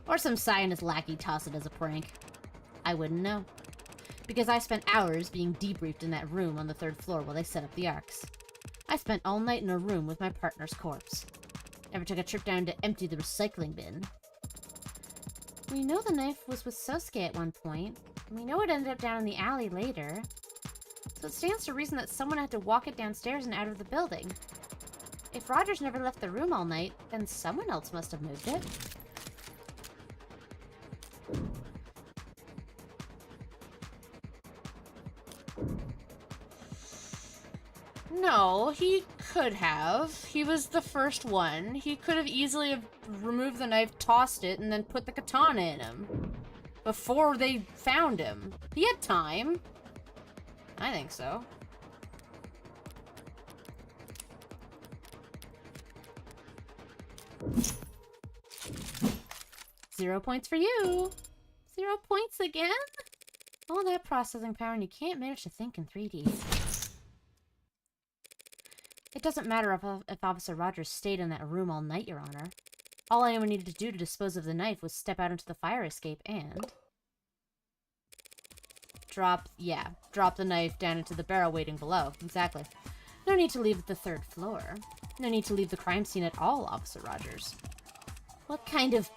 Or some scientist lackey tossed it as a prank. I wouldn't know. Because I spent hours being debriefed in that room on the 3rd floor while they set up the arcs. I spent all night in a room with my partner's corpse. Never took a trip down to empty the recycling bin. We know the knife was with Sosuke at one point, and we know it ended up down in the alley later. So it stands to reason that someone had to walk it downstairs and out of the building. If Rogers never left the room all night, then someone else must have moved it. No, he could have. He was the first one. He could have easily have removed the knife, tossed it, and then put the katana in him. Before they found him. He had time. I think so. Zero points for you. 0 points again? All that processing power and you can't manage to think in 3D. It doesn't matter if Officer Rogers stayed in that room all night, Your Honor. All anyone needed to do to dispose of the knife was step out into the fire escape and... Drop the knife down into the barrel waiting below. Exactly. No need to leave the 3rd floor. No need to leave the crime scene at all, Officer Rogers. What kind of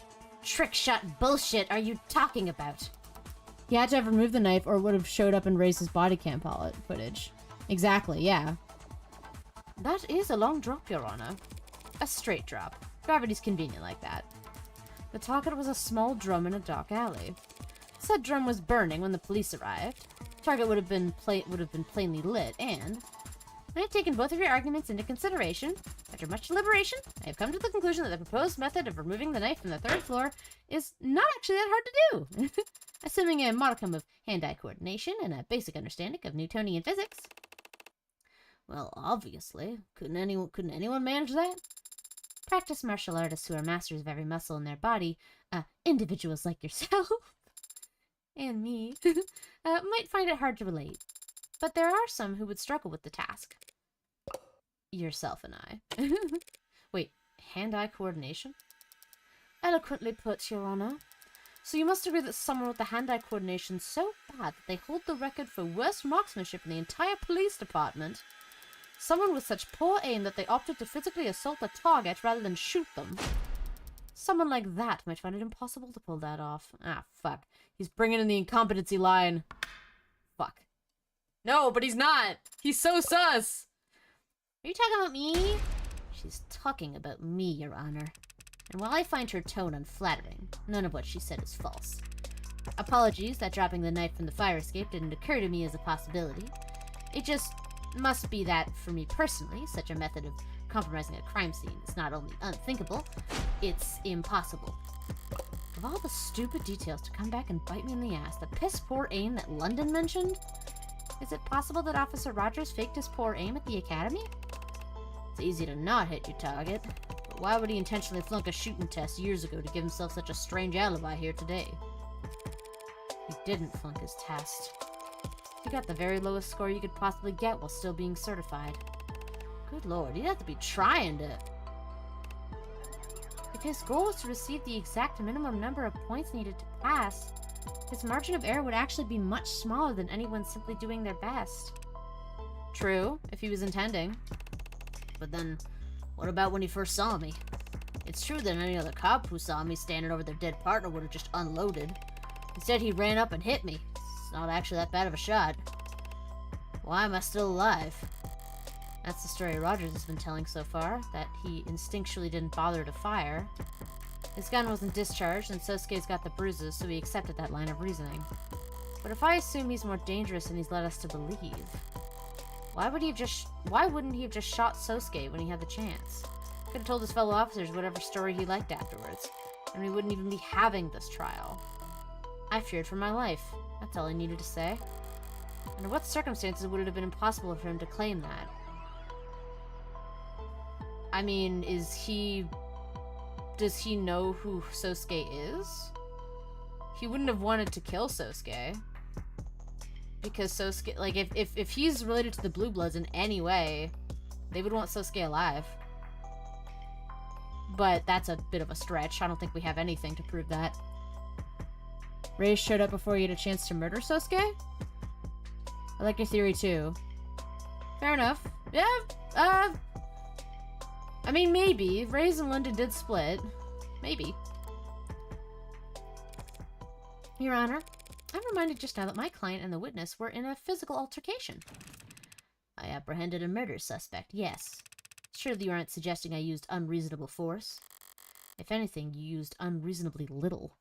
trick shot bullshit are you talking about? He had to have removed the knife or it would have showed up in Race's body cam footage. Exactly, yeah. That is a long drop, Your Honor. A straight drop. Gravity's convenient like that. The target was a small drum in a dark alley. Said drum was burning when the police arrived. Target would have been plainly lit, and I have taken both of your arguments into consideration. After much deliberation, I have come to the conclusion that the proposed method of removing the knife from the 3rd floor is not actually that hard to do. Assuming a modicum of hand-eye coordination and a basic understanding of Newtonian physics. Well, obviously. Couldn't anyone manage that? Practice martial artists who are masters of every muscle in their body, individuals like yourself, and me, might find it hard to relate. But there are some who would struggle with the task. Yourself and I. Wait, hand-eye coordination? Eloquently put, Your Honor. So you must agree that someone with the hand-eye coordination so bad that they hold the record for worst marksmanship in the entire police department. Someone with such poor aim that they opted to physically assault the target rather than shoot them. Someone like that might find it impossible to pull that off. Ah, fuck. He's bringing in the incompetency line. Fuck. No, but he's not. He's so sus. Are you talking about me? She's talking about me, Your Honor. And while I find her tone unflattering, none of what she said is false. Apologies that dropping the knife from the fire escape didn't occur to me as a possibility. It just must be that, for me personally, such a method of compromising a crime scene is not only unthinkable, it's impossible. Of all the stupid details to come back and bite me in the ass, the piss-poor aim that London mentioned? Is it possible that Officer Rogers faked his poor aim at the academy? It's easy to not hit your target, but why would he intentionally flunk a shooting test years ago to give himself such a strange alibi here today? He didn't flunk his test. He got the very lowest score you could possibly get while still being certified. Good lord, he'd have to be trying to... If his goal was to receive the exact minimum number of points needed to pass, his margin of error would actually be much smaller than anyone simply doing their best. True, if he was intending. But then, what about when he first saw me? It's true that any other cop who saw me standing over their dead partner would have just unloaded. Instead, he ran up and hit me. It's not actually that bad of a shot. Why am I still alive? That's the story Rogers has been telling so far, that he instinctually didn't bother to fire. His gun wasn't discharged, and Sosuke's got the bruises, so he accepted that line of reasoning. But if I assume he's more dangerous than he's led us to believe, why wouldn't he have just shot Sosuke when he had the chance? Could have told his fellow officers whatever story he liked afterwards, and we wouldn't even be having this trial. I feared for my life. That's all I needed to say. Under what circumstances would it have been impossible for him to claim that? I mean, does he know who Sosuke is? He wouldn't have wanted to kill Sosuke. Because Sosuke, like, if he's related to the Blue Bloods in any way, they would want Sosuke alive. But that's a bit of a stretch. I don't think we have anything to prove that. Ray showed up before he had a chance to murder Sosuke? I like your theory too. Fair enough. Yeah, I mean, maybe. Reyes and Linda did split. Maybe. Your Honor, I'm reminded just now that my client and the witness were in a physical altercation. I apprehended a murder suspect, yes. Surely you aren't suggesting I used unreasonable force. If anything, you used unreasonably little.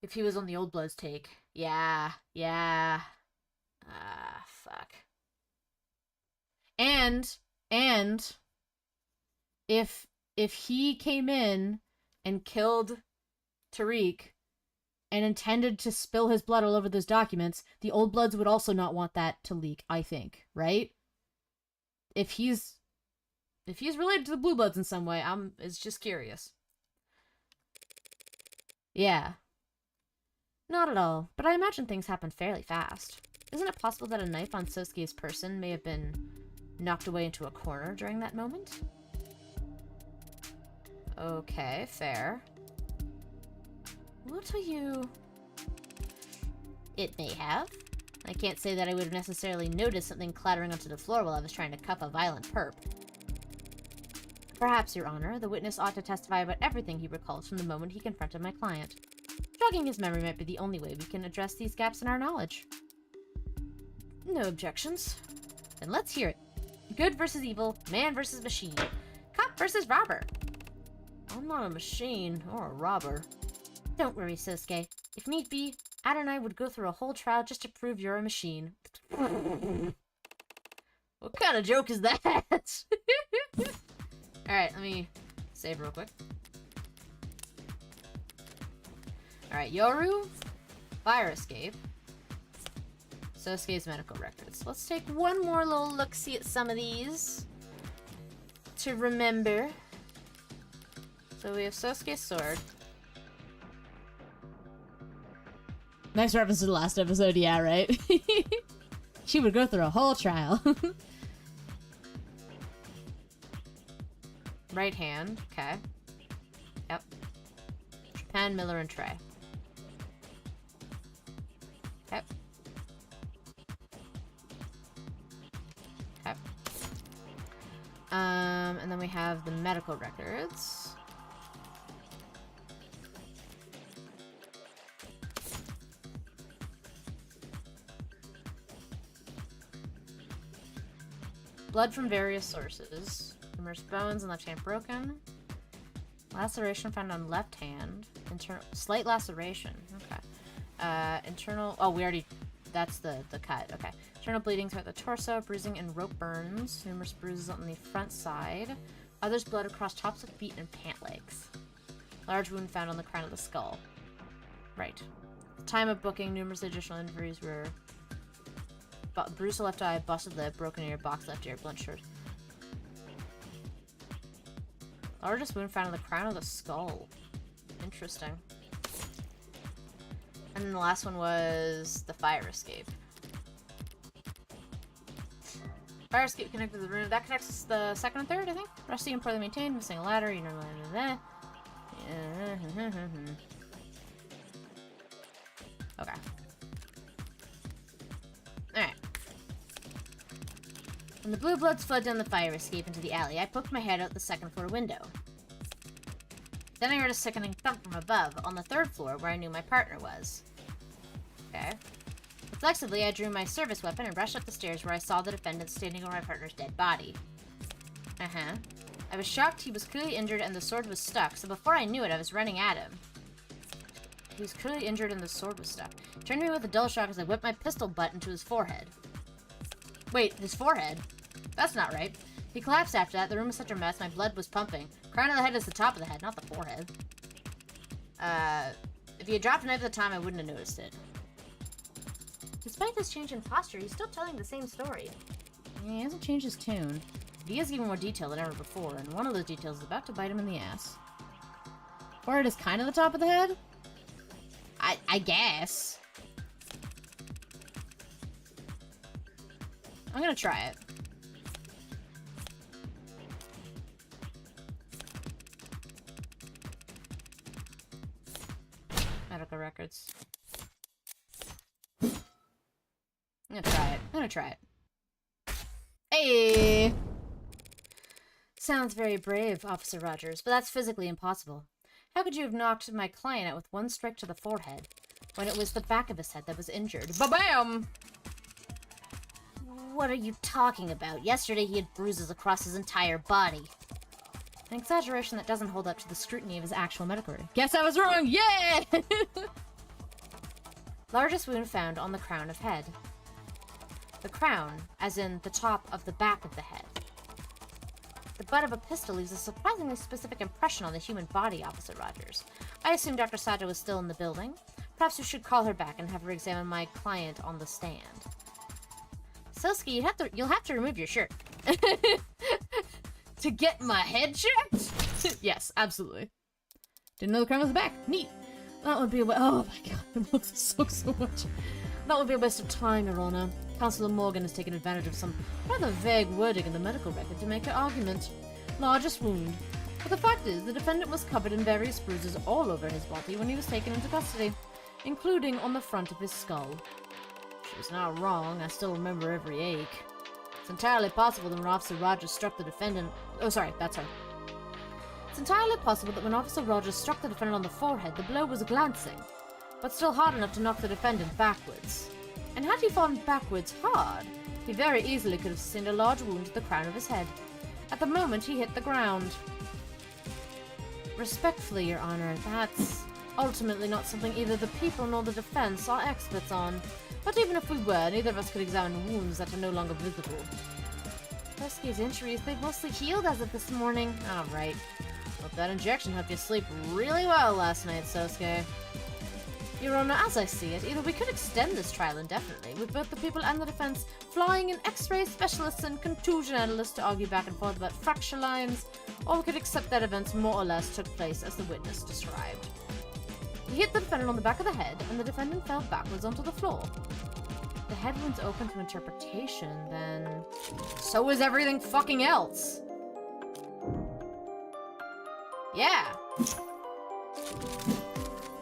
If he was on the Old Bloods take. Yeah. Ah, fuck. And if he came in and killed Tariq and intended to spill his blood all over those documents, the Old Bloods would also not want that to leak, I think, right? If he's related to the Blue Bloods in some way, it's just curious. Yeah. Not at all, but I imagine things happen fairly fast. Isn't it possible that a knife on Sosuke's person may have been knocked away into a corner during that moment? Okay, fair. What are you... It may have. I can't say that I would have necessarily noticed something clattering onto the floor while I was trying to cuff a violent perp. Perhaps, Your Honor, the witness ought to testify about everything he recalls from the moment he confronted my client. Jogging his memory might be the only way we can address these gaps in our knowledge. No objections. Then let's hear it. Good versus evil, man versus machine. Cop versus robber. I'm not a machine or a robber. Don't worry, Sosuke. If need be, Ad and I would go through a whole trial just to prove you're a machine. What kind of joke is that? Alright, let me save real quick. Alright, Yoru, fire escape, Sosuke's medical records. Let's take one more little look-see at some of these to remember. So we have Sosuke's sword. Next reference to the last episode, yeah, right? She would go through a whole trial. Right hand, okay. Yep. Japan, Miller, and Trey. Okay. Okay. And then we have the medical records. Blood from various sources. Numerous bones and left hand broken. Laceration found on left hand. Slight laceration. Okay. Internal. Oh, we already. That's the cut. Okay. Internal bleeding throughout the torso, bruising and rope burns. Numerous bruises on the front side. Others blood across tops of feet and pant legs. Large wound found on the crown of the skull. Right. Time of booking. Numerous additional injuries were. Bruised left eye, busted lip, broken ear, box left ear, blunt shirt. Largest wound found on the crown of the skull. Interesting. And then the last one was the fire escape. Fire escape connected to the room. That connects the second and third, I think. Rusty and poorly maintained, missing a ladder, you know, okay. Alright. When the Blue Bloods fled down the fire escape into the alley, I poked my head out the second floor window. Then I heard a sickening thump from above, on the third floor, where I knew my partner was. Okay. Reflexively, I drew my service weapon and rushed up the stairs where I saw the defendant standing over my partner's dead body. Uh-huh. I was shocked. He was clearly injured and the sword was stuck, so before I knew it, I was running at him. He was clearly injured and the sword was stuck. He turned to me with a dull shock as I whipped my pistol butt into his forehead. Wait, his forehead? That's not right. He collapsed after that. The room was such a mess. My blood was pumping. Crown of the head is the top of the head, not the forehead. If he had dropped a knife at the time, I wouldn't have noticed it. Despite this change in posture, he's still telling the same story. He hasn't changed his tune. But he is giving more detail than ever before, and one of those details is about to bite him in the ass. Forehead is kind of the top of the head? I guess. I'm gonna try it. Medical records. I'm gonna try it. Hey! Sounds very brave, Officer Rogers, but that's physically impossible. How could you have knocked my client out with one strike to the forehead, when it was the back of his head that was injured? Ba-bam! What are you talking about? Yesterday he had bruises across his entire body. An exaggeration that doesn't hold up to the scrutiny of his actual medical record. Guess I was wrong! Yeah! Largest wound found on the crown of head. The crown, as in the top of the back of the head. The butt of a pistol leaves a surprisingly specific impression on the human body, Officer Rogers. I assume Dr. Sato is still in the building. Perhaps we should call her back and have her examine my client on the stand. Sosuke, you'll have to remove your shirt. To get my head checked? Yes, absolutely. Didn't know the crown was the back. Neat. That would be a oh my god, I love this so much. That would be a waste of time, Your Honor. Councillor Morgan has taken advantage of some rather vague wording in the medical record to make her argument. Largest wound. But the fact is, the defendant was covered in various bruises all over his body when he was taken into custody, including on the front of his skull. She was not wrong, I still remember every ache. It's entirely possible that when Officer Rogers struck the defendant... Oh, sorry, that's her. It's entirely possible that when Officer Rogers struck the defendant on the forehead, the blow was glancing, but still hard enough to knock the defendant backwards. And had he fallen backwards hard, he very easily could have sustained a large wound to the crown of his head. At the moment he hit the ground. Respectfully, Your Honor, that's ultimately not something either the people nor the defense are experts on. But even if we were, neither of us could examine wounds that are no longer visible. Sosuke's injuries, they've mostly healed as of this morning. Alright. Hope that injection helped you sleep really well last night, Sosuke. Your Honor, as I see it, either we could extend this trial indefinitely, with both the people and the defense flying in X-ray specialists and contusion analysts to argue back and forth about fracture lines, or we could accept that events more or less took place as the witness described. He hit the defendant on the back of the head, and the defendant fell backwards onto the floor. The head wound's open to interpretation, then... So is everything fucking else. Yeah.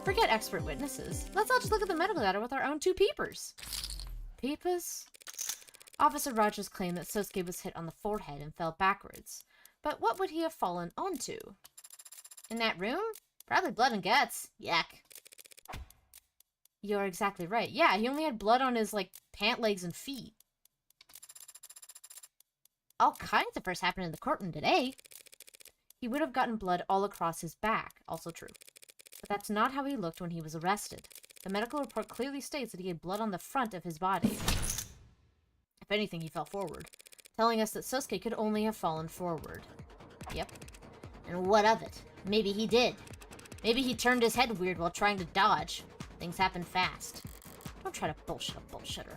Forget expert witnesses. Let's all just look at the medical data with our own two peepers. Peepers? Officer Rogers claimed that Sosuke was hit on the forehead and fell backwards. But what would he have fallen onto? In that room? Probably blood and guts. Yuck. You're exactly right. Yeah, he only had blood on his, like, pant legs and feet. All kinds of first happened in the courtroom today. He would have gotten blood all across his back. Also true. But that's not how he looked when he was arrested. The medical report clearly states that he had blood on the front of his body. If anything, he fell forward, telling us that Sosuke could only have fallen forward. Yep. And what of it? Maybe he did. Maybe he turned his head weird while trying to dodge. Things happen fast. Don't try to bullshit a bullshitter.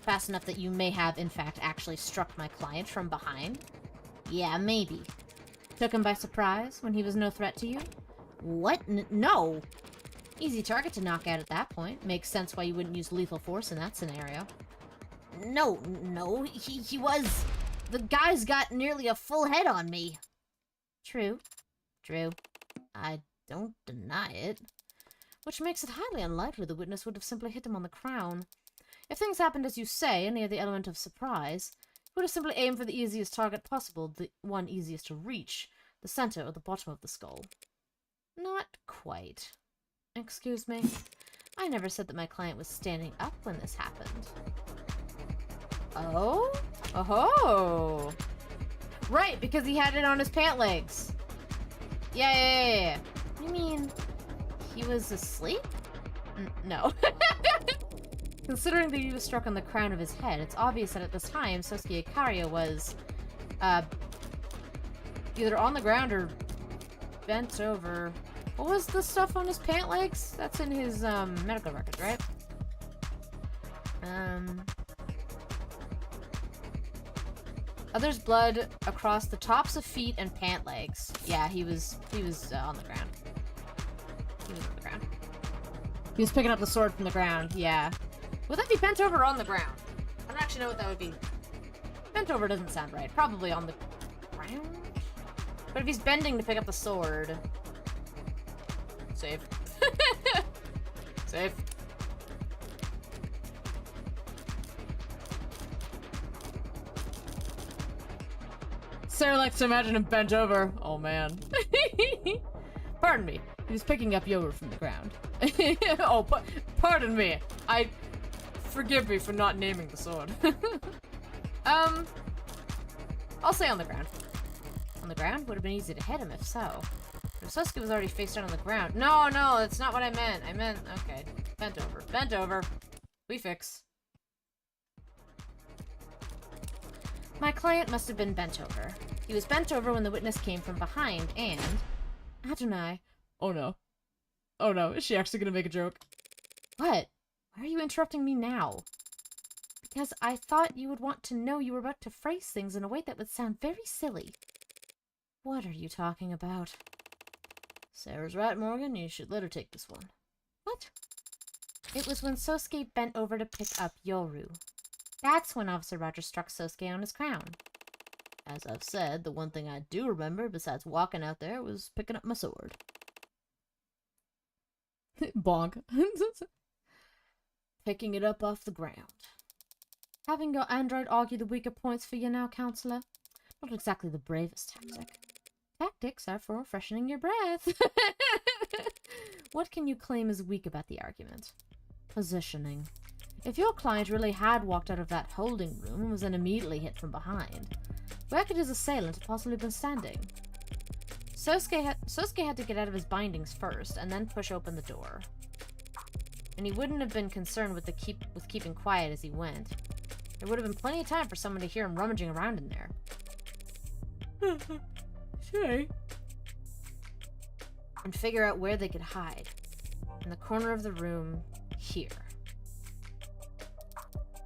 Fast enough that you may have, in fact, actually struck my client from behind? Yeah, maybe. Took him by surprise when he was no threat to you? What? No! Easy target to knock out at that point. Makes sense why you wouldn't use lethal force in that scenario. No, he was... The guy's got nearly a full head on me. True. I don't deny it. Which makes it highly unlikely the witness would have simply hit him on the crown. If things happened as you say, and he had the element of surprise, he would have simply aimed for the easiest target possible, the one easiest to reach, the center or the bottom of the skull. Not quite. Excuse me? I never said that my client was standing up when this happened. Oh? Oh-ho! Right, because he had it on his pant legs. Yeah. You mean he was asleep? No. Considering that he was struck on the crown of his head, it's obvious that at this time, Sosuke Ikaria was, either on the ground or bent over. What was the stuff on his pant legs? That's in his, medical records, right? There's blood across the tops of feet and pant legs. Yeah, he was on the ground. He was on the ground. He was picking up the sword from the ground, yeah. Would that be bent over or on the ground? I don't actually know what that would be. Bent over doesn't sound right. Probably on the ground? But if he's bending to pick up the sword... Save. Save. Sarah likes to imagine him bent over. Oh man. Pardon me. He was picking up Yoru from the ground. Oh, pardon me. Forgive me for not naming the sword. I'll say on the ground. On the ground? Would have been easy to hit him if so. If Sosuke was already face down on the ground. No, that's not what I meant. I meant, okay. Bent over. Bent over. We fix. My client must have been bent over. He was bent over when the witness came from behind and... Adonai. Oh no. Oh no, is she actually gonna make a joke? What? Why are you interrupting me now? Because I thought you would want to know you were about to phrase things in a way that would sound very silly. What are you talking about? Sarah's right, Morgan. You should let her take this one. What? It was when Sosuke bent over to pick up Yoru. That's when Officer Rogers struck Sosuke on his crown. As I've said, the one thing I do remember, besides walking out there, was picking up my sword. Bonk. Picking it up off the ground. Having your android argue the weaker points for you now, Counselor? Not exactly the bravest tactic. Tactics are for freshening your breath. What can you claim is weak about the argument? Positioning. If your client really had walked out of that holding room and was then immediately hit from behind, where could his assailant have possibly been standing? Sosuke had to get out of his bindings first, and then push open the door. And he wouldn't have been concerned with keeping quiet as he went. There would have been plenty of time for someone to hear him rummaging around in there. Shay. And figure out where they could hide. In the corner of the room, here.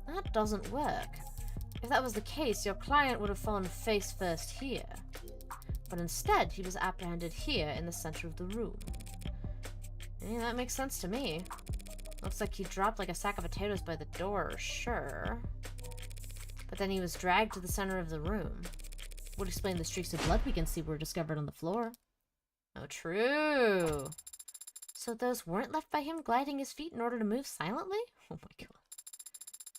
That doesn't work. If that was the case, your client would have fallen face first here. But instead, he was apprehended here in the center of the room. Yeah, that makes sense to me. Looks like he dropped like a sack of potatoes by the door, sure. But then he was dragged to the center of the room. Would explain the streaks of blood we can see were discovered on the floor. Oh, true. So those weren't left by him gliding his feet in order to move silently? Oh my god.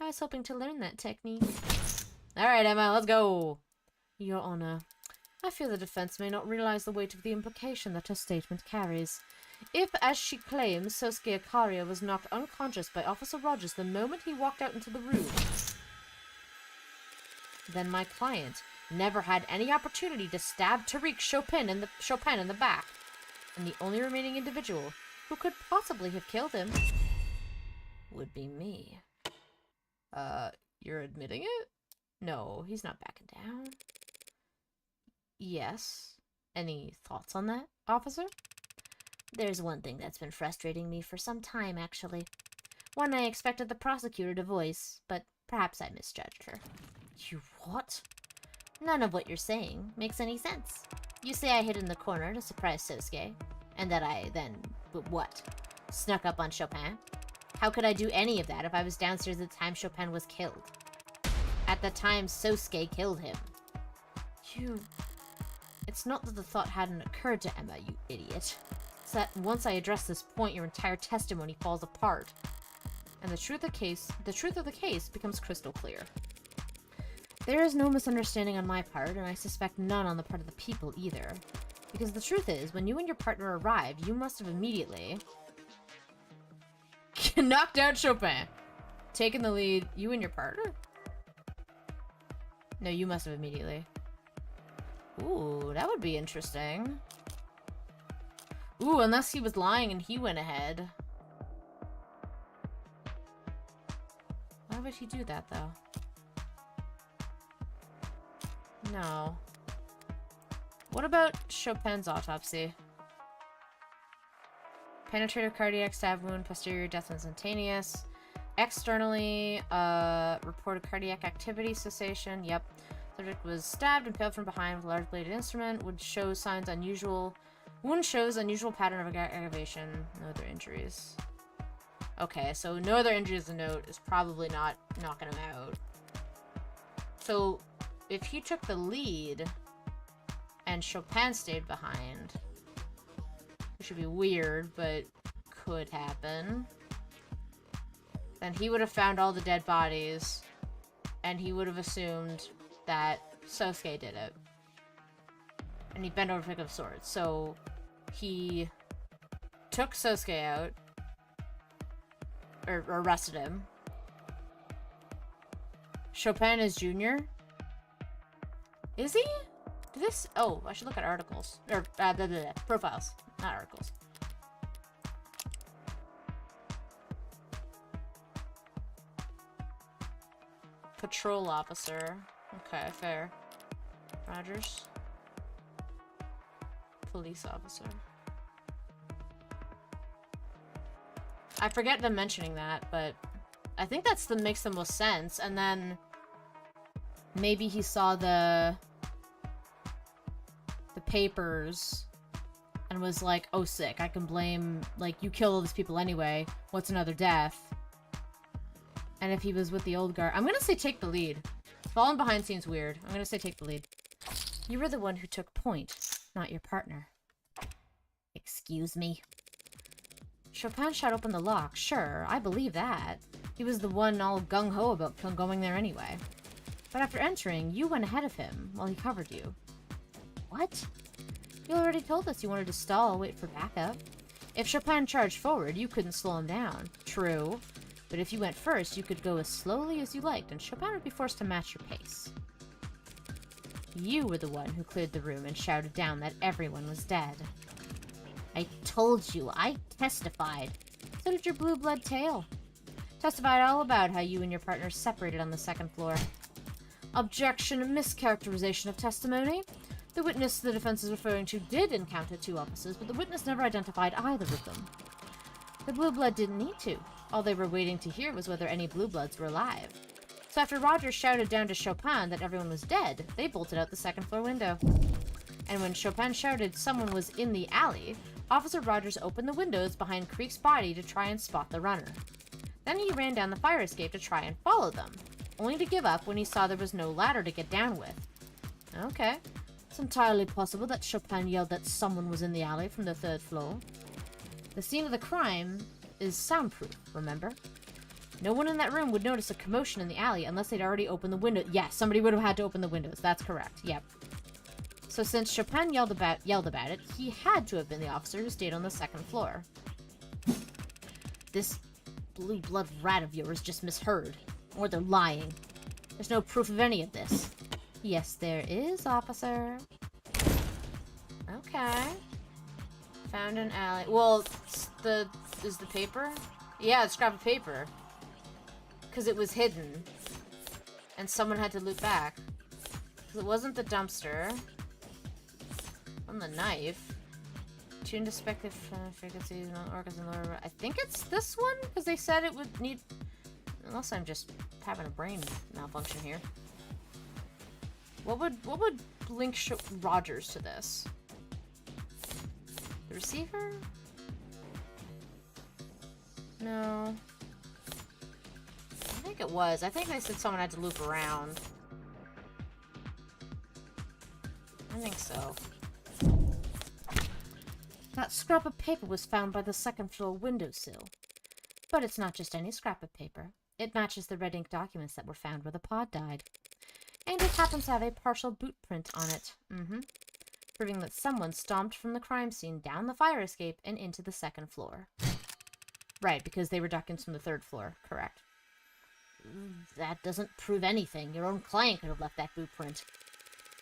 I was hoping to learn that technique. Alright, Emma, let's go. Your Honor, I fear the defense may not realize the weight of the implication that her statement carries. If, as she claims, Sosuke Ikaria was knocked unconscious by Officer Rogers the moment he walked out into the room, then my client never had any opportunity to stab Tariq Chopin in the back, and the only remaining individual who could possibly have killed him would be me. You're admitting it? No, he's not backing down. Yes. Any thoughts on that, officer? There's one thing that's been frustrating me for some time, actually. One I expected the prosecutor to voice, but perhaps I misjudged her. You what? None of what you're saying makes any sense. You say I hid in the corner to surprise Sosuke, and that I then, what? Snuck up on Chopin? How could I do any of that if I was downstairs at the time Chopin was killed? At the time Sosuke killed him. It's not that the thought hadn't occurred to Emma, you idiot. It's that once I address this point, your entire testimony falls apart. And the truth of the case becomes crystal clear. There is no misunderstanding on my part, and I suspect none on the part of the people either. Because the truth is, when you and your partner arrived, you must have immediately knocked out Chopin. Taken the lead, you and your partner? No, you must have immediately. Ooh, that would be interesting. Ooh, unless he was lying and he went ahead. Why would he do that, though? No. What about Chopin's autopsy? Penetrative cardiac stab wound, posterior death instantaneous. Externally, reported cardiac activity cessation. Yep. Subject was stabbed and impaled from behind with a large bladed instrument. Wound shows unusual pattern of aggravation. No other injuries. Okay, so no other injuries to note is probably not knocking him out. So, if he took the lead and Chopin stayed behind, which would be weird, but could happen, then he would have found all the dead bodies, and he would have assumed that Sosuke did it. And he bent over to pick up a sword. So he took Sosuke out. Or arrested him. Chopin is junior. Is he? Did this? Oh, I should look at articles. Or, profiles. Not articles. Patrol officer. Okay, fair. Rogers. Police officer. I forget them mentioning that, but I think that's the makes the most sense. And then maybe he saw the papers and was like, oh, sick, I can blame, like, you killed all these people anyway. What's another death? And if he was with the old guard, I'm gonna say take the lead. Falling behind seems weird. I'm gonna say take the lead. You were the one who took point, not your partner. Excuse me. Chopin shot open the lock. Sure, I believe that. He was the one all gung-ho about going there anyway. But after entering, you went ahead of him while he covered you. What? You already told us you wanted to stall, wait for backup. If Chopin charged forward, you couldn't slow him down. True. But if you went first, you could go as slowly as you liked, and Chopin would be forced to match your pace. You were the one who cleared the room and shouted down that everyone was dead. I told you, I testified. So did your blue blood tail. Testified all about how you and your partner separated on the second floor. Objection, mischaracterization of testimony. The witness the defense is referring to did encounter two officers, but the witness never identified either of them. The blue blood didn't need to. All they were waiting to hear was whether any blue bloods were alive. So after Rogers shouted down to Chopin that everyone was dead, they bolted out the second floor window. And when Chopin shouted someone was in the alley, Officer Rogers opened the windows behind Creek's body to try and spot the runner. Then he ran down the fire escape to try and follow them, only to give up when he saw there was no ladder to get down with. Okay. It's entirely possible that Chopin yelled that someone was in the alley from the third floor. The scene of the crime is soundproof, remember? No one in that room would notice a commotion in the alley unless they'd already opened the window. Yeah, somebody would have had to open the windows. That's correct. Yep. So since Chopin yelled about it, he had to have been the officer who stayed on the second floor. This blue blood rat of yours just misheard. Or they're lying. There's no proof of any of this. Yes, there is, officer. Okay. Found an alley. Well, is the paper? Yeah, it's scrap of paper. Because it was hidden. And someone had to loot back. Because it wasn't the dumpster. On the knife. Tuned to speculative frequencies, orcas and lower. I think it's this one? Because they said it would need... Unless I'm just having a brain malfunction here. What would link Rogers to this? The receiver? No. I think it was. I think they said someone had to loop around. I think so. That scrap of paper was found by the second floor windowsill. But it's not just any scrap of paper. It matches the red ink documents that were found where the pod died. And it happens to have a partial boot print on it. Proving that someone stomped from the crime scene down the fire escape and into the second floor. Right, because they were ducked from the third floor. Correct. That doesn't prove anything. Your own client could have left that boot print.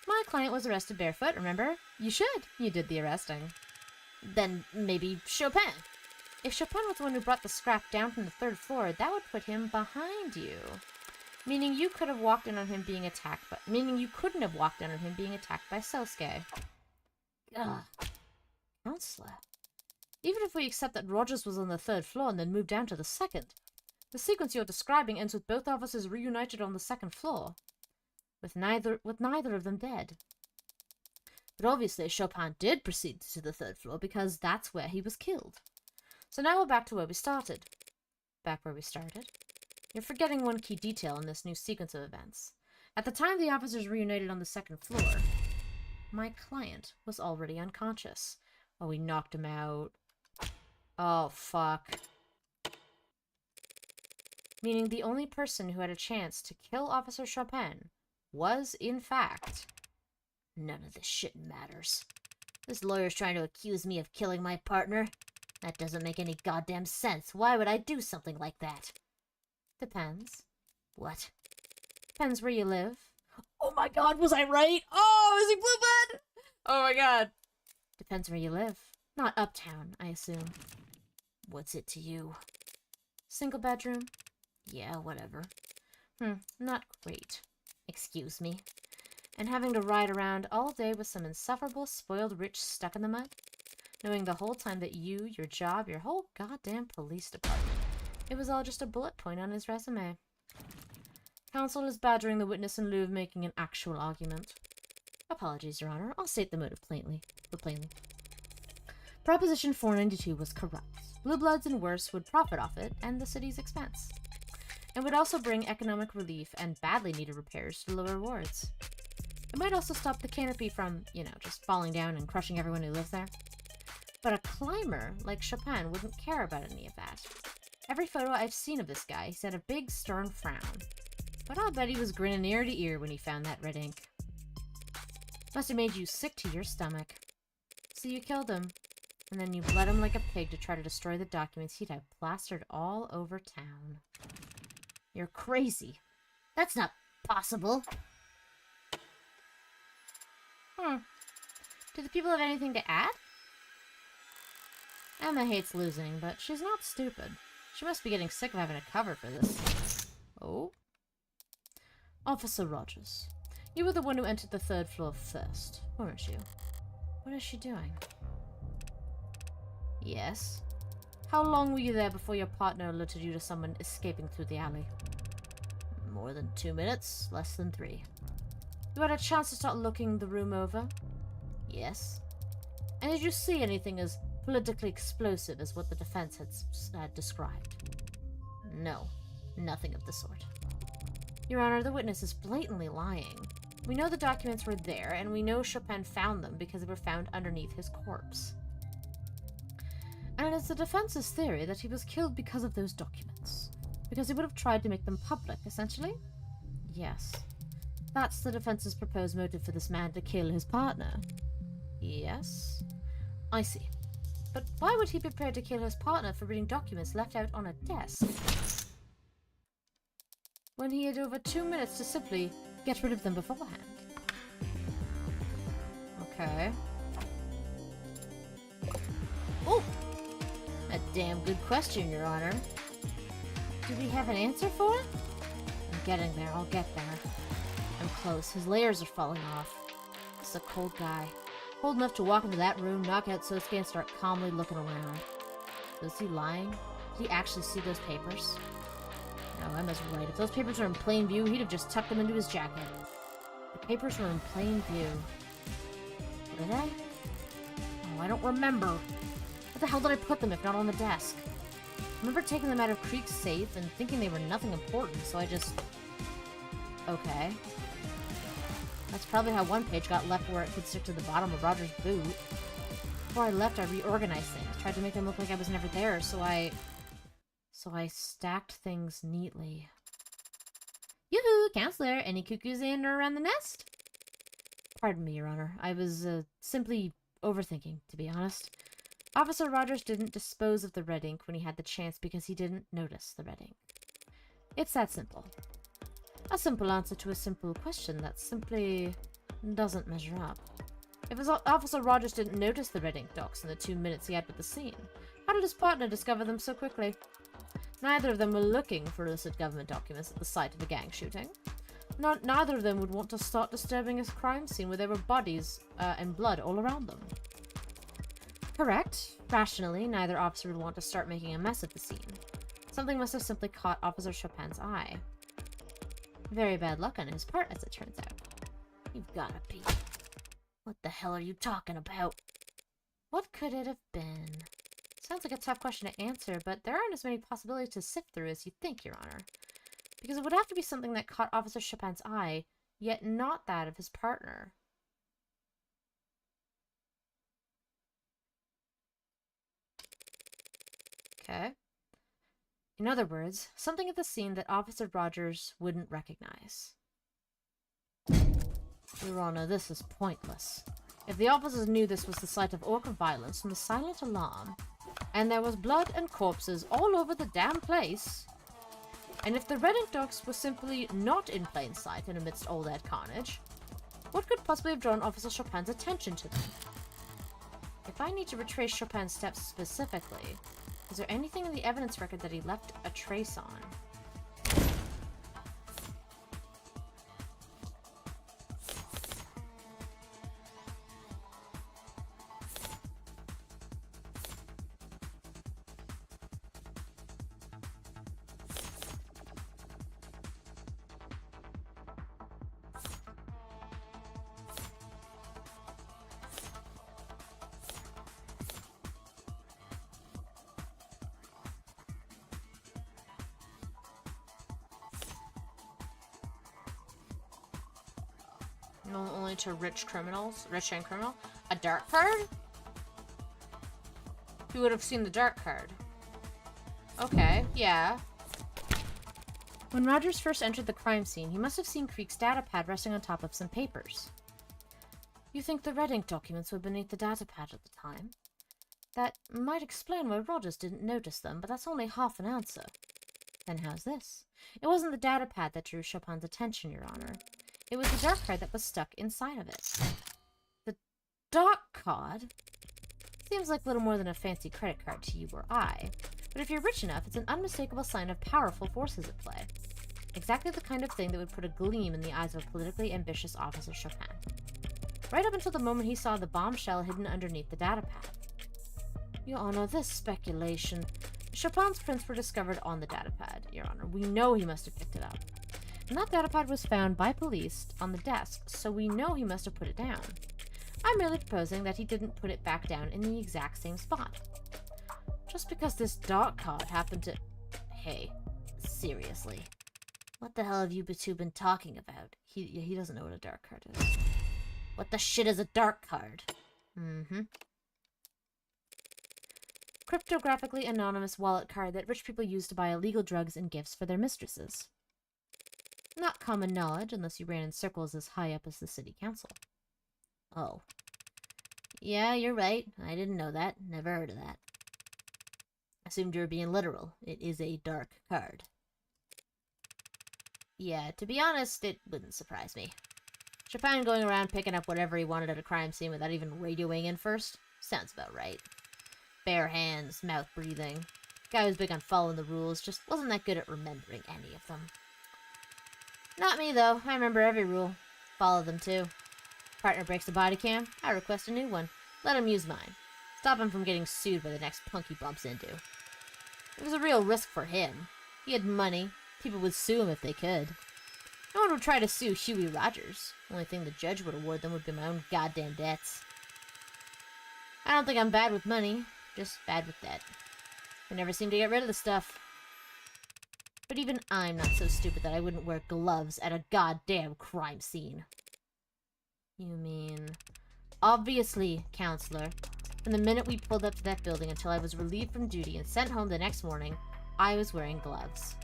My client was arrested barefoot, remember? You should. You did the arresting. Then maybe Chopin. If Chopin was the one who brought the scrap down from the third floor, that would put him behind you. Meaning you could have walked in on him being attacked, but meaning you couldn't have walked in on him being attacked by Sosuke. Ugh. Counselor. Even if we accept that Rogers was on the third floor and then moved down to the second, the sequence you're describing ends with both officers reunited on the second floor, with neither of them dead. But obviously Chopin did proceed to the third floor because that's where he was killed. So now we're back to where we started. Back where we started? You're forgetting one key detail in this new sequence of events. At the time the officers reunited on the second floor, my client was already unconscious. Oh, we knocked him out. Oh, fuck. Meaning the only person who had a chance to kill Officer Chopin was, in fact, None of this shit matters. This lawyer's trying to accuse me of killing my partner. That doesn't make any goddamn sense. Why would I do something like that? Depends. What? Depends where you live. Oh my god, was I right? Oh, is he blue blood? Oh my god. Depends where you live. Not uptown, I assume. What's it to you? Single bedroom? Yeah, whatever. Not great. Excuse me? And having to ride around all day with some insufferable, spoiled rich stuck in the mud? Knowing the whole time that you, your job, your whole goddamn police department, it was all just a bullet point on his resume. Counsel is badgering the witness in lieu of making an actual argument. Apologies, Your Honor. I'll state the motive plainly. Proposition 492 was corrupt. Blue Bloods and worse would profit off it and the city's expense. It would also bring economic relief and badly needed repairs to the lower wards. It might also stop the canopy from, just falling down and crushing everyone who lives there. But a climber like Chopin wouldn't care about any of that. Every photo I've seen of this guy, he's had a big stern frown. But I'll bet he was grinning ear to ear when he found that red ink. Must have made you sick to your stomach. So you killed him, and then you bled him like a pig to try to destroy the documents he'd have plastered all over town. You're crazy. That's not possible. Do the people have anything to add? Emma hates losing, but she's not stupid. She must be getting sick of having to cover for this. Oh? Officer Rogers, you were the one who entered the 3rd floor first, weren't you? What is she doing? Yes. How long were you there before your partner alerted you to someone escaping through the alley? More than 2 minutes, less than 3. You had a chance to start looking the room over? Yes. And did you see anything as politically explosive as what the defense had described? No, nothing of the sort. Your Honor, the witness is blatantly lying. We know the documents were there, and we know Chopin found them because they were found underneath his corpse. And it's the defense's theory that he was killed because of those documents. Because he would have tried to make them public, essentially? Yes. That's the defense's proposed motive for this man to kill his partner. Yes? I see. But why would he be prepared to kill his partner for reading documents left out on a desk? When he had over 2 minutes to simply get rid of them beforehand. Okay. Oh! A damn good question, Your Honor. Do we have an answer for it? I'm getting there, I'll get there. I'm close, his layers are falling off. This is a cold guy. Cold enough to walk into that room, knock out Sosuke, and start calmly looking around. Was he lying? Did he actually see those papers? No, Emma's right. If those papers were in plain view, he'd have just tucked them into his jacket. The papers were in plain view. Were they? Oh, I don't remember. Where the hell did I put them if not on the desk? I remember taking them out of Creek's safe and thinking they were nothing important, so I just... Okay. That's probably how one page got left where it could stick to the bottom of Roger's boot. Before I left, I reorganized things, tried to make them look like I was never there, so I stacked things neatly. Yoo-hoo, Counselor! Any cuckoos in or around the nest? Pardon me, Your Honor. I was, simply overthinking, to be honest. Officer Rogers didn't dispose of the red ink when he had the chance because he didn't notice the red ink. It's that simple. A simple answer to a simple question that simply doesn't measure up. If Officer Rogers didn't notice the red ink docs in the 2 minutes he had with the scene, how did his partner discover them so quickly? Neither of them were looking for illicit government documents at the site of the gang shooting. Neither of them would want to start disturbing a crime scene where there were bodies and blood all around them. Correct. Rationally, neither officer would want to start making a mess of the scene. Something must have simply caught Officer Chopin's eye. Very bad luck on his part, as it turns out. You've gotta be. What the hell are you talking about? What could it have been? Sounds like a tough question to answer, but there aren't as many possibilities to sift through as you think, Your Honor. Because it would have to be something that caught Officer Chopin's eye, yet not that of his partner. Okay. In other words, something at the scene that Officer Rogers wouldn't recognize. Your Honor, this is pointless. If the officers knew this was the site of orc violence from the silent alarm, and there was blood and corpses all over the damn place, and if the red ink dogs were simply not in plain sight and amidst all that carnage, what could possibly have drawn Officer Chopin's attention to them? If I need to retrace Chopin's steps specifically, is there anything in the evidence record that he left a trace on? Known only to rich and criminal. A dark card? Who would have seen the dark card? Okay, yeah. When Rogers first entered the crime scene, he must have seen Creek's datapad resting on top of some papers. You think the red ink documents were beneath the datapad at the time? That might explain why Rogers didn't notice them, but that's only half an answer. Then how's this? It wasn't the datapad that drew Chopin's attention, Your Honor. It was the dark card that was stuck inside of it. The dark card? Seems like little more than a fancy credit card to you or I. But if you're rich enough, it's an unmistakable sign of powerful forces at play. Exactly the kind of thing that would put a gleam in the eyes of a politically ambitious Officer Chopin. Right up until the moment he saw the bombshell hidden underneath the datapad. Your Honor, this speculation. Chopin's prints were discovered on the datapad, Your Honor. We know he must have picked it up. And that datapad was found by police on the desk, so we know he must have put it down. I'm merely proposing that he didn't put it back down in the exact same spot. Just because this dark card happened to... Hey, seriously. What the hell have you two been talking about? He doesn't know what a dark card is. What the shit is a dark card? Cryptographically anonymous wallet card that rich people use to buy illegal drugs and gifts for their mistresses. Not common knowledge unless you ran in circles as high up as the city council. Oh. Yeah, you're right. I didn't know that. Never heard of that. Assumed you were being literal. It is a dark card. Yeah, to be honest, it wouldn't surprise me. Chopin going around picking up whatever he wanted at a crime scene without even radioing in first? Sounds about right. Bare hands, mouth breathing. Guy was big on following the rules, just wasn't that good at remembering any of them. Not me, though. I remember every rule. Follow them, too. Partner breaks a body cam, I request a new one. Let him use mine. Stop him from getting sued by the next punk he bumps into. It was a real risk for him. He had money. People would sue him if they could. No one would try to sue Huey Rogers. The only thing the judge would award them would be my own goddamn debts. I don't think I'm bad with money, just bad with debt. I never seem to get rid of the stuff. But even I'm not so stupid that I wouldn't wear gloves at a goddamn crime scene. You mean... Obviously, counselor. From the minute we pulled up to that building until I was relieved from duty and sent home the next morning, I was wearing gloves.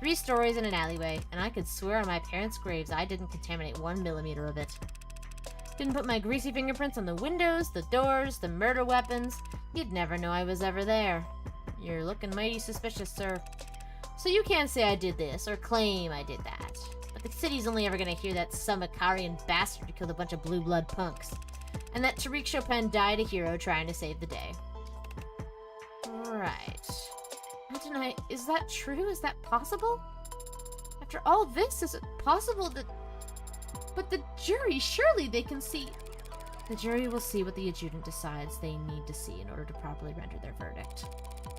3 stories in an alleyway, and I could swear on my parents' graves I didn't contaminate 1 millimeter of it. Didn't put my greasy fingerprints on the windows, the doors, the murder weapons. You'd never know I was ever there. You're looking mighty suspicious, sir. So you can't say I did this, or claim I did that. But the city's only ever gonna hear that some Ikarian bastard killed a bunch of blue blood punks. And that Tariq Chopin died a hero trying to save the day. Right. Is that true? Is that possible? After all this, is it possible that... But the jury, surely they can see... The jury will see what the adjutant decides they need to see in order to properly render their verdict.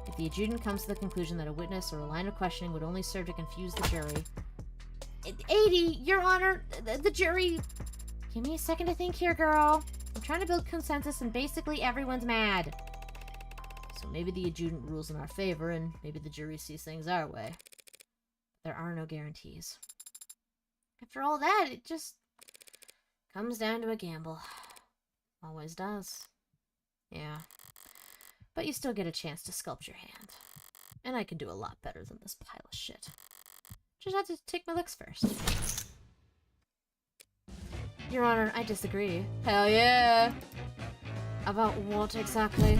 If the adjutant comes to the conclusion that a witness or a line of questioning would only serve to confuse the jury... 80, Your Honor, the jury... Give me a second to think here, girl. I'm trying to build consensus and basically everyone's mad. So maybe the adjutant rules in our favor and maybe the jury sees things our way. There are no guarantees. After all that, it just comes down to a gamble. Always does. Yeah. But you still get a chance to sculpt your hand. And I can do a lot better than this pile of shit. Just have to take my licks first. Your Honor, I disagree. Hell yeah. About what exactly?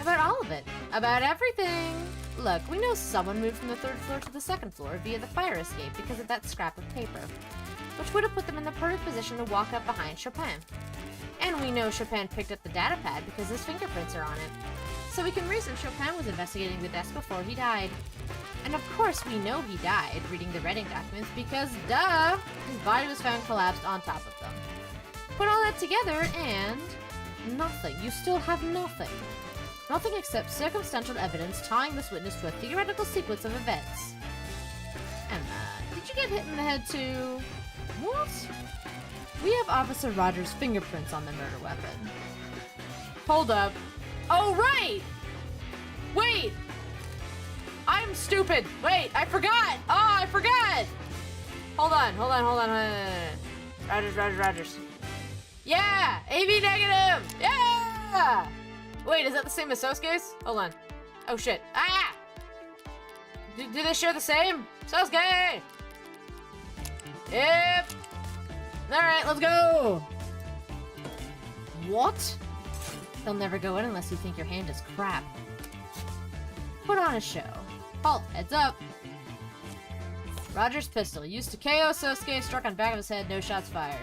About all of it. About everything. Look, we know someone moved from the 3rd floor to the 2nd floor via the fire escape because of that scrap of paper, which would have put them in the perfect position to walk up behind Chopin. And we know Chopin picked up the data pad because his fingerprints are on it. So we can reason Chopin was investigating the desk before he died. And of course we know he died reading the Reading documents because, duh, his body was found collapsed on top of them. Put all that together and... nothing. You still have nothing. Nothing except circumstantial evidence tying this witness to a theoretical sequence of events. Emma, did you get hit in the head too? What? We have Officer Rogers' fingerprints on the murder weapon. Hold up. Oh, right! Wait! I'm stupid! Wait, I forgot! Oh, I forgot! Hold on. Rogers. Yeah! AV negative! Yeah! Wait, is that the same as Sosuke's? Hold on. Oh shit. Ah! Do they share the same? Sosuke! Yep! Alright, let's go! What? They'll never go in unless you think your hand is crap. Put on a show. Halt, heads up! Roger's pistol. Used to KO Sosuke, struck on back of his head, no shots fired.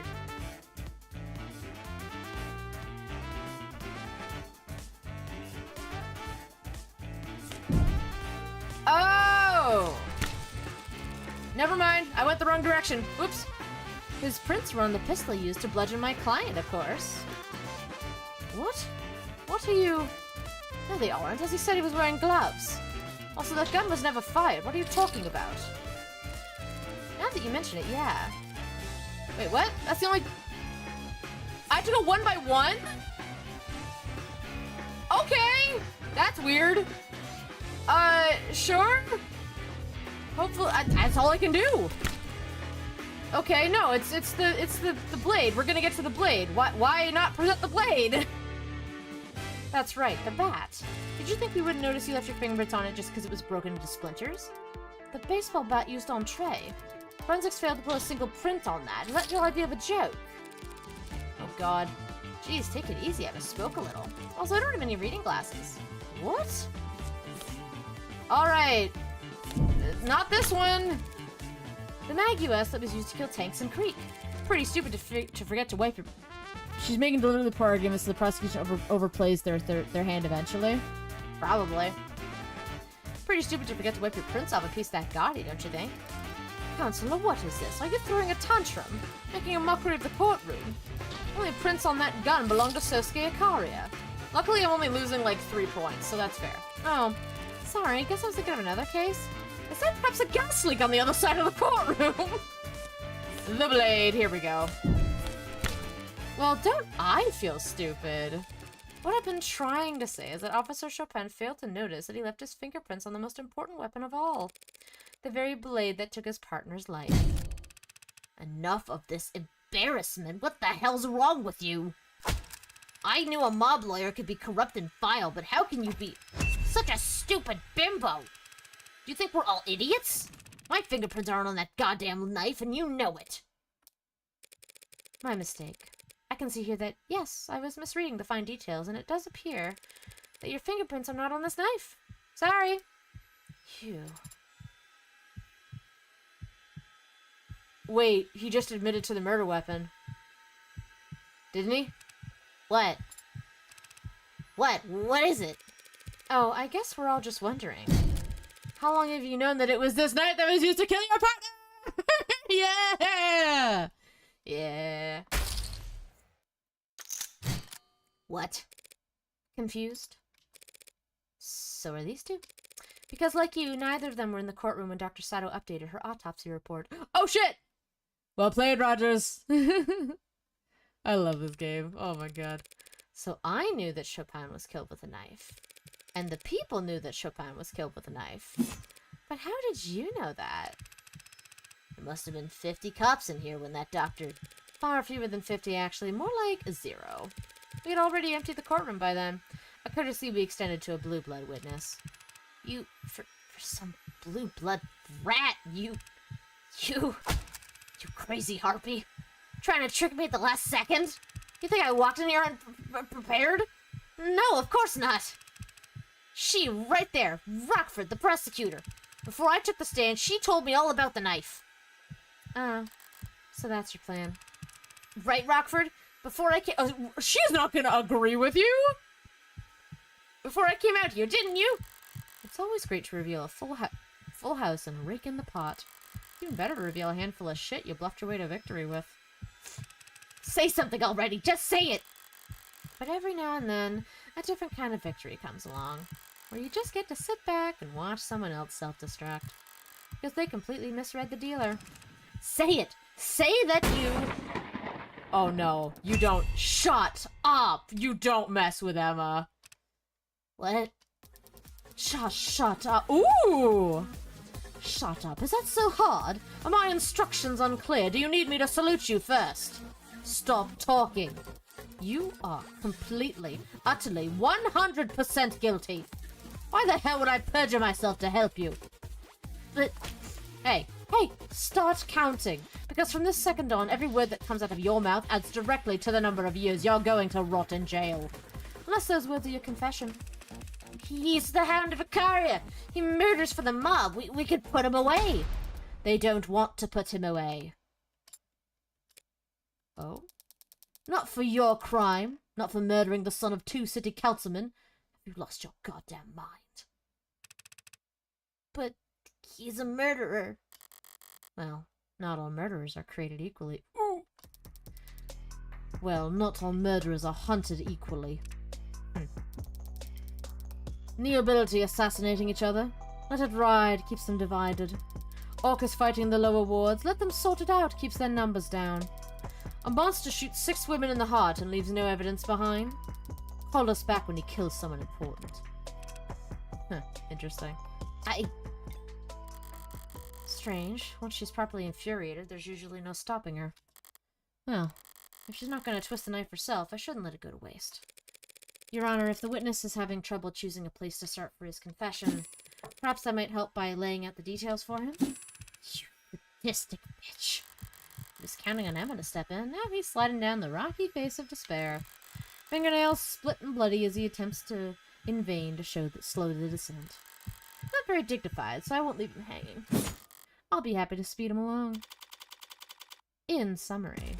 Oh! Never mind, I went the wrong direction. Whoops. His prints were on the pistol used to bludgeon my client, of course. What? What are you... No, they aren't, as he said he was wearing gloves. Also, that gun was never fired. What are you talking about? Now that you mention it, yeah. Wait, what? That's the only... I have to go one by one? Okay! That's weird. Sure? Hopefully, that's all I can do. Okay, no, it's the blade. We're gonna get to the blade. Why not present the blade? That's right, the bat. Did you think we wouldn't notice you left your fingerprints on it just because it was broken into splinters? The baseball bat used on Trey. Forensics failed to pull a single print on that. Is that your idea of a joke? Oh god. Jeez, take it easy. I bespoke a little. Also, I don't have any reading glasses. What? Alright. Not this one! The mag US that was used to kill tanks in Creek. Pretty stupid to forget to wipe your... She's making deliberately poor arguments so the prosecution overplays their hand eventually. Probably. Pretty stupid to forget to wipe your prints off a piece that gaudy, don't you think? Counselor, what is this? Are you throwing a tantrum? Making a mockery of the courtroom? Only prints on that gun belong to Sosuke Ikaria. Luckily, I'm only losing like 3 points, so that's fair. Oh, sorry, I guess I was thinking of another case. Is there perhaps a gas leak on the other side of the courtroom? The blade, here we go. Well, don't I feel stupid? What I've been trying to say is that Officer Chopin failed to notice that he left his fingerprints on the most important weapon of all. The very blade that took his partner's life. Enough of this embarrassment. What the hell's wrong with you? I knew a mob lawyer could be corrupt and vile, but how can you be such a stupid bimbo? Do you think we're all idiots? My fingerprints aren't on that goddamn knife, and you know it. My mistake. I can see here that, yes, I was misreading the fine details, and it does appear that your fingerprints are not on this knife. Sorry. Phew. Wait, he just admitted to the murder weapon. Didn't he? What? What is it? Oh, I guess we're all just wondering. How long have you known that it was this knife that was used to kill your partner? Yeah! Yeah. What? Confused? So are these two. Because like you, neither of them were in the courtroom when Dr. Sato updated her autopsy report. Oh shit! Well played, Rogers. I love this game. Oh my god. So I knew that Chopin was killed with a knife. And the people knew that Chopin was killed with a knife. But how did you know that? There must have been 50 cops in here when that doctor... Far fewer than 50, actually. More like 0. We had already emptied the courtroom by then. A courtesy we extended to a blue blood witness. You... For some blue blood rat, you crazy harpy. Trying to trick me at the last second? You think I walked in here unprepared? No, of course not. She, right there, Rockford, the prosecutor. Before I took the stand, she told me all about the knife. Oh, so that's your plan. Right, Rockford? Before I came... She's not gonna agree with you! Before I came out here, didn't you? It's always great to reveal a full house and rake in the pot. It's even better to reveal a handful of shit you bluffed your way to victory with. Say something already, just say it! But every now and then, a different kind of victory comes along, where you just get to sit back and watch someone else self-destruct. Because they completely misread the dealer. Say it! Say that you... Oh no, you don't. Shut up! You don't mess with Emma. What? Shut up. Ooh! Shut up. Is that so hard? Are my instructions unclear? Do you need me to salute you first? Stop talking. You are completely, utterly, 100% guilty. Why the hell would I perjure myself to help you? But, hey, start counting. Because from this second on, every word that comes out of your mouth adds directly to the number of years you're going to rot in jail. Unless those words are your confession. He's the Hound of Icaria. He murders for the mob. We could put him away. They don't want to put him away. Oh? Not for your crime. Not for murdering the son of 2 city councilmen. You lost your goddamn mind. But he's a murderer. Well, not all murderers are created equally. Ooh. Well, not all murderers are hunted equally. Nobility assassinating each other. Let it ride, keeps them divided. Orcus fighting the lower wards, let them sort it out, keeps their numbers down. A monster shoots 6 women in the heart and leaves no evidence behind. Call us back when he kills someone important. Huh, interesting. Strange. Once she's properly infuriated, there's usually no stopping her. Well, if she's not going to twist the knife herself, I shouldn't let it go to waste. Your Honor, if the witness is having trouble choosing a place to start for his confession, perhaps I might help by laying out the details for him? You sadistic bitch. He was counting on Emma to step in. Now he's sliding down the rocky face of despair. Fingernails split and bloody as he attempts to, in vain, to slow the descent. Not very dignified, so I won't leave him hanging. I'll be happy to speed him along. In summary,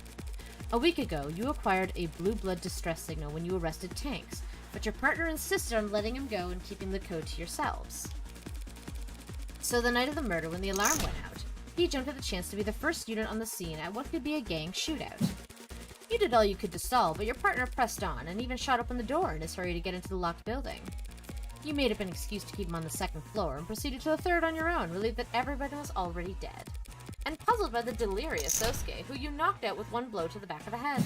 a week ago, you acquired a blue blood distress signal when you arrested Tanks, but your partner insisted on letting him go and keeping the code to yourselves. So the night of the murder, when the alarm went out, he jumped at the chance to be the first unit on the scene at what could be a gang shootout. You did all you could to stall, but your partner pressed on and even shot open the door in his hurry to get into the locked building. You made up an excuse to keep him on the 2nd floor and proceeded to the 3rd on your own, relieved that everybody was already dead. And puzzled by the delirious Sosuke, who you knocked out with one blow to the back of the head.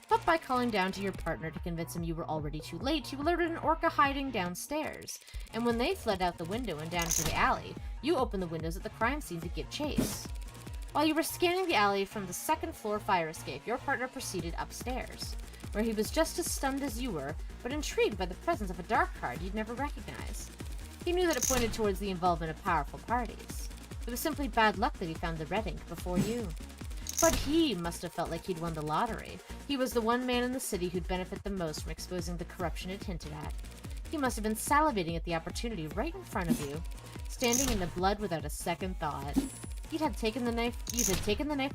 But by calling down to your partner to convince him you were already too late, you alerted an orca hiding downstairs. And when they fled out the window and down to the alley, you opened the windows at the crime scene to give chase. While you were scanning the alley from the 2nd floor fire escape, your partner proceeded upstairs, where he was just as stunned as you were, but intrigued by the presence of a dark card you'd never recognized. He knew that it pointed towards the involvement of powerful parties. It was simply bad luck that he found the red ink before you. But he must have felt like he'd won the lottery. He was the one man in the city who'd benefit the most from exposing the corruption it hinted at. He must have been salivating at the opportunity right in front of you, standing in the blood without a second thought. You had taken the knife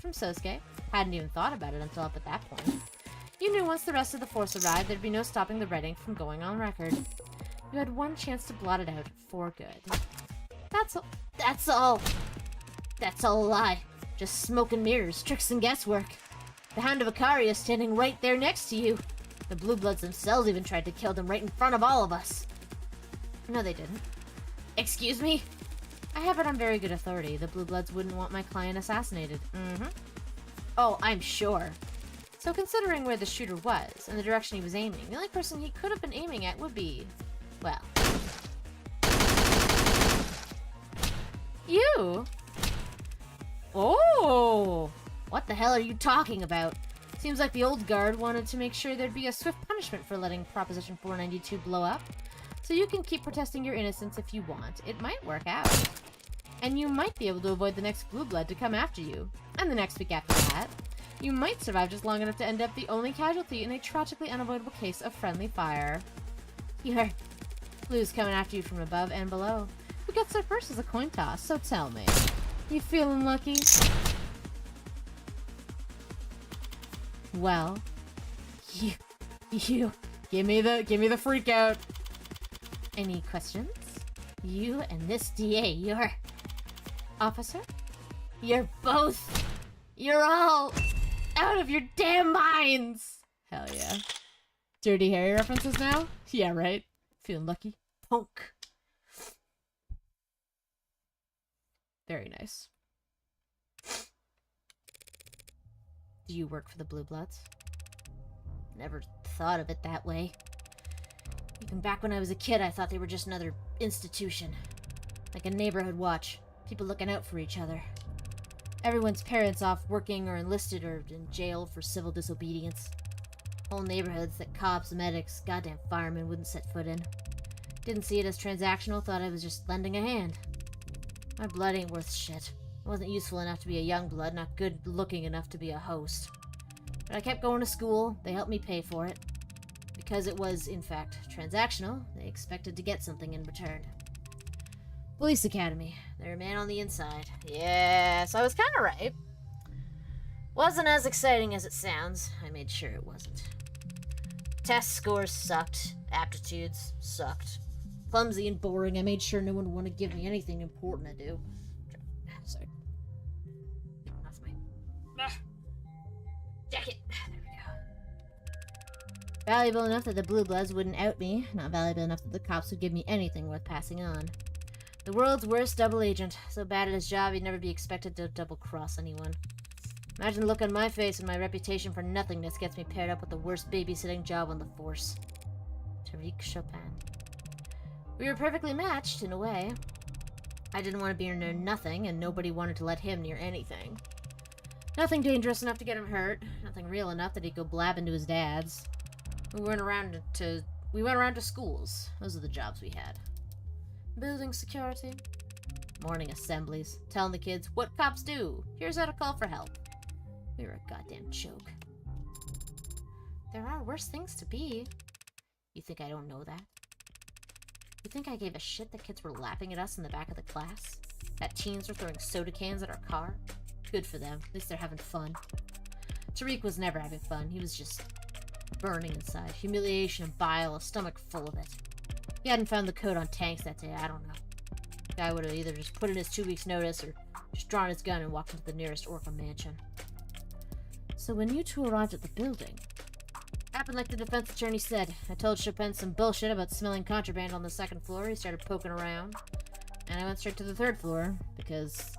from Sosuke, hadn't even thought about it until up at that point. You knew once the rest of the force arrived, there'd be no stopping the red ink from going on record. You had one chance to blot it out for good. That's all. That's all. That's all a lie. Just smoke and mirrors, tricks and guesswork. The Hound of Icaria is standing right there next to you. The Blue Bloods themselves even tried to kill them right in front of all of us. No, they didn't. Excuse me? I have it on very good authority. The Blue Bloods wouldn't want my client assassinated. Oh, I'm sure. So considering where the shooter was, and the direction he was aiming, the only person he could have been aiming at would be... well... you! Oh! What the hell are you talking about? Seems like the old guard wanted to make sure there'd be a swift punishment for letting Proposition 492 blow up. So you can keep protesting your innocence if you want. It might work out. And you might be able to avoid the next Blue Blood to come after you. And the next week after that. You might survive just long enough to end up the only casualty in a tragically unavoidable case of friendly fire. Here. Clues coming after you from above and below. Who gets there first is a coin toss, so tell me. You feeling lucky? Well, you, give me the freak out. Any questions? You and this DA, you're... Officer? You're all out of your damn minds! Hell yeah. Dirty Harry references now? Yeah, right. Feeling lucky. Punk. Very nice. Do you work for the Blue Bloods? Never thought of it that way. Even back when I was a kid, I thought they were just another institution. Like a neighborhood watch. People looking out for each other. Everyone's parents off working or enlisted or in jail for civil disobedience. Whole neighborhoods that cops, medics, goddamn firemen wouldn't set foot in. Didn't see it as transactional, thought I was just lending a hand. My blood ain't worth shit. I wasn't useful enough to be a young blood, not good looking enough to be a host. But I kept going to school, they helped me pay for it. Because it was, in fact, transactional, they expected to get something in return. Police Academy. They're a man on the inside. Yeah, so I was kinda right. Wasn't as exciting as it sounds. I made sure it wasn't. Test scores sucked. Aptitudes sucked. Clumsy and boring. I made sure no one would want to give me anything important to do. Sorry. That's my jacket. There we go. Valuable enough that the Blue Bloods wouldn't out me. Not valuable enough that the cops would give me anything worth passing on. The world's worst double agent. So bad at his job, he'd never be expected to double-cross anyone. Imagine the look on my face when my reputation for nothingness gets me paired up with the worst babysitting job on the force. Tariq Chopin. We were perfectly matched, in a way. I didn't want to be near nothing, and nobody wanted to let him near anything. Nothing dangerous enough to get him hurt. Nothing real enough that he'd go blabbing to his dad's. We went around to schools. Those are the jobs we had. Building security. Morning assemblies. Telling the kids what cops do. Here's how to call for help. We were a goddamn joke. There are worse things to be. You think I don't know that? You think I gave a shit that kids were laughing at us in the back of the class? That teens were throwing soda cans at our car? Good for them. At least they're having fun. Tariq was never having fun. He was just burning inside. Humiliation and bile, a stomach full of it. He hadn't found the code on tanks that day. I don't know. The guy would have either just put in his 2 weeks notice or just drawn his gun and walked into the nearest Orca mansion. So when you two arrived at the building, happened like the defense attorney said. I told Chopin some bullshit about smelling contraband on the 2nd floor. He started poking around. And I went straight to the 3rd floor, because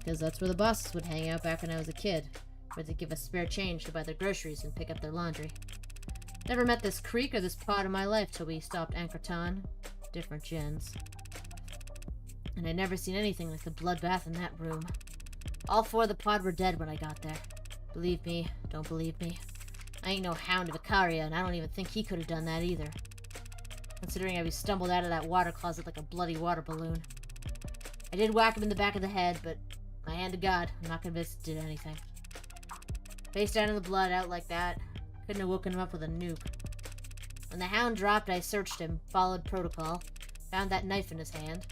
that's where the bosses would hang out back when I was a kid. Where they'd give us spare change to buy their groceries and pick up their laundry. Never met this creek or this pod in my life till we stopped Anchorton. Different gens. And I'd never seen anything like the bloodbath in that room. All 4 of the pod were dead when I got there. Believe me, don't believe me. I ain't no Hound of Icaria, and I don't even think he could have done that either. Considering how he stumbled out of that water closet like a bloody water balloon. I did whack him in the back of the head, but my hand to God, I'm not convinced it did anything. Face down in the blood, out like that. Couldn't have woken him up with a nuke. When the Hound dropped, I searched him, followed protocol, found that knife in his hand.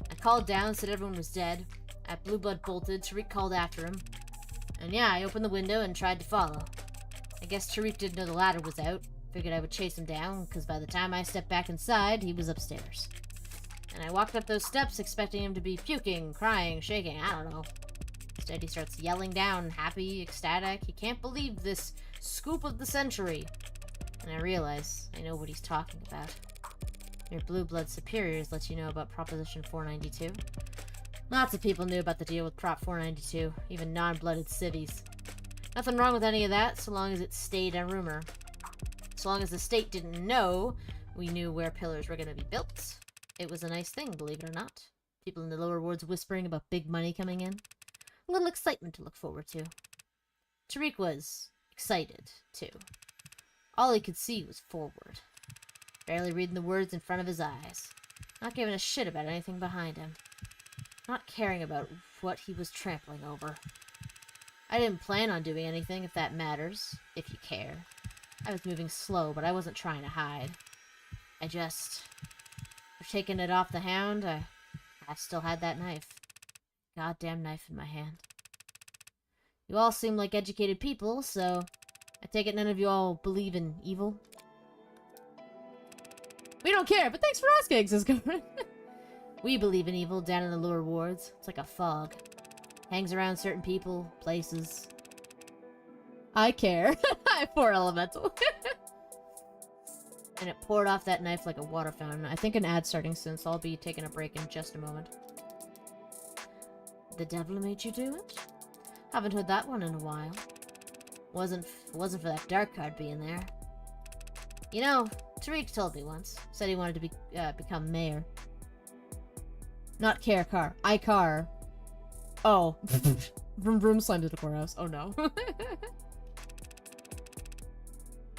I called down, said everyone was dead. At Blue Blood bolted, Tariq called after him. And yeah, I opened the window and tried to follow. I guess Tariq didn't know the ladder was out. Figured I would chase him down, because by the time I stepped back inside, he was upstairs. And I walked up those steps expecting him to be puking, crying, shaking, I don't know. Instead, he starts yelling down, happy, ecstatic. He can't believe this scoop of the century. And I realize I know what he's talking about. Your Blue Blood superiors let you know about Proposition 492. Lots of people knew about the deal with Prop 492, even non-blooded civvies. Nothing wrong with any of that, so long as it stayed a rumor. So long as the state didn't know, we knew where pillars were going to be built. It was a nice thing, believe it or not. People in the lower wards whispering about big money coming in. A little excitement to look forward to. Tariq was excited, too. All he could see was forward. Barely reading the words in front of his eyes. Not giving a shit about anything behind him. Not caring about what he was trampling over. I didn't plan on doing anything, if that matters. If you care. I was moving slow, but I wasn't trying to hide. I just... For taking it off the hound, I still had that knife. Goddamn knife in my hand. You all seem like educated people, so... I take it none of you all believe in evil? We don't care, but thanks for asking, says Corin. We believe in evil down in the lower wards. It's like a fog. Hangs around certain people, places. I care. Poor elemental. And it poured off that knife like a water fountain. I think an ad's starting soon, so I'll be taking a break in just a moment. The devil made you do it? Haven't heard that one in a while. Wasn't for that dark card being there. You know, Tariq told me once. Said he wanted to become mayor. Not care car. I car. Oh. Vroom vroom slammed into the courthouse. Oh no.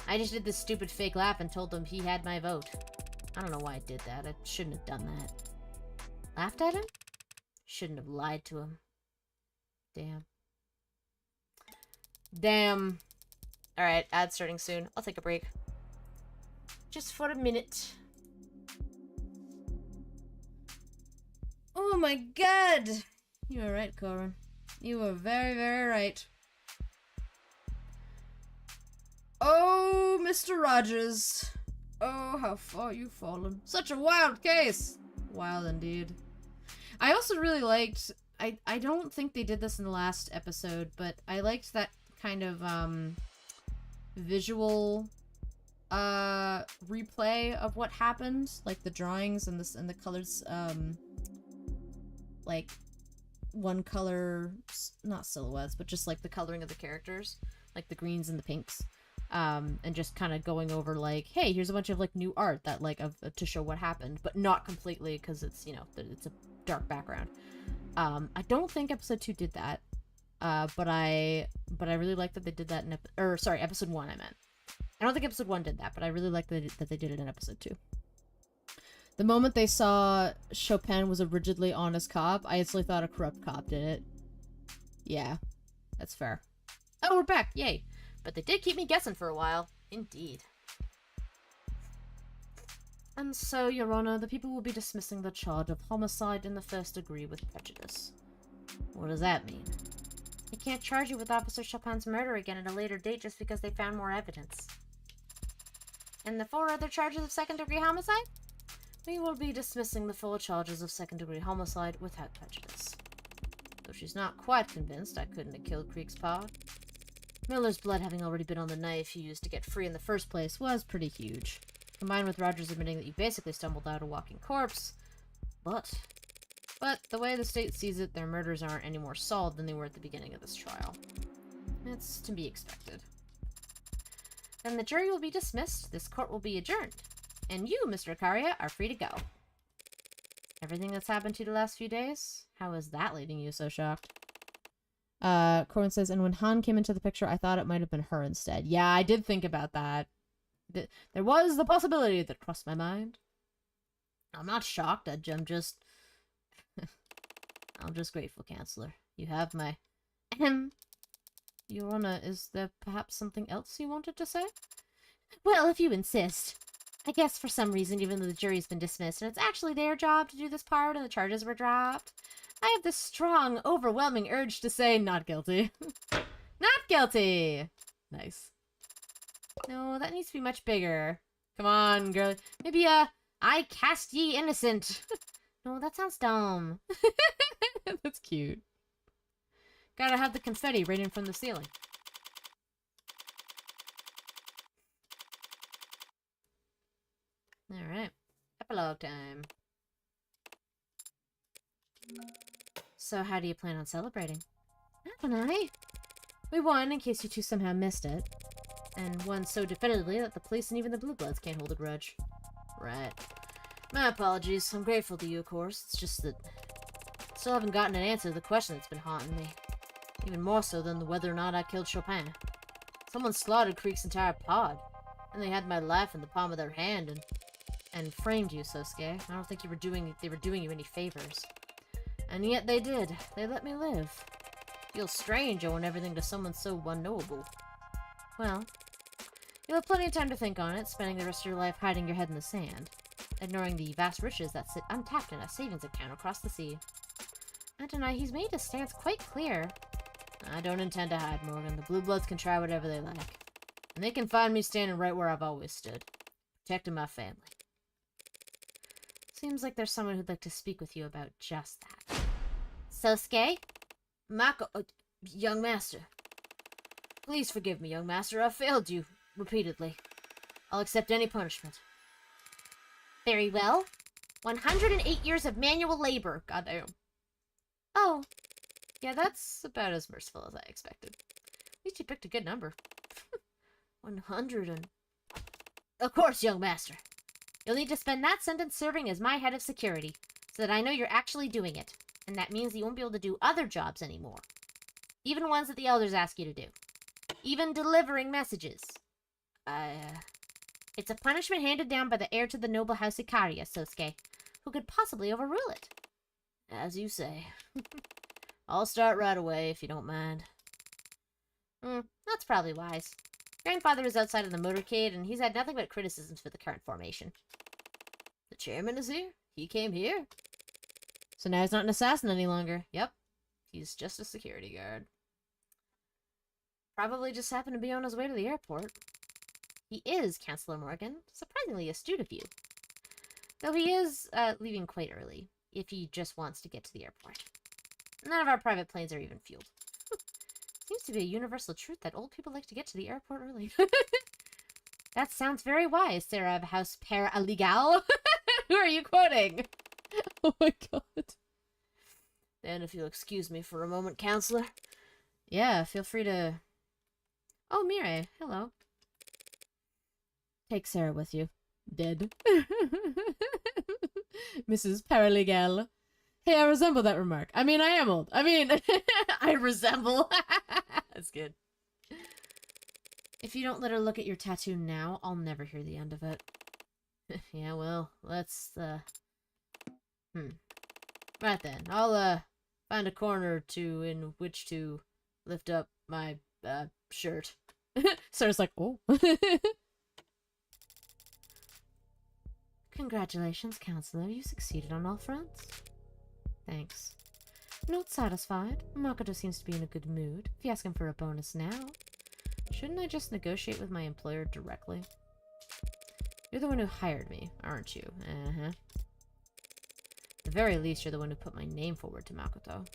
I just did this stupid fake laugh and told him he had my vote. I don't know why I did that. I shouldn't have done that. Laughed at him? Shouldn't have lied to him. Damn. Damn. Alright, ad starting soon. I'll take a break. Just for a minute. Oh my god! You were right, Corin. You were very, very right. Oh, Mr. Rogers. Oh, how far you've fallen. Such a wild case! Wild indeed. I also really liked... I don't think they did this in the last episode, but I liked that kind of, visual, replay of what happened. Like, the drawings and the colors, like, one color... Not silhouettes, but just, like, the coloring of the characters. Like, the greens and the pinks. And just kind of going over, like, hey, here's a bunch of, like, new art that, like, to show what happened, but not completely, because it's, you know, it's a dark background. I don't think episode 2 did that, but I really like that they did that in, episode 1, I meant. I don't think episode 1 did that, but I really like that they did it in episode 2. The moment they saw Chopin was a rigidly honest cop, I instantly thought a corrupt cop did it. Yeah, that's fair. Oh, we're back, yay. But they did keep me guessing for a while. Indeed. And so, Your Honor, the people will be dismissing the charge of homicide in the first degree with prejudice. What does that mean? They can't charge you with Officer Chopin's murder again at a later date just because they found more evidence. And the 4 other charges of second-degree homicide? We will be dismissing the 4 charges of second-degree homicide without prejudice. Though she's not quite convinced I couldn't have killed Creek's pa. Miller's blood having already been on the knife he used to get free in the first place was pretty huge. Combined with Rogers admitting that you basically stumbled out a walking corpse. But the way the state sees it, their murders aren't any more solid than they were at the beginning of this trial. It's to be expected. Then the jury will be dismissed, this court will be adjourned, and you, Mr. Akaria, are free to go. Everything that's happened to you the last few days? How is that leaving you so shocked? Corin says, and when Han came into the picture, I thought it might have been her instead. Yeah, I did think about that. There was the possibility that crossed my mind. I'm not shocked, I'm just... I'm just grateful, Counselor. You have my... Your Honor, is there perhaps something else you wanted to say? Well, if you insist. I guess for some reason, even though the jury's been dismissed, and it's actually their job to do this part, and the charges were dropped, I have this strong, overwhelming urge to say, not guilty. Not guilty! Nice. No, that needs to be much bigger. Come on, girl. Maybe, I cast ye innocent. No, that sounds dumb. That's cute. Gotta have the confetti raining from the ceiling. Alright. Epilogue time. So how do you plan on celebrating? Haven't I? We won, in case you two somehow missed it. And won so definitively that the police and even the Blue Bloods can't hold a grudge. Right. My apologies. I'm grateful to you, of course. It's just that I still haven't gotten an answer to the question that's been haunting me. Even more so than whether or not I killed Chopin. Someone slaughtered Creek's entire pod. And they had my life in the palm of their hand and framed you, Sosuke. I don't think they were doing you any favors. And yet they did. They let me live. Feels strange owing everything to someone so unknowable. Well, you'll have plenty of time to think on it, spending the rest of your life hiding your head in the sand, ignoring the vast riches that sit untapped in a savings account across the sea. Antonai, he's made his stance quite clear. I don't intend to hide, Morgan. The Blue Bloods can try whatever they like. And they can find me standing right where I've always stood. Protecting my family. Seems like there's someone who'd like to speak with you about just that. Sosuke? Mako... young master. Please forgive me, young master. I've failed you repeatedly. I'll accept any punishment. Very well. 108 years of manual labor. Goddamn. Oh, Yeah, that's about as merciful as I expected. At least you picked a good number. 100 and... Of course, young master. you'll need to spend that sentence serving as my head of security, so that I know you're actually doing it. And that means you won't be able to do other jobs anymore. Even ones that the elders ask you to do. Even delivering messages. It's a punishment handed down by the heir to the noble house Ikaria, Sosuke. Who could possibly overrule it? As you say. I'll start right away, if you don't mind. That's probably wise. Grandfather was outside in the motorcade, and he's had nothing but criticisms for the current formation. The chairman is here? He came here? So now he's not an assassin any longer. Yep. He's just a security guard. Probably just happened to be on his way to the airport. He is, Chancellor Morgan. Surprisingly astute of you. Though he is leaving quite early, if he just wants to get to the airport. None of our private planes are even fueled. Seems to be a universal truth that old people like to get to the airport early. That sounds very wise, Sarah of House Paralegal. Who are you quoting? Oh my god. Then if you'll excuse me for a moment, counselor. Yeah, feel free to... Oh, Mirai. Hello. Take Sarah with you. Dead. Mrs. Paralegal. Hey, I resemble that remark. I mean, I am old. I mean, I resemble. That's good. If you don't let her look at your tattoo now, I'll never hear the end of it. Yeah, well, let's, Right then, I'll, find a corner or two in which to lift up my, shirt. Sarah's like, oh. Congratulations, Counselor. You succeeded on all fronts. Thanks. Not satisfied. Makoto seems to be in a good mood. If you ask him for a bonus now. Shouldn't I just negotiate with my employer directly? You're the one who hired me, aren't you? Uh-huh. At the very least, you're the one who put my name forward to Makoto.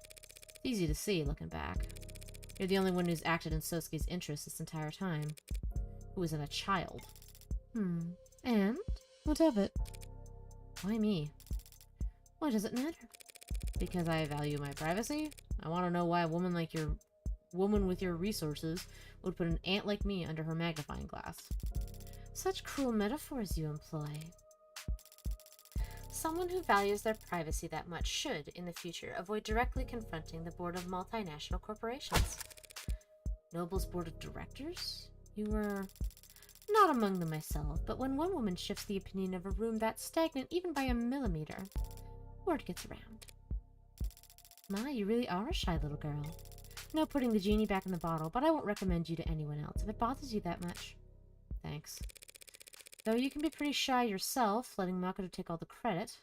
It's easy to see, looking back. You're the only one who's acted in Sosuke's interest this entire time. Who isn't a child. And? What of it? Why me? Why does it matter? Because I value my privacy? I want to know why a woman like your... woman with your resources would put an ant like me under her magnifying glass. Such cruel metaphors you employ. Someone who values their privacy that much should, in the future, avoid directly confronting the board of multinational corporations. Noble's board of directors? You were... not among them myself, but when one woman shifts the opinion of a room that's stagnant even by a millimeter, word gets around. My, you really are a shy little girl. No putting the genie back in the bottle, but I won't recommend you to anyone else if it bothers you that much. Thanks. Though you can be pretty shy yourself, letting Makoto take all the credit.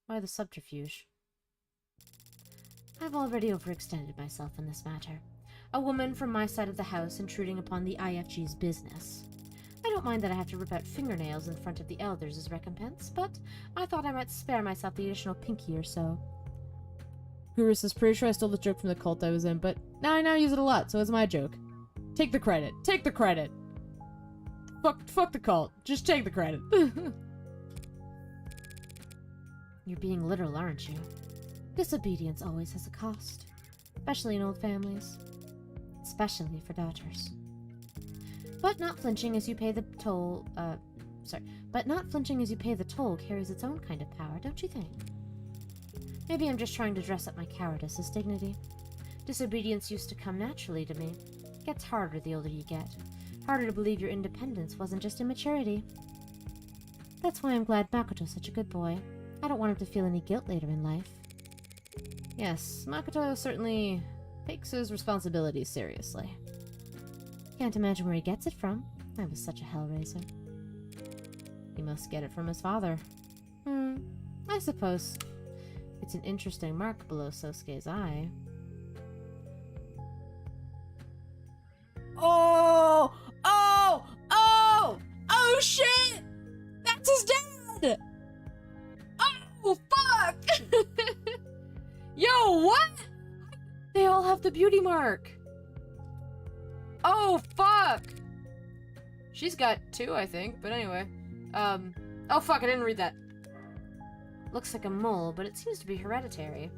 Why the subterfuge? I've already overextended myself in this matter. A woman from my side of the house intruding upon the IFG's business. I don't mind that I have to rip out fingernails in front of the elders as recompense, but I thought I might spare myself the additional pinky or so. Gurus is pretty sure I stole the joke from the cult I was in, but now I use it a lot, so it's my joke. Take the credit. Take the credit. Fuck the cult. Just take the credit. You're being literal, aren't you? Disobedience always has a cost. Especially in old families. Especially for daughters. But not flinching as you pay the toll, But not flinching as you pay the toll carries its own kind of power, don't you think? Maybe I'm just trying to dress up my cowardice as dignity. Disobedience used to come naturally to me. It gets harder the older you get. Harder to believe your independence wasn't just immaturity. That's why I'm glad Makoto's such a good boy. I don't want him to feel any guilt later in life. Yes, Makoto certainly takes his responsibilities seriously. Can't imagine where he gets it from. I was such a hellraiser. He must get it from his father. I suppose. It's an interesting mark below Sosuke's eye. Oh! Oh! Oh! Oh shit! That's his dad! Oh, fuck! Yo, what? They all have the beauty mark. Oh, fuck! She's got 2, I think, but anyway. Oh fuck, I didn't read that. Looks like a mole, but it seems to be hereditary.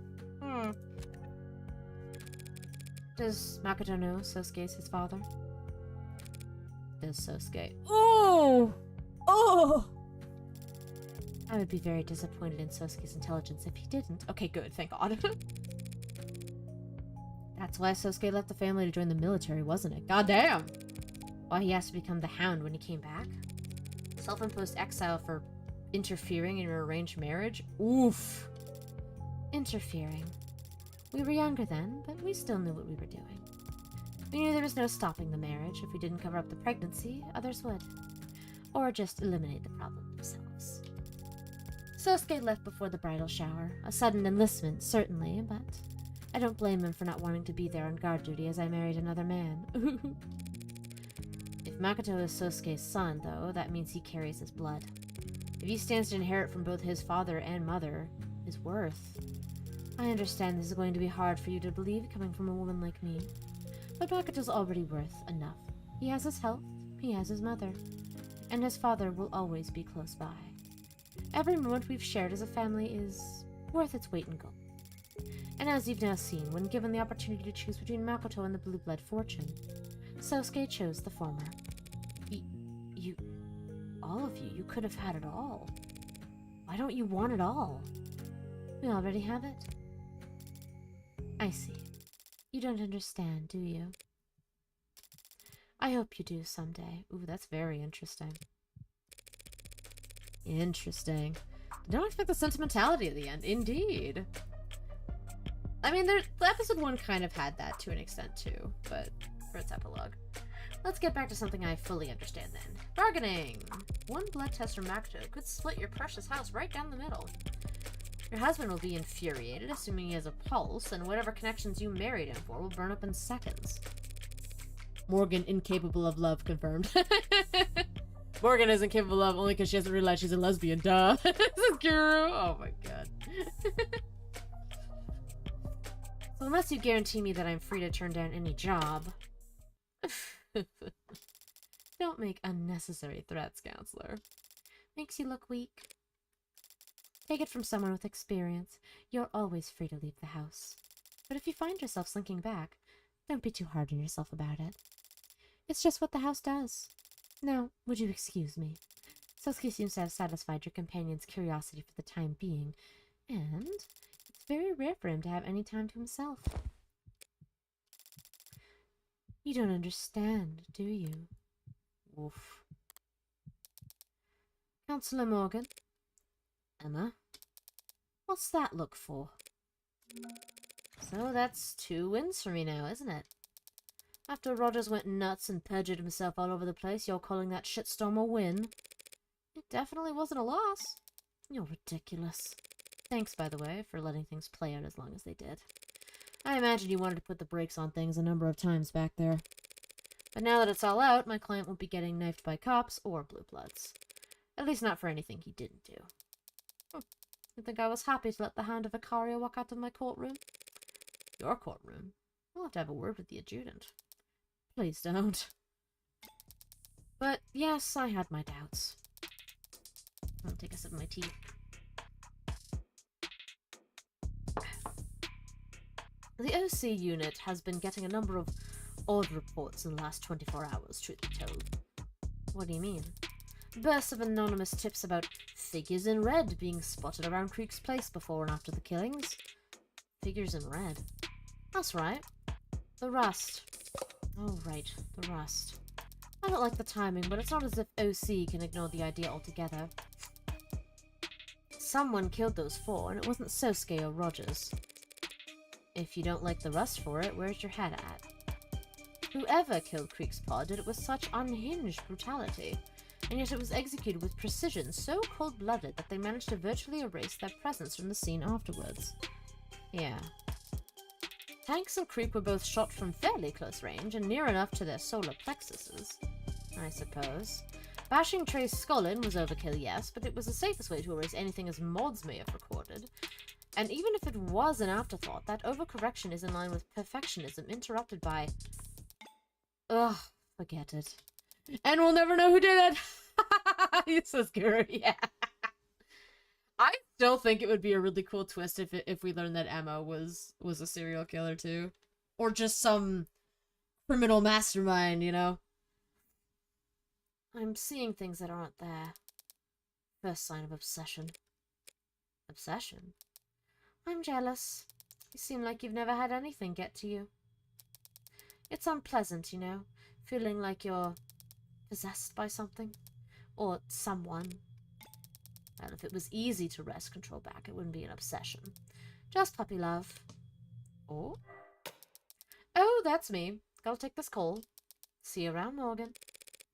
Does Makoto know Sosuke's his father? Does Sosuke? Oh! Oh! I would be very disappointed in Sosuke's intelligence if he didn't. Okay, good, thank God. That's why Sosuke left the family to join the military, wasn't it? God damn! Why he has to become the Hound when he came back? Self-imposed exile for interfering in your arranged marriage? Oof. Interfering. We were younger then, but we still knew what we were doing. We knew there was no stopping the marriage. If we didn't cover up the pregnancy, others would. Or just eliminate the problem themselves. Sosuke left before the bridal shower. A sudden enlistment, certainly, but I don't blame him for not wanting to be there on guard duty as I married another man. If Makoto is Sosuke's son, though, that means he carries his blood. If he stands to inherit from both his father and mother, his worth. I understand this is going to be hard for you to believe coming from a woman like me, but Makoto's already worth enough. He has his health, he has his mother, and his father will always be close by. Every moment we've shared as a family is worth its weight in gold. And as you've now seen, when given the opportunity to choose between Makoto and the Blue Blood fortune, Sosuke chose the former. All of you, you could have had it all. Why don't you want it all? We already have it. I see. You don't understand, do you? I hope you do someday. Ooh, that's very interesting. Interesting. Don't expect the sentimentality at the end. Indeed. I mean, the episode 1 kind of had that to an extent too, but for its epilogue. Let's get back to something I fully understand then. Bargaining! One blood test from Makoto could split your precious house right down the middle. Your husband will be infuriated, assuming he has a pulse, and whatever connections you married him for will burn up in seconds. Morgan, incapable of love, confirmed. Morgan isn't capable of only because she hasn't realized she's a lesbian, duh. This is Guru! Oh my god. So unless you guarantee me that I'm free to turn down any job... Don't make unnecessary threats, counselor. Makes you look weak. Take it from someone with experience. You're always free to leave the house. But if you find yourself slinking back, don't be too hard on yourself about it. It's just what the house does. Now, would you excuse me? Sosuke seems to have satisfied your companion's curiosity for the time being, and it's very rare for him to have any time to himself. You don't understand, do you? Woof. Counselor Morgan? Emma? What's that look for? So that's 2 wins for me now, isn't it? After Rogers went nuts and perjured himself all over the place, you're calling that shitstorm a win? It definitely wasn't a loss. You're ridiculous. Thanks, by the way, for letting things play out as long as they did. I imagine you wanted to put the brakes on things a number of times back there. But now that it's all out, my client won't be getting knifed by cops or Blue Bloods. At least not for anything he didn't do. You think I was happy to let the Hound of Icaria walk out of my courtroom? Your courtroom? I'll have to have a word with the adjutant. Please don't. But yes, I had my doubts. I'll take a sip of my tea. The OC unit has been getting a number of odd reports in the last 24 hours, truth be told. What do you mean? Bursts of anonymous tips about figures in red being spotted around Creek's place before and after the killings. Figures in red? That's right. The Rust. Oh, right. The Rust. I don't like the timing, but it's not as if OC can ignore the idea altogether. Someone killed those 4, and it wasn't Sosuke or Rogers. If you don't like the rust for it, where's your head at? Whoever killed Creek's paw did it with such unhinged brutality, and yet it was executed with precision so cold-blooded that they managed to virtually erase their presence from the scene afterwards. Yeah. Hanks and Creek were both shot from fairly close range and near enough to their solar plexuses, I suppose. Bashing Trey's skull in was overkill, yes, but it was the safest way to erase anything as mods may have recorded. And even if it was an afterthought, that overcorrection is in line with perfectionism interrupted by... Ugh, forget it. And we'll never know who did it! He's so scary, yeah. I still think it would be a really cool twist if we learned that Emma was a serial killer too. Or just some criminal mastermind, you know? I'm seeing things that aren't there. First sign of obsession. Obsession? I'm jealous. You seem like you've never had anything get to you. It's unpleasant, you know, feeling like you're possessed by something. Or someone. Well, if it was easy to wrest control back, it wouldn't be an obsession. Just puppy love. Oh? Oh, that's me. Gotta take this call. See you around, Morgan.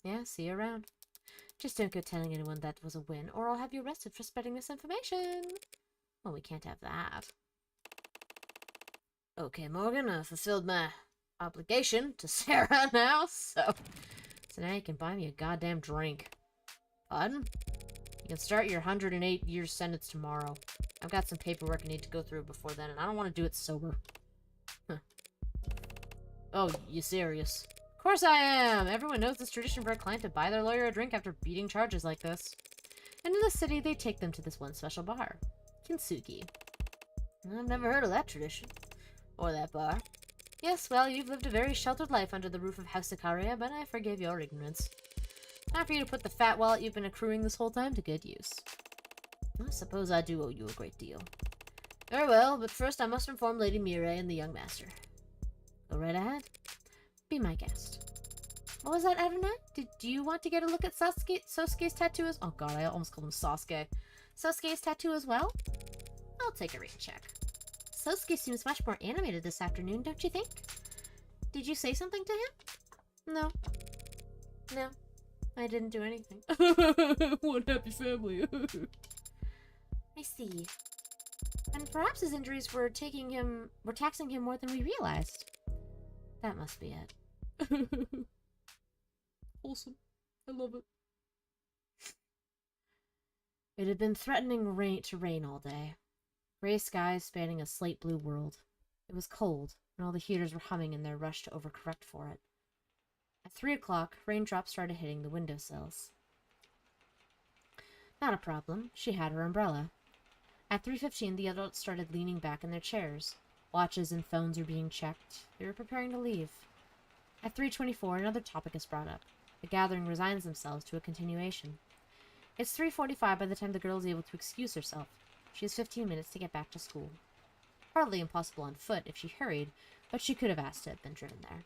Yeah, see you around. Just don't go telling anyone that was a win, or I'll have you arrested for spreading misinformation. Well, we can't have that. Okay, Morgan, I fulfilled my obligation to Sarah now, so now you can buy me a goddamn drink. Pardon? You can start your 108-year sentence tomorrow. I've got some paperwork I need to go through before then, and I don't want to do it sober. Huh. Oh, you serious? Of course I am! Everyone knows this tradition for a client to buy their lawyer a drink after beating charges like this. And in the city, they take them to this one special bar. Kintsugi. I've never heard of that tradition. Or that bar. Yes, well, you've lived a very sheltered life under the roof of House Sicaria, but I forgive your ignorance. Time for you to put the fat wallet you've been accruing this whole time to good use. I suppose I do owe you a great deal. Very well, but first I must inform Lady Mireille and the young master. Go right ahead. Be my guest. What was that, Adonai? Do you want to get a look at Sosuke's tattoo as— oh god, I almost called him Sasuke. Sosuke's tattoo as well? I'll take a rain check. Sosuke seems much more animated this afternoon, don't you think? Did you say something to him? No. No. I didn't do anything. One happy family. I see. And perhaps his injuries were taxing him more than we realized. That must be it. Awesome. I love it. It had been threatening to rain all day. Gray skies spanning a slate blue world. It was cold, and all the heaters were humming in their rush to overcorrect for it. At 3 o'clock, raindrops started hitting the windowsills. Not a problem. She had her umbrella. At 3:15, the adults started leaning back in their chairs. Watches and phones were being checked. They were preparing to leave. At 3:24, another topic is brought up. The gathering resigns themselves to a continuation. It's 3:45 by the time the girl is able to excuse herself. She has 15 minutes to get back to school. Hardly impossible on foot if she hurried, but she could have asked to have been driven there.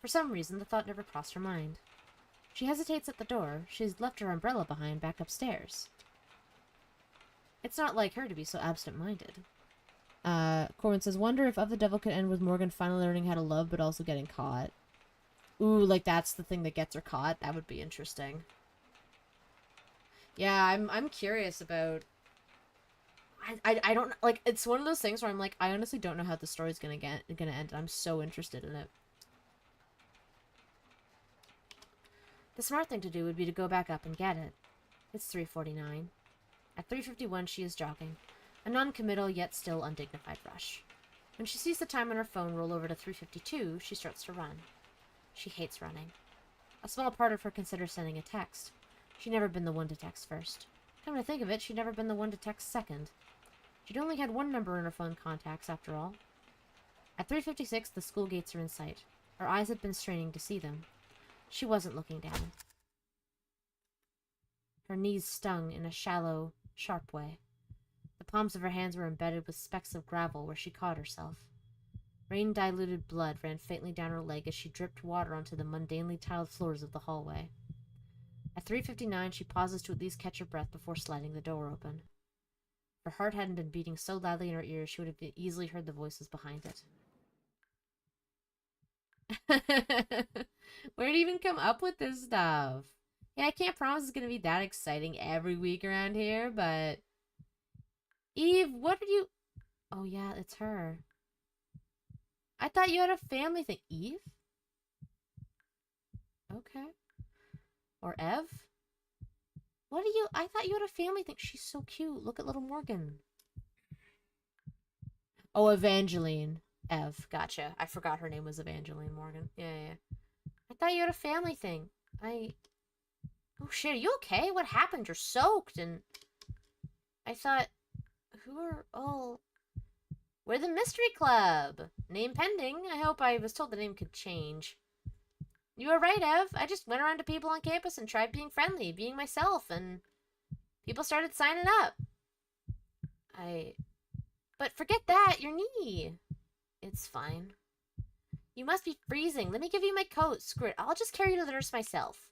For some reason, the thought never crossed her mind. She hesitates at the door. She's left her umbrella behind back upstairs. It's not like her to be so absent-minded. Corbin says, wonder if Of the Devil could end with Morgan finally learning how to love but also getting caught. Ooh, like that's the thing that gets her caught? That would be interesting. Yeah, I'm curious about... I don't... like, it's one of those things where I'm like, I honestly don't know how the story's gonna end. I'm so interested in it. The smart thing to do would be to go back up and get it. It's 3:49. At 3:51, she is jogging. A non-committal, yet still undignified rush. When she sees the time on her phone roll over to 3:52, she starts to run. She hates running. A small part of her considers sending a text. She'd never been the one to text first. Come to think of it, she'd never been the one to text second. She'd only had one number in her phone contacts, after all. At 3:56, the school gates are in sight. Her eyes had been straining to see them. She wasn't looking down. Her knees stung in a shallow, sharp way. The palms of her hands were embedded with specks of gravel where she caught herself. Rain-diluted blood ran faintly down her leg as she dripped water onto the mundanely tiled floors of the hallway. At 3:59, she pauses to at least catch her breath before sliding the door open. Her heart hadn't been beating so loudly in her ears, she would have easily heard the voices behind it. Where did you even come up with this stuff? Yeah, I can't promise it's gonna be that exciting every week around here, but... Eve, what are you... Oh yeah, it's her. I thought you had a family thing. Eve? Okay. Or Ev? What are you... I thought you had a family thing. She's so cute. Look at little Morgan. Oh, Evangeline. Ev. Gotcha. I forgot her name was Evangeline Morgan. Yeah. I thought you had a family thing. Oh shit, are you okay? What happened? You're soaked and... I thought... Who are... Oh... We're the Mystery Club! Name pending. I hope I was told the name could change. You were right, Ev. I just went around to people on campus and tried being friendly, being myself, and... people started signing up. But forget that! Your knee! It's fine. You must be freezing. Let me give you my coat. Screw it. I'll just carry you to the nurse myself.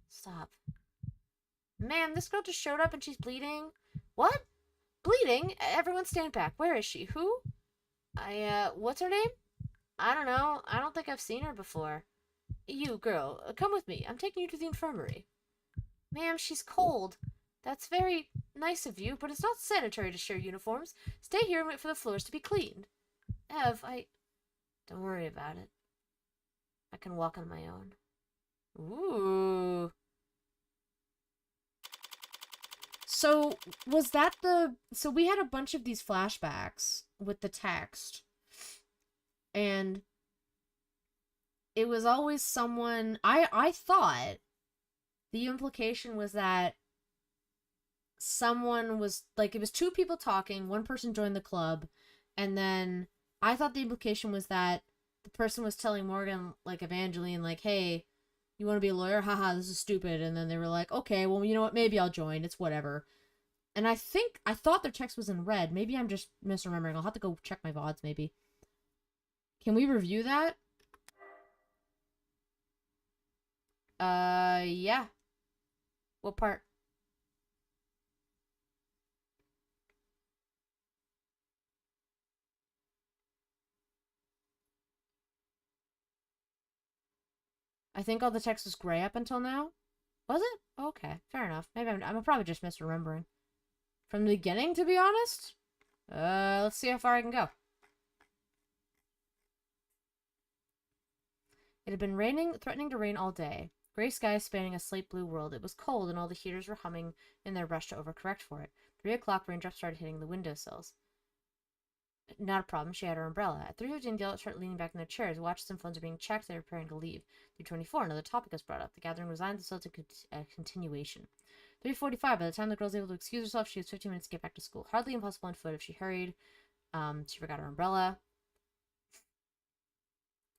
Stop. Ma'am, this girl just showed up and she's bleeding. What? Bleeding? Everyone stand back. Where is she? Who? What's her name? I don't know. I don't think I've seen her before. You, girl, come with me. I'm taking you to the infirmary. Ma'am, she's cold. That's very nice of you, but it's not sanitary to share uniforms. Stay here and wait for the floors to be cleaned. Ev, Don't worry about it. I can walk on my own. Ooh. So, was that the... So, we had a bunch of these flashbacks with the text. And it was always someone... I thought the implication was that someone was... Like, it was two people talking, one person joined the club, and then I thought the implication was that the person was telling Morgan, like, Evangeline, like, hey... You want to be a lawyer? Haha, this is stupid. And then they were like, okay, well, you know what? Maybe I'll join. It's whatever. And I thought their text was in red. Maybe I'm just misremembering. I'll have to go check my VODs, maybe. Can we review that? Yeah. What part? I think all the text was gray up until now. Was it? Okay, fair enough. Maybe I'm probably just misremembering. From the beginning, to be honest? Let's see how far I can go. It had been raining, threatening to rain all day. Gray skies spanning a slate blue world. It was cold, and all the heaters were humming in their rush to overcorrect for it. 3 o'clock, raindrops started hitting the windowsills. Not a problem, she had her umbrella. At 3:15, the adults started leaning back in their chairs. Watches and phones were being checked. They were preparing to leave. 3:24, another topic was brought up. The gathering resigned themselves to a continuation. 3:45, by the time the girl was able to excuse herself, she was 15 minutes to get back to school. Hardly impossible on foot if she hurried. She forgot her umbrella.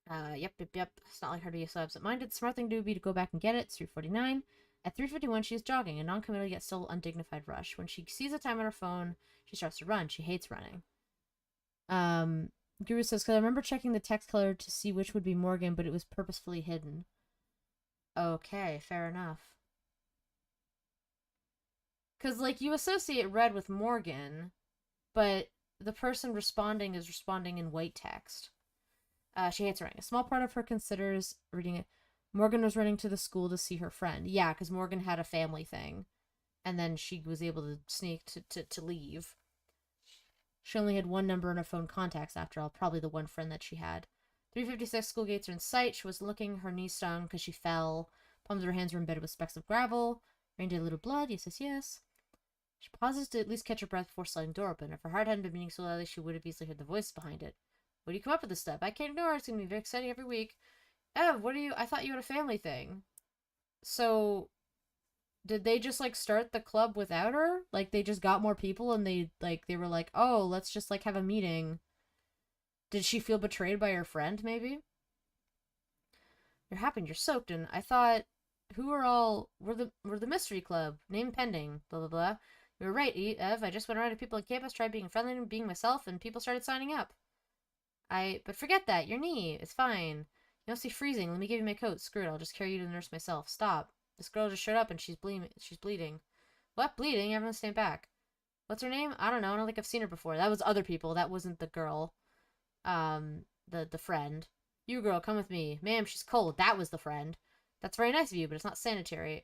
Yep. It's not like her to be so absent-minded. The smart thing to do would be to go back and get it. It's 3:49. At 3:51, she is jogging, a non-committal yet still undignified rush. When she sees the time on her phone, she starts to run. She hates running. Guru says, because I remember checking the text color to see which would be Morgan, but it was purposefully hidden. Okay, fair enough. Because, like, you associate red with Morgan, but the person responding is responding in white text. She hates running. A small part of her considers reading it. Morgan was running to the school to see her friend. Yeah, because Morgan had a family thing. And then she was able to sneak to leave. She only had one number in her phone contacts, after all. Probably the one friend that she had. 3:56, school gates are in sight. She was looking. Her knee stung because she fell. Palms of her hands were embedded with specks of gravel. Rained a little blood. Yes. She pauses to at least catch her breath before sliding the door open. If her heart hadn't been beating so loudly, she would have easily heard the voice behind it. What do you come up with this stuff? I can't ignore it. It's going to be very exciting every week. Ev, I thought you had a family thing. So, did they just, like, start the club without her? Like, they just got more people and they were like, oh, let's just, like, have a meeting. Did she feel betrayed by her friend, maybe? You're happy, you're soaked, and I thought, we're the Mystery Club. Name pending, blah, blah, blah. You were right, Ev. I just went around to people on campus, tried being friendly and being myself, and people started signing up. But forget that. Your knee. It's fine. You must be freezing. Let me give you my coat. Screw it. I'll just carry you to the nurse myself. Stop. This girl just showed up and she's bleeding. What? Bleeding? Everyone stand back. What's her name? I don't know. I don't think I've seen her before. That was other people. That wasn't the girl. The friend. You girl, come with me. Ma'am, she's cold. That was the friend. That's very nice of you, but it's not sanitary.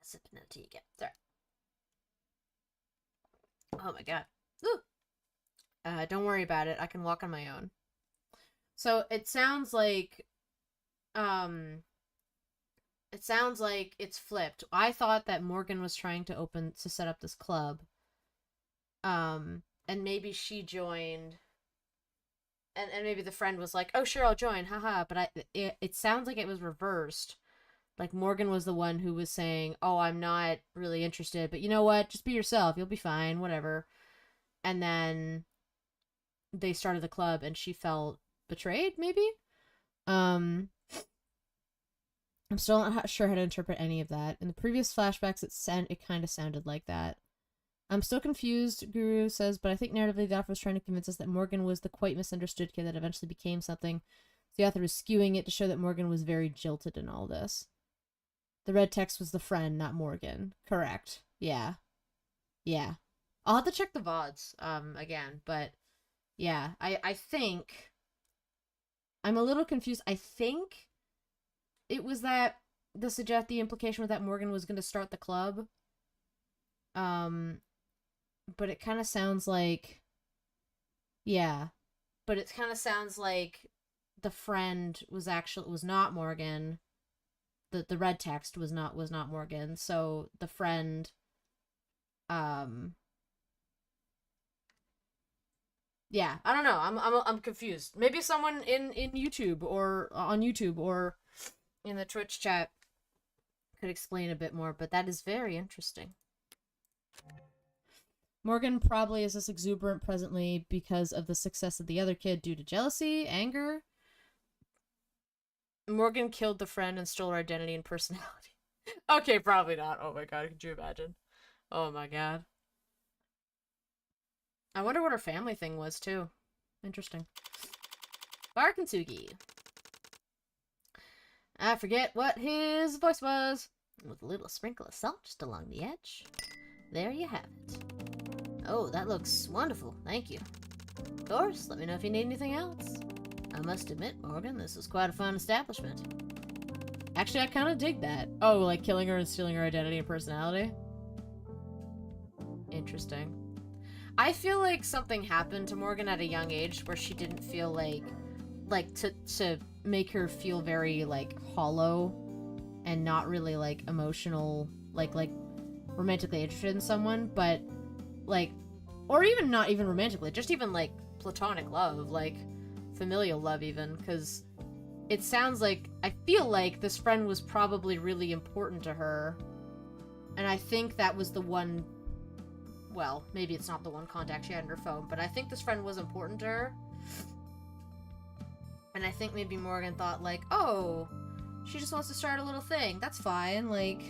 Sipping that tea again. Sorry. Oh my god. Ooh. Don't worry about it. I can walk on my own. So it sounds like it's flipped. I thought that Morgan was trying to set up this club. And maybe she joined, and maybe the friend was like, "Oh, sure, I'll join." Haha. But it sounds like it was reversed. Like Morgan was the one who was saying, "Oh, I'm not really interested, but you know what? Just be yourself. You'll be fine, whatever." And then they started the club and she felt betrayed, maybe? I'm still not sure how to interpret any of that. In the previous flashbacks, it kind of sounded like that. I'm still confused, Guru says, but I think narratively the author was trying to convince us that Morgan was the quite misunderstood kid that eventually became something. The author was skewing it to show that Morgan was very jilted in all this. The red text was the friend, not Morgan. Correct. Yeah. Yeah. I'll have to check the VODs, again, but yeah, I think I'm a little confused. I think it was that the implication was that Morgan was going to start the club. But it kind of sounds like, yeah, but it kind of sounds like the friend was not Morgan. The red text was not Morgan. So the friend, yeah, I don't know. I'm confused. Maybe someone in YouTube or on YouTube or in the Twitch chat could explain a bit more, but that is very interesting. Morgan probably is this exuberant presently because of the success of the other kid due to jealousy, anger. Morgan killed the friend and stole her identity and personality. Okay, probably not. Oh my god, could you imagine? Oh my god. I wonder what her family thing was, too. Interesting. Barkensugi. I forget what his voice was. With a little sprinkle of salt just along the edge. There you have it. Oh, that looks wonderful. Thank you. Of course, let me know if you need anything else. I must admit, Morgan, this is quite a fun establishment. Actually, I kind of dig that. Oh, like killing her and stealing her identity and personality? Interesting. I feel like something happened to Morgan at a young age where she didn't feel like to make her feel very, like, hollow and not really, like, emotional, like, romantically interested in someone, but, like, or even not even romantically, just even, like, platonic love, like, familial love even, because it sounds like, I feel like this friend was probably really important to her, and I think that was the one, well, maybe it's not the one contact she had on her phone, but I think this friend was important to her, and I think maybe Morgan thought, like, oh, she just wants to start a little thing, that's fine, like,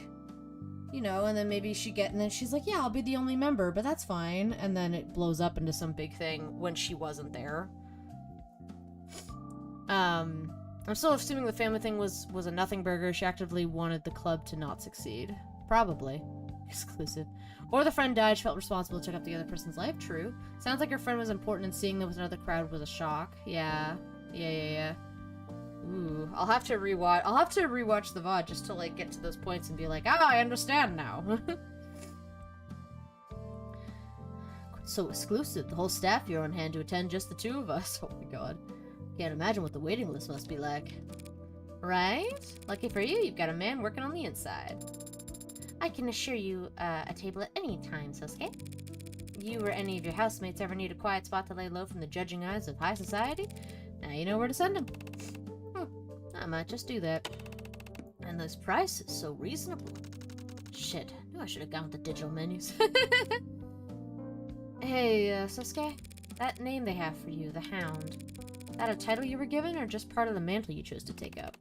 you know, and then maybe and then she's like, yeah, I'll be the only member, but that's fine, and then it blows up into some big thing when she wasn't there. I'm still assuming the family thing was a nothing burger. She actively wanted the club to not succeed. Probably. Exclusive. Or the friend died, she felt responsible to check up the other person's life. True. Sounds like her friend was important and seeing them with another crowd was a shock. Yeah. Yeah. Ooh. I'll have to rewatch the VOD just to, like, get to those points and be like, ah, I understand now. So exclusive. The whole staff here on hand to attend just the two of us. Oh my god. Can't imagine what the waiting list must be like. Right? Lucky for you, you've got a man working on the inside. I can assure you a table at any time, Sosuke. You or any of your housemates ever need a quiet spot to lay low from the judging eyes of high society? Now you know where to send them. I might just do that. And those prices, so reasonable. Shit, I knew I should have gone with the digital menus. Hey, Sosuke, that name they have for you, the Hound. That a title you were given, or just part of the mantle you chose to take up?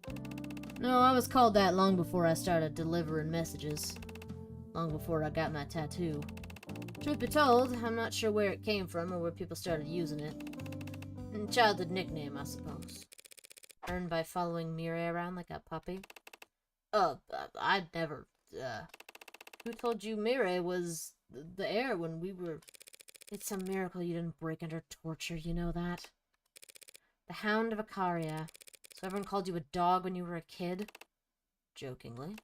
No, I was called that long before I started delivering messages. Long before I got my tattoo. Truth be told, I'm not sure where it came from or where people started using it. Childhood nickname, I suppose. Earned by following Mirai around like a puppy. I'd never, Who told you Mireille was the heir when we were... It's a miracle you didn't break under torture, you know that? The Hound of Icaria. So everyone called you a dog when you were a kid? Jokingly.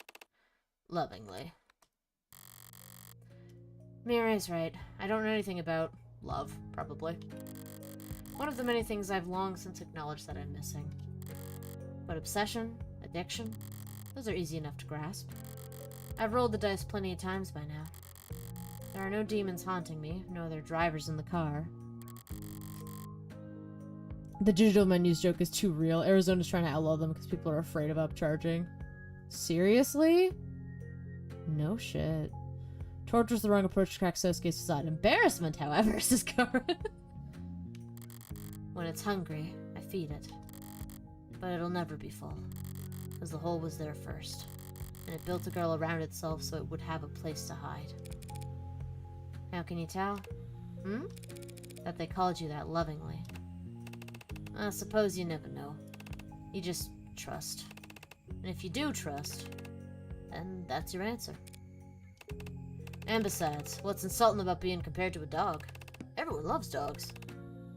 Lovingly. Mireille's right. I don't know anything about love, probably. One of the many things I've long since acknowledged that I'm missing. But obsession, addiction, those are easy enough to grasp. I've rolled the dice plenty of times by now. There are no demons haunting me, no other drivers in the car. The digital menus joke is too real. Arizona's trying to outlaw them because people are afraid of upcharging. Seriously? No shit. Torture's the wrong approach to crack Sosuke's facade. Embarrassment, however, says Karen. When it's hungry, I feed it. But it'll never be full. Because the hole was there first. And it built a girl around itself so it would have a place to hide. How can you tell? That they called you that lovingly. I suppose you never know. You just trust. And if you do trust, then that's your answer. And besides, what's insulting about being compared to a dog? Everyone loves dogs.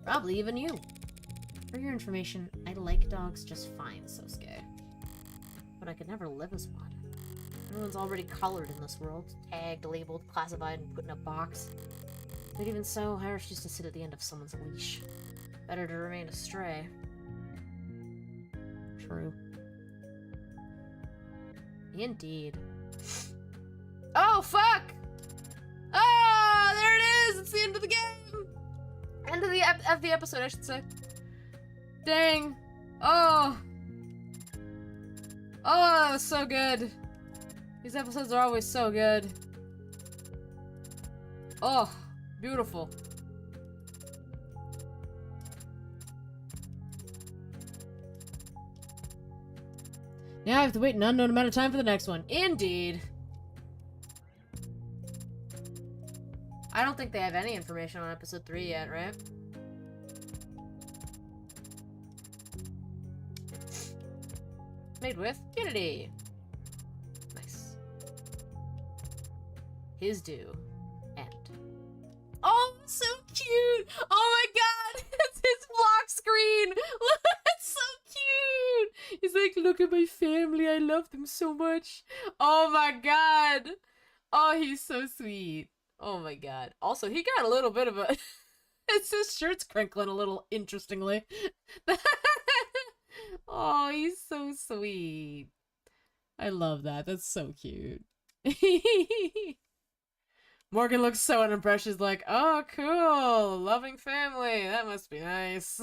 Probably even you. For your information, I like dogs just fine, Sosuke. But I could never live as one. Everyone's already colored in this world. Tagged, labeled, classified, and put in a box. But even so, I refuse to sit at the end of someone's leash. Better to remain a stray. True. Indeed. Oh, fuck! Oh, there it is! It's the end of the game! End of the episode, I should say. Dang. Oh. Oh, that was so good. These episodes are always so good. Oh, beautiful. Now I have to wait an unknown amount of time for the next one. Indeed. I don't think they have any information on episode 3 yet, right? Made with Unity. Nice. His due. End. Oh, so cute! Oh my god! It's his block screen! It's so cute! He's like, look at my family, I love them so much. Oh my god! Oh, he's so sweet. Oh my god. Also, he got a little bit of a... his shirt's crinkling a little, interestingly. Oh, he's so sweet. I love that. That's so cute. Morgan looks so unimpressed. She's like, oh, cool. Loving family. That must be nice.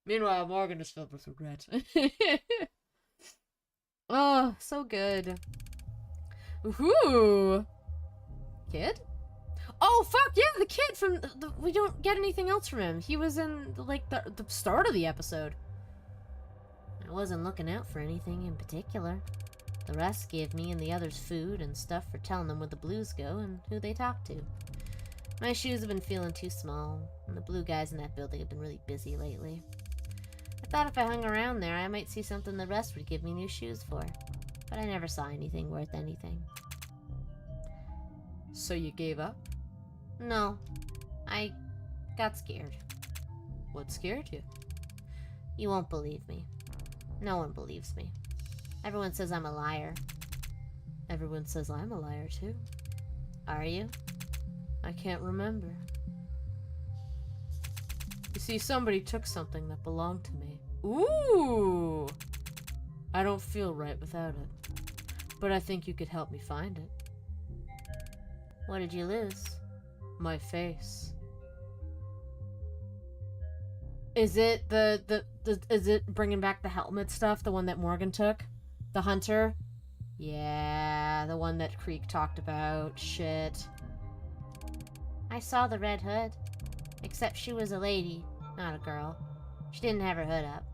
Meanwhile, Morgan is filled with regret. Oh, so good. Ooh. Kid? Oh, fuck, yeah, the kid from the we don't get anything else from him. He was in, like, the start of the episode. I wasn't looking out for anything in particular. The rest gave me and the others food and stuff for telling them where the blues go and who they talk to. My shoes have been feeling too small, and the blue guys in that building have been really busy lately. I thought if I hung around there, I might see something the rest would give me new shoes for. But I never saw anything worth anything. So you gave up? No. I got scared. What scared you? You won't believe me. No one believes me. Everyone says I'm a liar. Everyone says I'm a liar, too. Are you? I can't remember. You see, somebody took something that belonged to me. Ooh! I don't feel right without it. But I think you could help me find it. What did you lose? My face. Is it is it bringing back the helmet stuff, the one that Morgan took? The hunter? Yeah, the one that Creek talked about. Shit. I saw the red hood. Except she was a lady, not a girl. She didn't have her hood up.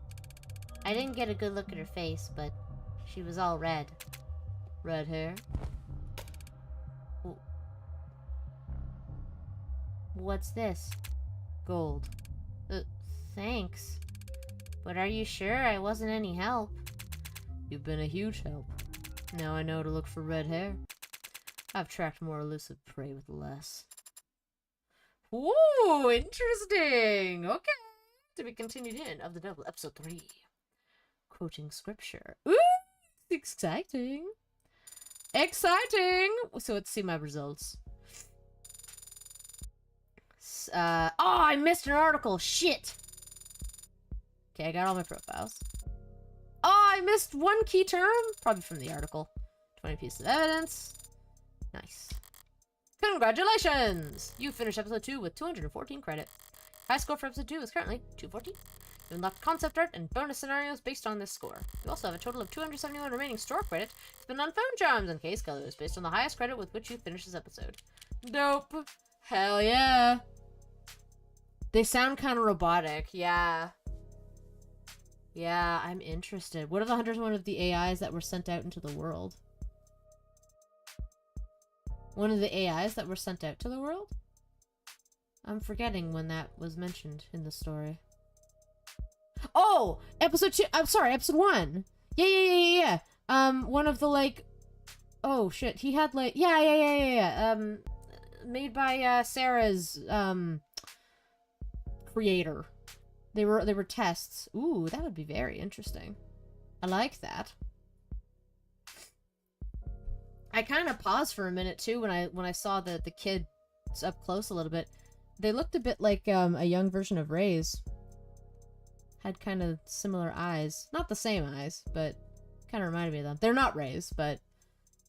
I didn't get a good look at her face, but she was all red. Red hair? What's this? Gold. Thanks. But are you sure I wasn't any help? You've been a huge help. Now I know to look for red hair. I've tracked more elusive prey with less. Ooh, interesting. Okay. To be continued in of the double episode 3. Quoting scripture. Ooh, exciting. Exciting. So let's see my results. Oh, I missed an article. Shit. Okay, I got all my profiles. Oh, I missed one key term. Probably from the article. 20 pieces of evidence. Nice. Congratulations! You finished episode 2 with 214 credit. High score for episode 2 is currently 214. You unlocked concept art and bonus scenarios based on this score. You also have a total of 271 remaining store credit spent on phone charms and case colors based on the highest credit with which you finished this episode. Dope. Hell yeah. They sound kind of robotic. Yeah. Yeah, I'm interested. What are the 101 of the AIs that were sent out into the world? One of the AIs that were sent out to the world? I'm forgetting when that was mentioned in the story. Oh! Episode 2! I'm sorry, episode 1! Yeah. One of the, like... Oh, shit. He had, like... Yeah. Made by, Sarah's, creator. They were tests. Ooh, that would be very interesting. I like that. I kind of paused for a minute too when I saw the kids up close a little bit. They looked a bit like a young version of Ray's. Had kind of similar eyes, not the same eyes, but kind of reminded me of them. They're not Ray's, but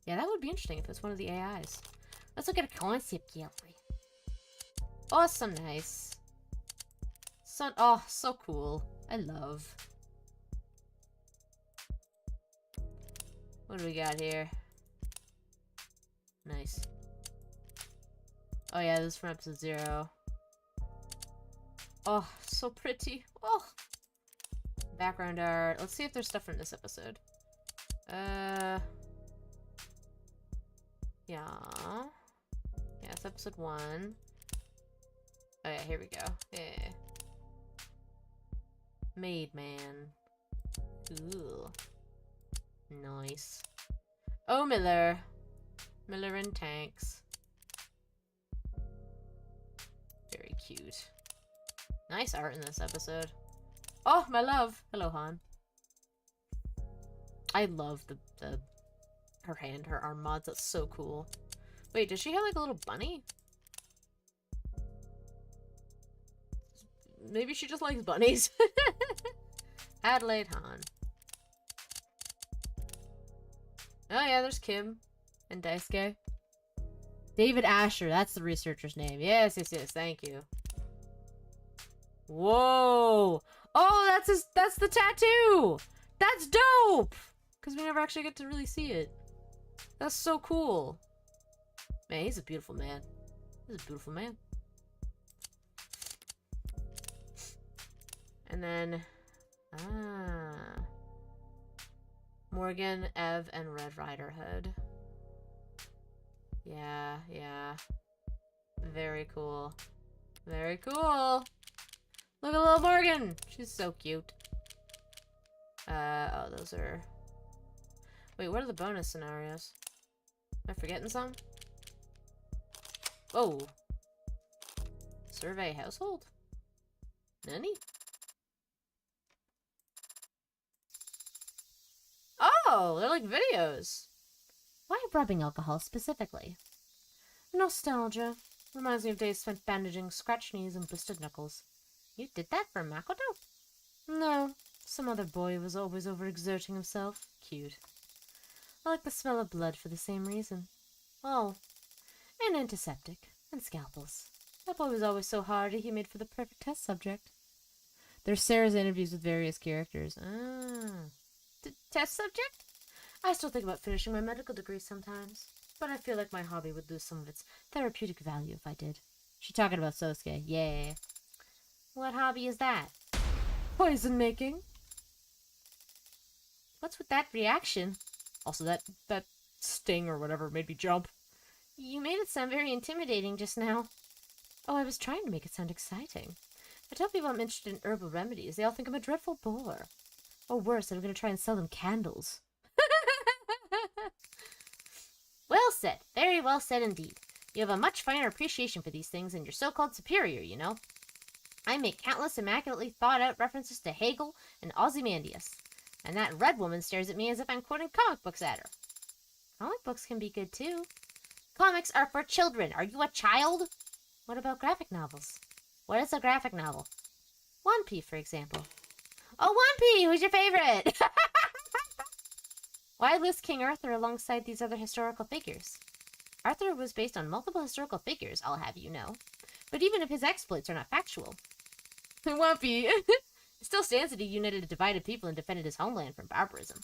yeah, that would be interesting if it's one of the AIs. Let's look at a concept gallery. Awesome, nice. Oh, so cool. I love. What do we got here? Nice. Oh yeah, this is from episode 0. Oh, so pretty. Oh. Background art. Let's see if there's stuff from this episode. Yeah. Yeah, it's episode 1. Oh yeah, here we go. Yeah. Made Man. Cool. Nice. Oh, Miller. Miller and Tanks. Very cute. Nice art in this episode. Oh, my love. Hello, Han. I love her hand, her arm mods. That's so cool. Wait, does she have like a little bunny? Maybe she just likes bunnies. Adelaide Han. Oh yeah, there's Kim and Daisuke. David Asher, that's the researcher's name. Yes, thank you. Whoa! Oh, that's the tattoo! That's dope! Because we never actually get to really see it. That's so cool. Man, he's a beautiful man. He's a beautiful man. And then, Morgan, Ev, and Red Rider Hood. Yeah. Very cool. Very cool. Look at little Morgan. She's so cute. Oh, those are... Wait, what are the bonus scenarios? Am I forgetting some? Oh. Survey household? Nani? Oh, they're like videos. Why rubbing alcohol specifically? Nostalgia. Reminds me of days spent bandaging scratched knees and blistered knuckles. You did that for Makoto? No. Some other boy who was always overexerting himself. Cute. I like the smell of blood for the same reason. Oh. And antiseptic. And scalpels. That boy was always so hardy he made for the perfect test subject. There's Sarah's interviews with various characters. Test subject? I still think about finishing my medical degree sometimes, but I feel like my hobby would lose some of its therapeutic value if I did. She talking about Sosuke. Yeah. What hobby is that? Poison making. What's with that reaction? Also, that sting or whatever made me jump. You made it sound very intimidating just now. Oh, I was trying to make it sound exciting. I tell people I'm interested in herbal remedies. They all think I'm a dreadful bore. Or worse, that I'm going to try and sell them candles. said. Very well said indeed. You have a much finer appreciation for these things than your so-called superior, you know. I make countless immaculately thought-out references to Hegel and Ozymandias, and that red woman stares at me as if I'm quoting comic books at her. Comic books can be good, too. Comics are for children. Are you a child? What about graphic novels? What is a graphic novel? One Piece, for example. Oh, One Piece! Who's your favorite? Why list King Arthur alongside these other historical figures? Arthur was based on multiple historical figures, I'll have you know. But even if his exploits are not factual, Wumpy. it still stands that he united a divided people and defended his homeland from barbarism.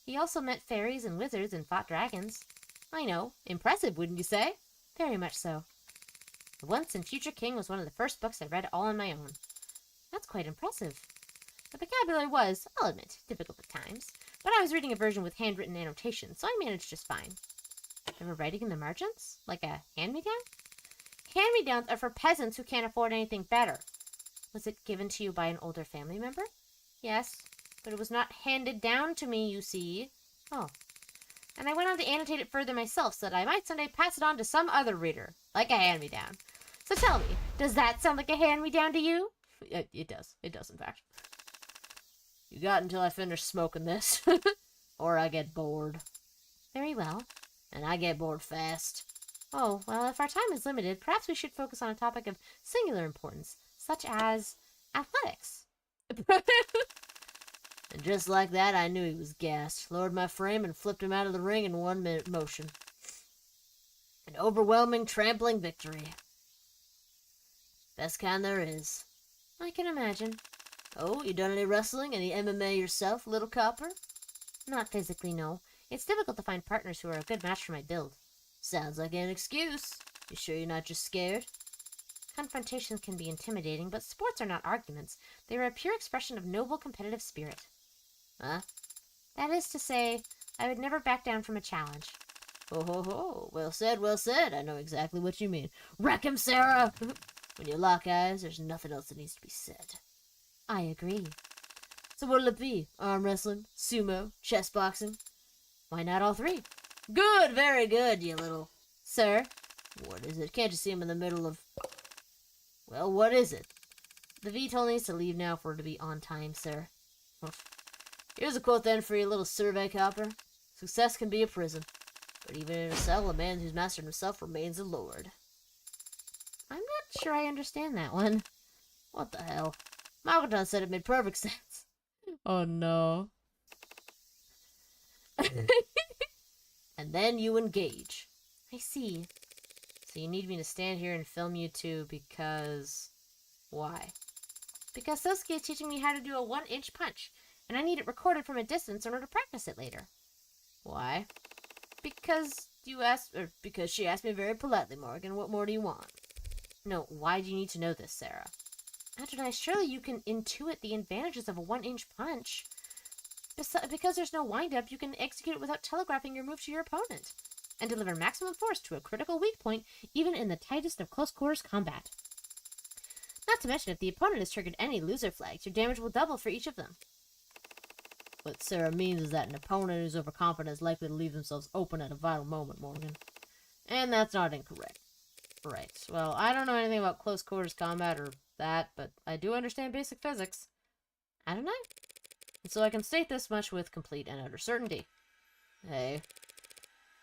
He also met fairies and wizards and fought dragons. I know. Impressive, wouldn't you say? Very much so. The Once and Future King was one of the first books I read all on my own. That's quite impressive. The vocabulary was, I'll admit, difficult at times, but I was reading a version with handwritten annotations, so I managed just fine. There were writing in the margins? Like a hand-me-down? Hand-me-downs are for peasants who can't afford anything better. Was it given to you by an older family member? Yes, but it was not handed down to me, you see. Oh. And I went on to annotate it further myself so that I might someday pass it on to some other reader, like a hand-me-down. So tell me, does that sound like a hand-me-down to you? It does. It does, in fact. You got until I finish smoking this, or I get bored. Very well. And I get bored fast. Oh, well, if our time is limited, perhaps we should focus on a topic of singular importance, such as athletics. And just like that, I knew he was gassed, lowered my frame, and flipped him out of the ring in 1 minute motion. An overwhelming, trampling victory. Best kind there is. I can imagine. Oh, you done any wrestling? Any MMA yourself, little copper? Not physically, no. It's difficult to find partners who are a good match for my build. Sounds like an excuse. You sure you're not just scared? Confrontations can be intimidating, but sports are not arguments. They are a pure expression of noble competitive spirit. Huh? That is to say, I would never back down from a challenge. Ho ho ho. Well said, well said. I know exactly what you mean. Wreck him, Sarah! When you lock eyes, there's nothing else that needs to be said. I agree. So what'll it be? Arm wrestling? Sumo? Chess boxing? Why not all three? Good, very good, you little... Sir? What is it? Can't you see him in the middle of... Well, what is it? The VTOL needs to leave now for her to be on time, sir. Here's a quote then for your little survey copper. Success can be a prison, but even in a cell, a man who's mastered himself remains a lord. I'm not sure I understand that one. What the hell? Malkaton said it made perfect sense. Oh no. And then you engage. I see. So you need me to stand here and film you two because... Why? Because Sasuke is teaching me how to do a 1-inch punch, and I need it recorded from a distance in order to practice it later. Why? Because because she asked me very politely, Morgan. What more do you want? No, why do you need to know this, Sarah? Adonai, surely you can intuit the advantages of a 1-inch punch. Because there's no wind-up, you can execute it without telegraphing your move to your opponent, and deliver maximum force to a critical weak point, even in the tightest of close-quarters combat. Not to mention, if the opponent has triggered any loser flags, your damage will double for each of them. What Sarah means is that an opponent who's overconfident is likely to leave themselves open at a vital moment, Morgan. And that's not incorrect. Right. Well, I don't know anything about close quarters combat or that, but I do understand basic physics. I don't know. And so I can state this much with complete and utter certainty. Hey.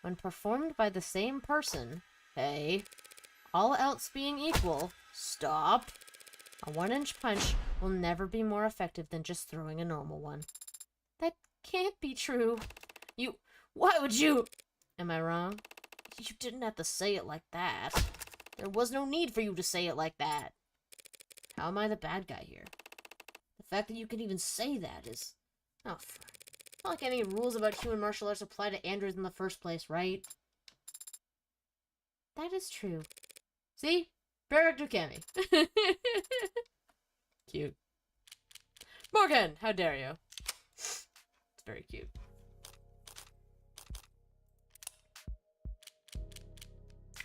When performed by the same person, Hey. all else being equal, Stop. a 1-inch punch will never be more effective than just throwing a normal one. That can't be true. Why would you... Am I wrong? You didn't have to say it like that. There was no need for you to say it like that. How am I the bad guy here? The fact that you can even say that is... Oh, it's not like any rules about human martial arts apply to androids in the first place, right? That is true. See? Barrack Dukami. Cute. Morgan, how dare you? It's very cute.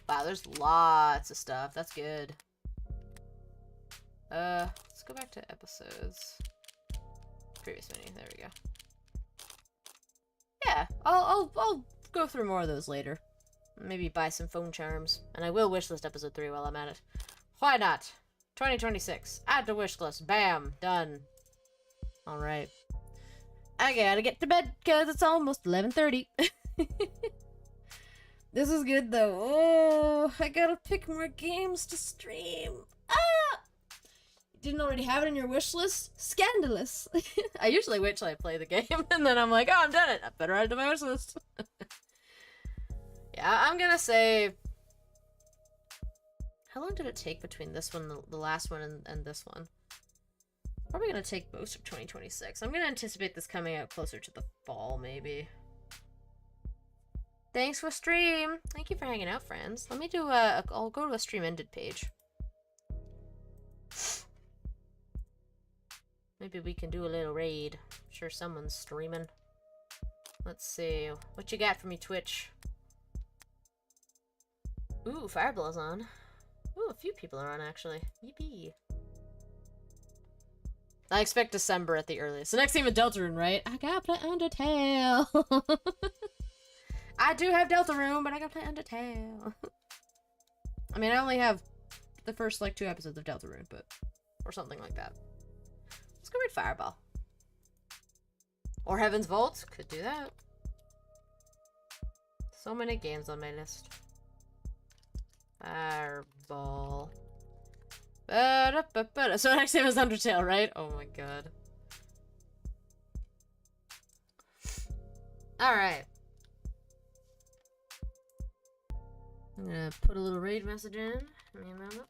Wow, there's lots of stuff. That's good. Let's go back to episodes. Previous menu. There we go. Yeah, I'll go through more of those later. Maybe buy some phone charms. And I will wishlist episode 3 while I'm at it. Why not? 2026. Add to wishlist. Bam. Done. Alright. I gotta get to bed because it's almost 11:30. This is good though. Oh, I gotta pick more games to stream. Ah! Didn't already have it in your wish list? Scandalous. I usually wait till I play the game and then I'm like, oh, I'm done it. I better add it to my wish list. Yeah, I'm gonna say... How long did it take between this one, the last one, and this one? Probably gonna take most of 2026. I'm gonna anticipate this coming out closer to the fall, maybe. Thanks for stream! Thank you for hanging out, friends. Let me do I'll go to a stream ended page. Maybe we can do a little raid. I'm sure someone's streaming. Let's see. What you got for me, Twitch? Ooh, Fireball's on. Ooh, a few people are on, actually. Yippee. I expect December at the earliest. The next game of Deltarune, right? I gotta play Undertale. I do have Deltarune, but I gotta play Undertale. I mean, I only have the first, like, 2 episodes of Deltarune, but... Or something like that. Let's go read Fireball. Or Heaven's Vault. Could do that. So many games on my list. Fireball. So next game is Undertale, right? Oh my god. Alright. I'm gonna put a little raid message in. Give me a moment.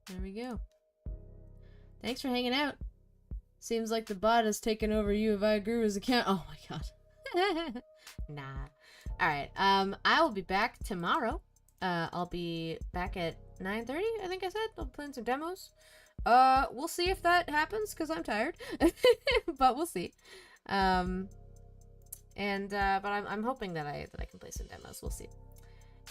There we go. Thanks for hanging out. Seems like the bot has taken over you if I Guru's account. Oh my god. Nah. Alright, I will be back tomorrow. I'll be back at 9:30, I think I said. I'll be playing some demos. We'll see if that happens, because I'm tired. But we'll see. But I'm hoping that I can play some demos. We'll see.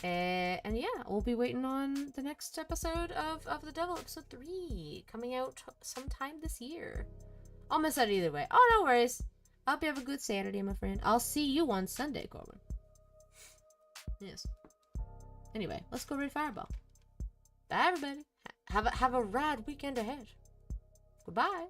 And yeah, we'll be waiting on the next episode of The Devil, episode 3, coming out sometime this year. I'll miss out either way. Oh, no worries. I hope you have a good Saturday, my friend. I'll see you on Sunday, Corbin. Yes. Anyway, let's go read Fireball. Bye, everybody. Have a rad weekend ahead. Goodbye.